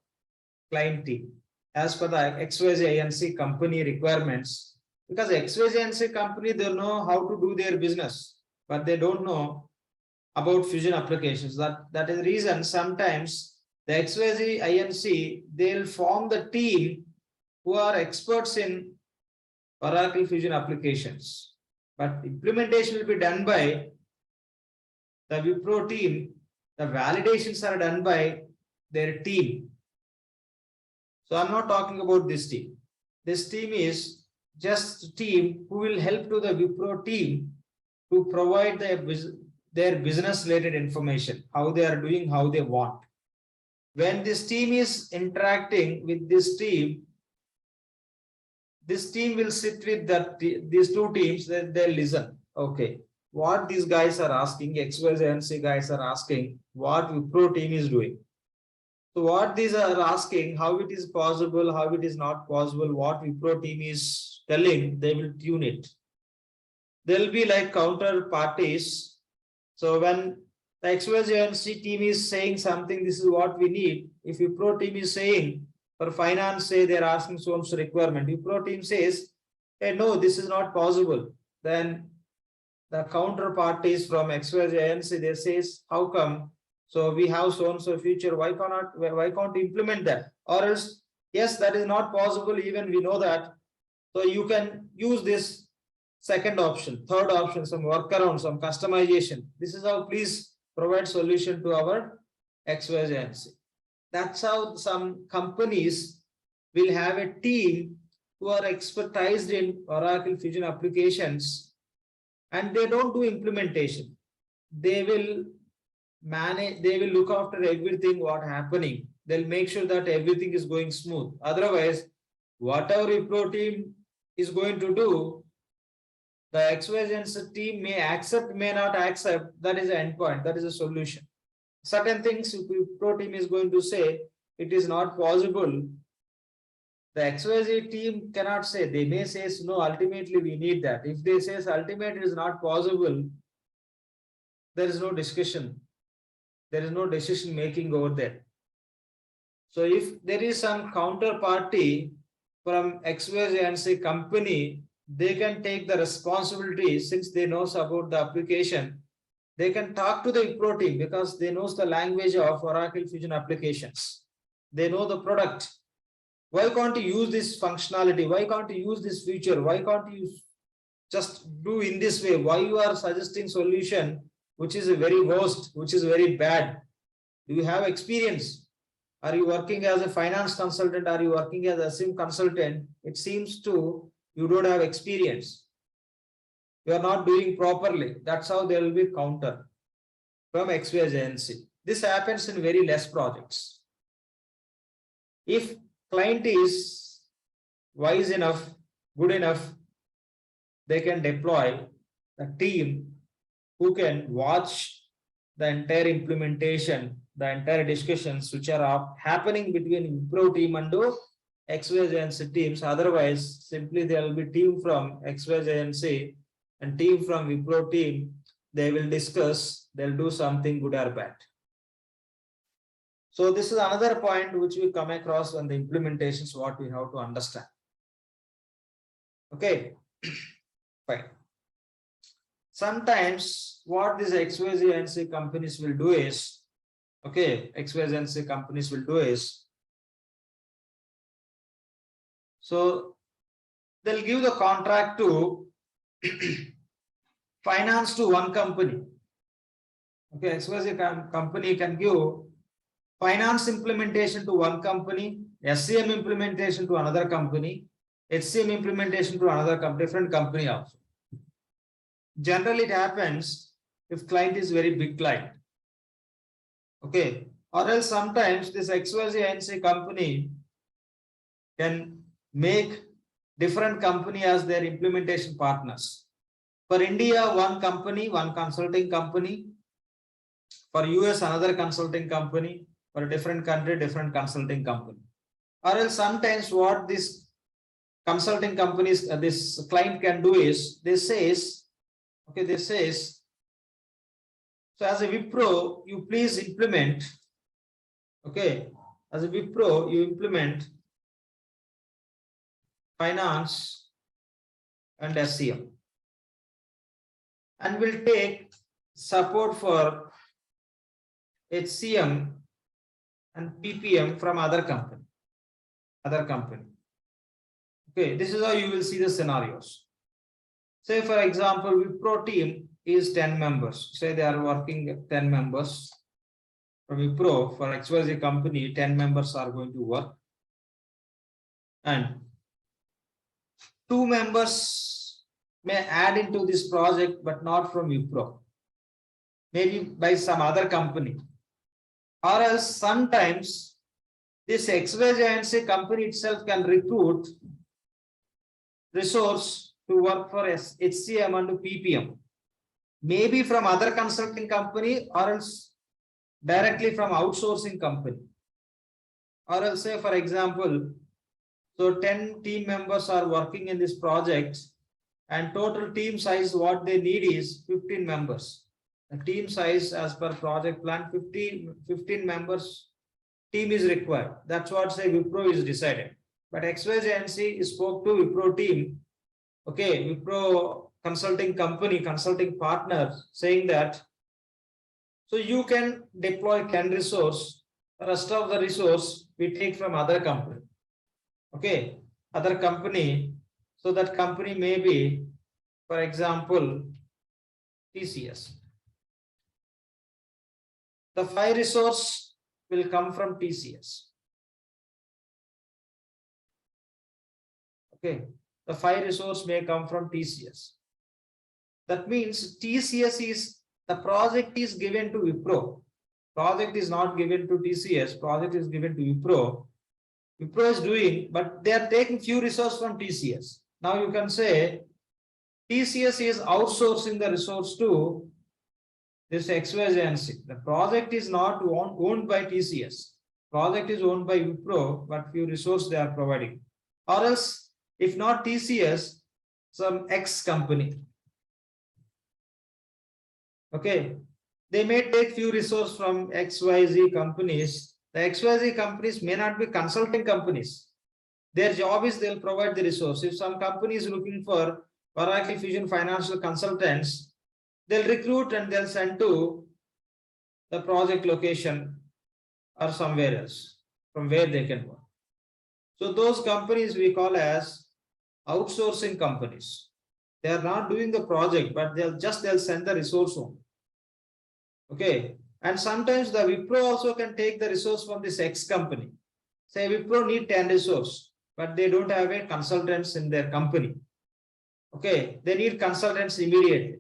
client team, as per the XYZ company requirements. Because XYZ company, they know how to do their business, but they don't know about fusion applications. That is the reason sometimes the XYZ they'll form the team who are experts in Oracle fusion applications, but implementation will be done by the Wipro team. The validations are done by their team. So I'm not talking about this team. This team is just a team who will help to the Wipro team to provide their business related information, how they are doing, how they want. When this team is interacting with this team will sit with these two teams, then they'll listen. Okay, what these guys are asking, XYZ guys are asking, what Wipro team is doing. So what these are asking, how it is possible, how it is not possible, what Wipro team is telling, they will tune it. They'll be like counterparties. So when the XYZ team is saying something, this is what we need. If Wipro team is saying, for finance, say they're asking so much requirement, Wipro team says, hey, no, this is not possible. Then the counterparties from XYZ, they says, how come? So we have so and so feature, why can't implement that? Or else, yes, that is not possible, even we know that. So you can use this second option, third option, some workaround, some customization. This is how, please provide solution to our XYZ. That's how some companies will have a team who are expertised in Oracle fusion applications, and they don't do implementation. They will manage, they will look after everything what happening. They'll make sure that everything is going smooth. Otherwise, whatever Wipro team is going to do, the XYZ team may accept, may not accept. That is the endpoint. That is a solution. Certain things Wipro team is going to say, it is not possible. The XYZ team cannot say. They may say, no, ultimately we need that. If they say ultimately it is not possible, there is no discussion. There is no decision making over there. So if there is some counterparty from XYZ company, they can take the responsibility since they knows about the application. They can talk to the Wipro team because they knows the language of Oracle fusion applications. They know the product. Why can't you use this functionality? Why can't you use this feature? Why can't you just do in this way? Why you are suggesting solution which is a very worst, which is very bad? Do you have experience? Are you working as a finance consultant? Are you working as a SIM consultant? It seems to you don't have experience. You are not doing properly. That's how there will be counter from XYZ. This happens in very less projects. If client is wise enough, good enough, they can deploy a team who can watch the entire implementation the entire discussions which are happening between Wipro team and XYZ agency teams. Otherwise, simply there will be team from XYZ agency and team from Wipro team. They will discuss, they'll do something good or bad. So this is another point which we come across on the implementations, what we have to understand. Okay, fine. Sometimes what these XYZ agency companies will do is, okay, XYZ agency companies will do is, so they'll give the contract to finance to one company. Okay, XYZ company can give finance implementation to one company, SCM implementation to another company, HCM implementation to another different company also. Generally, it happens if client is very big client. Okay, or else sometimes this XYZ agency company can make different company as their implementation partners. For India, one company, one consulting company. For US, another consulting company. For a different country, different consulting company. Or else sometimes what this consulting companies, this client can do is, this says, okay, this says, so as a Wipro, you please implement, okay, as a Wipro, you implement finance and SCM, and will take support for HCM and PPM from other company. Okay, this is how you will see the scenarios. Say for example, Wipro team is 10 members. Say they are working 10 members. From Wipro, for XYZ company, 10 members are going to work. And 2 members may add into this project, but not from Wipro. Maybe by some other company. Or else sometimes this XYZ agency company itself can recruit resource to work for HCM and PPM. Maybe from other consulting company or else directly from outsourcing company. Or else say for example, so 10 team members are working in this project and total team size what they need is 15 members. The team size as per project plan 15 members team is required. That's what say Wipro is decided. But XYZ agency spoke to Wipro team, okay, Wipro consulting company, consulting partner saying that, so you can deploy 10 resource, the rest of the resource we take from other company. Okay, other company, so that company may be, for example, TCS. The 5 resource will come from TCS. Okay, the 5 resource may come from TCS. That means TCS is, the project is given to Wipro. Project is not given to TCS, project is given to Wipro. Wipro is doing, but they are taking few resources from TCS. Now you can say TCS is outsourcing the resource to this XYZ agency. The project is not owned by TCS. Project is owned by Wipro, but few resources they are providing. Or else, if not TCS, some X company. Okay, they may take few resources from XYZ companies. The XYZ companies may not be consulting companies. Their job is they'll provide the resource. If some company is looking for Oracle Fusion financial consultants, they'll recruit and they'll send to the project location or somewhere else from where they can work. So those companies we call as outsourcing companies. They are not doing the project, but they'll send the resource home. Okay, and sometimes the Wipro also can take the resource from this X company. Say Wipro need 10 resource, but they don't have a consultants in their company. Okay, they need consultants immediately.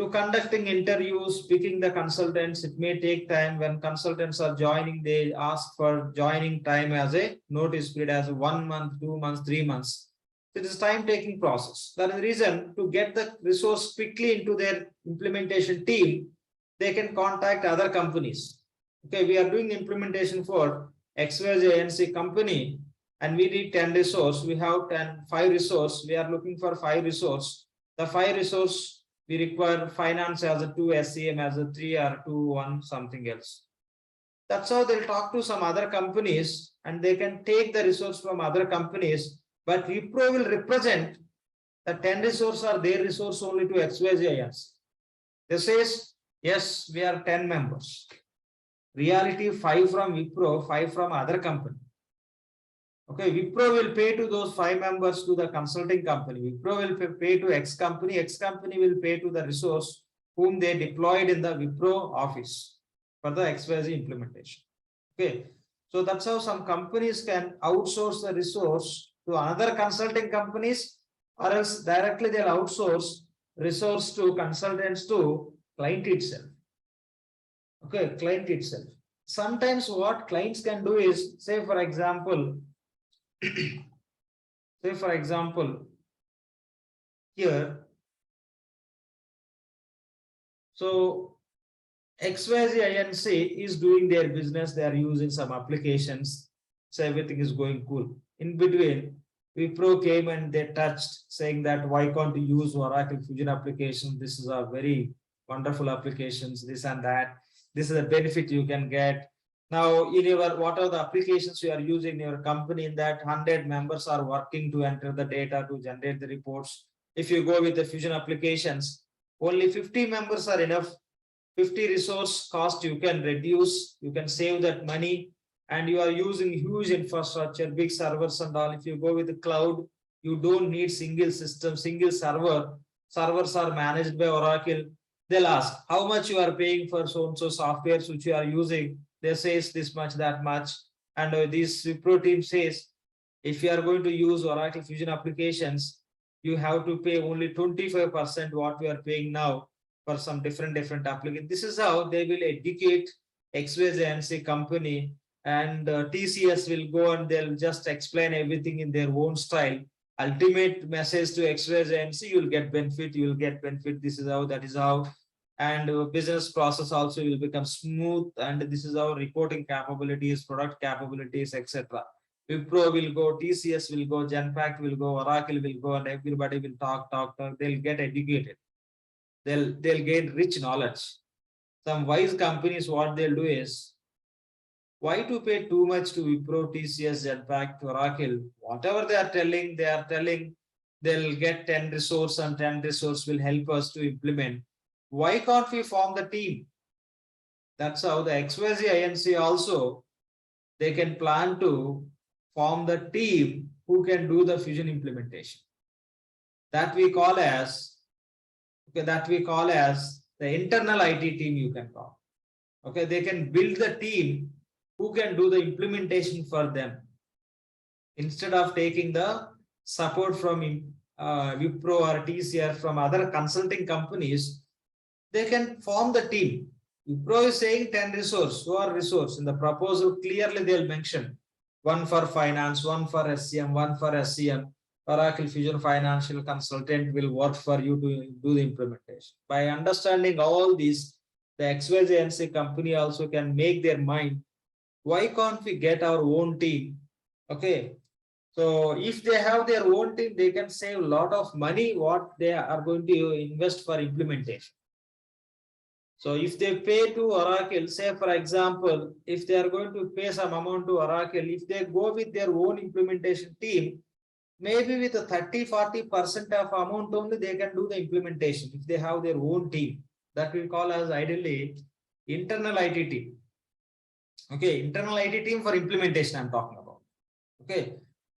To conducting interviews, picking the consultants, it may take time. When consultants are joining, they ask for joining time as a notice period as 1 month, 2 months, 3 months. It is a time-taking process. That is the reason to get the resource quickly into their implementation team, they can contact other companies. Okay, we are doing implementation for XYZ company, and we need 10 resource. We have 5 resource. We are looking for 5 resource. The 5 resource we require finance as a 2, SEM as a 3, or 2, 1, something else. That's how they'll talk to some other companies, and they can take the resource from other companies, but Wipro will represent the 10 resource are their resource only to XYZ. They says, yes, we are 10 members. Reality 5 from Wipro, 5 from other company. Okay, Wipro will pay to those 5 members to the consulting company. Wipro will pay to X company will pay to the resource whom they deployed in the Wipro office for the XYZ implementation. Okay, so that's how some companies can outsource the resource to another consulting companies, or else directly they'll outsource resource to consultants to client itself. Okay, client itself. Sometimes what clients can do is, say for example, here, so XYZ INC is doing their business, they are using some applications, so everything is going cool. In between, Wipro came and they touched, saying that why can't you use Oracle Fusion application? This is a very wonderful applications, this and that. This is a benefit you can get. Now, in your what are the applications you are using in your company? In that 100 members are working to enter the data to generate the reports. If you go with the Fusion applications, only 50 members are enough. 50 resource cost you can reduce, you can save that money, and you are using huge infrastructure, big servers and all. If you go with the cloud, you don't need single system, single server. Servers are managed by Oracle. They'll ask how much you are paying for so-and-so softwares which you are using. They say this much, that much. And this Wipro team says, if you are going to use Oracle Fusion applications, you have to pay only 25% what we are paying now for some different applications. This is how they will educate XYZ company, and TCS will go and they'll just explain everything in their own style. Ultimate message to XYZ, you will get benefit, you will get benefit. This is how, that is how. And business process also will become smooth, and this is how reporting capabilities, product capabilities, etc. Wipro will go, TCS will go, Genpact will go, Oracle will go, and everybody will talk. They'll get educated. They'll gain rich knowledge. Some wise companies, what they'll do is, why to pay too much to Wipro, TCS, Genpact, Oracle? Whatever they are telling, they'll get 10 resource, and 10 resource will help us to implement. Why can't we form the team? That's how the XYZ INC also, they can plan to form the team who can do the Fusion implementation. That we call as the internal IT team, you can call. Okay, they can build the team who can do the implementation for them. Instead of taking the support from Wipro or TCS from other consulting companies, they can form the team. Wipro is saying 10 resource, who are resource. In the proposal, clearly they'll mention 1 for finance, 1 for SCM, 1 for SCM. Oracle Fusion Financial Consultant will work for you to do the implementation. By understanding all these, the XYZ company also can make their mind, why can't we get our own team? Okay. So if they have their own team, they can save a lot of money what they are going to invest for implementation. So if they pay to Oracle, say for example, if they are going to pay some amount to Oracle, if they go with their own implementation team, maybe with a 30–40% of amount only they can do the implementation if they have their own team. That we call as ideally internal IT team. Okay, internal IT team for implementation I'm talking about. Okay,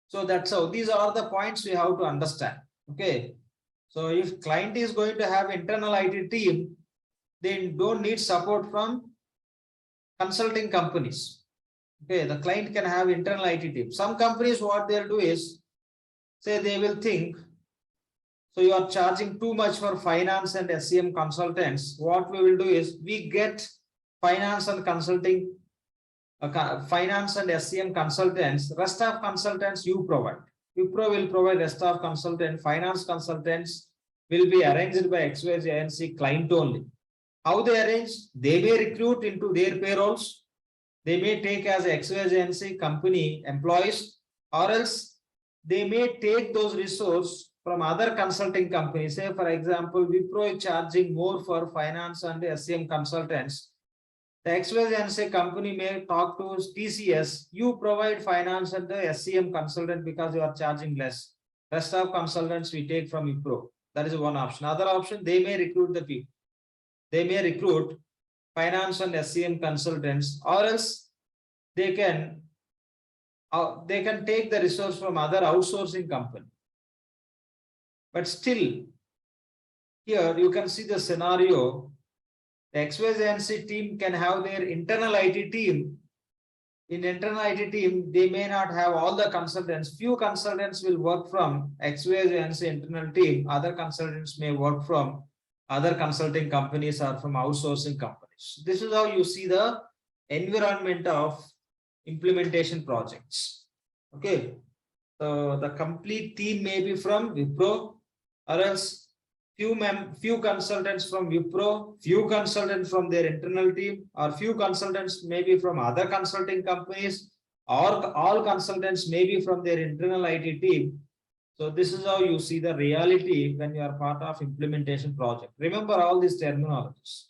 so that's how, these are the points we have to understand. Okay, so if client is going to have internal IT team, they don't need support from consulting companies. Okay, the client can have internal IT team. Some companies, what they'll do is, say they will think, so you are charging too much for finance and SCM consultants. What we will do is, we get finance and consulting, finance and SCM consultants, rest of consultants you provide. Wipro will provide rest of consultant, finance consultants will be arranged by XYZ client only. How they arrange? They may recruit into their payrolls, they may take as XYZ company employees, or else they may take those resources from other consulting companies. Say, for example, Wipro is charging more for finance and SCM consultants. The XYZ company may talk to TCS, you provide finance and the SCM consultant because you are charging less. Rest of consultants we take from Wipro. That is one option. Other option, they may recruit the people. They may recruit finance and SCM consultants, or else they can take the resource from other outsourcing company. But still, here you can see the scenario. The XYZ team can have their internal IT team. In internal IT team, they may not have all the consultants. Few consultants will work from XYZ internal team. Other consultants may work from other consulting companies or from outsourcing companies. This is how you see the environment of implementation projects. Okay, so the complete team may be from Wipro, or else few consultants from Wipro, few consultants from their internal team, or few consultants maybe from other consulting companies, or all consultants may be from their internal IT team. So this is how you see the reality when you are part of implementation project. Remember all these terminologies.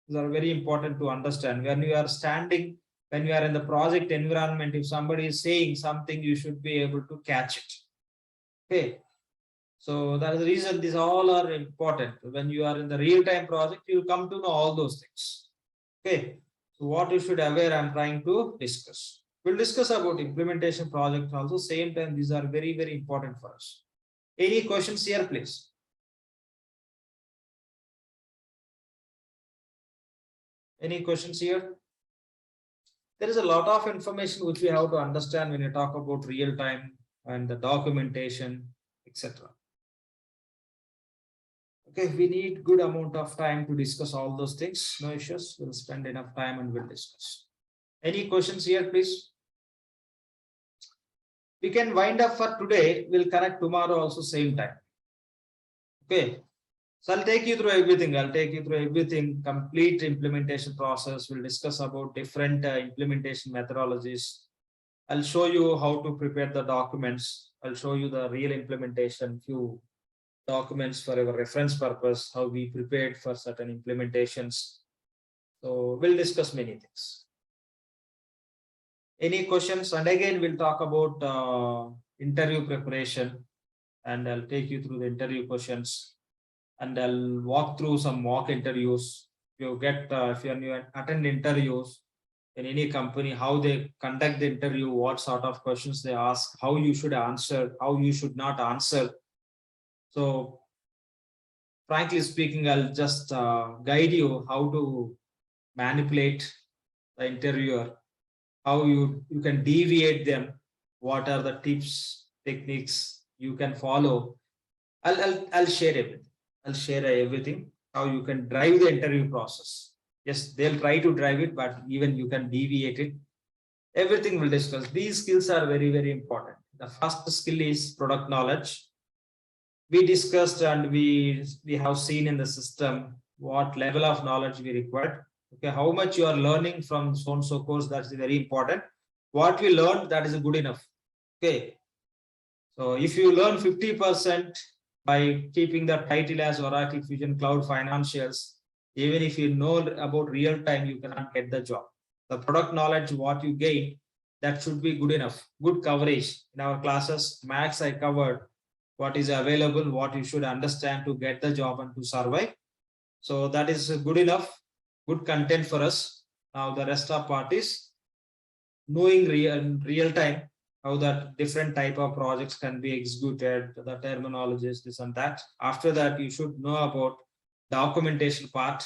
These are very important to understand. When you are standing, when you are in the project environment, if somebody is saying something, you should be able to catch it. Okay. So that is the reason these all are important. When you are in the real-time project, you will come to know all those things. Okay. So what you should aware, I'm trying to discuss. We'll discuss about implementation project also. Same time, these are very, very important for us. Any questions here, please? Any questions here? There is a lot of information which we have to understand when you talk about real time and the documentation, etc. Okay, we need good amount of time to discuss all those things. No issues. We'll spend enough time and we'll discuss. Any questions here, please? We can wind up for today. We'll connect tomorrow also same time. Okay. So I'll take you through everything. I'll take you through everything, complete implementation process. We'll discuss about different implementation methodologies. I'll show you how to prepare the documents. I'll show you the real implementation, few documents for our reference purpose, how we prepared for certain implementations. So we'll discuss many things. Any questions? And again, we'll talk about interview preparation, and I'll take you through the interview questions, and I'll walk through some mock interviews. You get if you attend interviews in any company, how they conduct the interview, what sort of questions they ask, how you should answer, how you should not answer. So frankly speaking, I'll just guide you how to manipulate the interviewer, how you can deviate them, what are the tips, techniques you can follow. I'll share everything. I'll share everything, how you can drive the interview process. Yes, they'll try to drive it, but even you can deviate it. Everything we'll discuss. These skills are very, very important. The first skill is product knowledge. We discussed and we have seen in the system what level of knowledge we require. Okay, how much you are learning from so and so course, that's very important. What we learned, that is good enough. Okay, so if you learn 50% by keeping the title as Oracle Fusion Cloud Financials, even if you know about real time, you cannot get the job. The product knowledge, what you gain, that should be good enough. Good coverage. In our classes, max I covered what is available, what you should understand to get the job and to survive. So that is good enough, good content for us. Now the rest of part is knowing real time, how that different type of projects can be executed, the terminologies, this and that. After that, you should know about documentation part.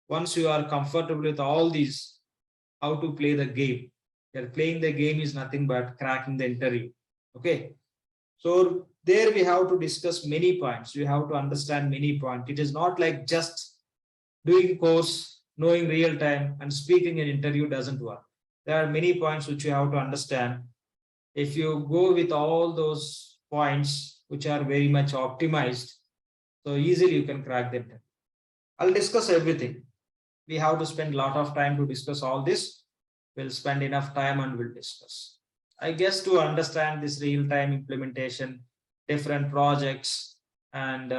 Once you are comfortable with all these, how to play the game. You're playing the game is nothing but cracking the interview. Okay. So there we have to discuss many points. You have to understand many points. It is not like just doing course, knowing real time and speaking in interview doesn't work. There are many points which you have to understand. If you go with all those points, which are very much optimized, so easily you can crack them. I'll discuss everything. We have to spend a lot of time to discuss all this. we'll spend enough time and we'll discuss. I guess to understand this real-time implementation, different projects, and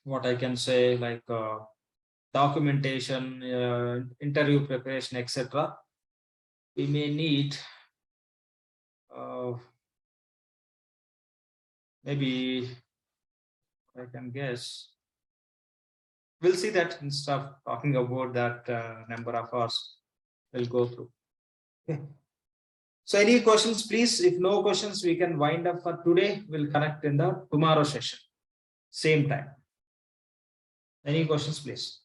what I can say, like documentation, interview preparation, etc. We may need maybe, I can guess, we'll see that instead of talking about that number of hours, we'll go through. Okay. So any questions, please? If no questions, we can wind up for today. We'll connect in the tomorrow session, same time. Any questions, please?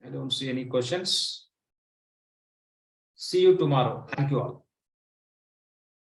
I don't see any questions. See you tomorrow. Thank you all.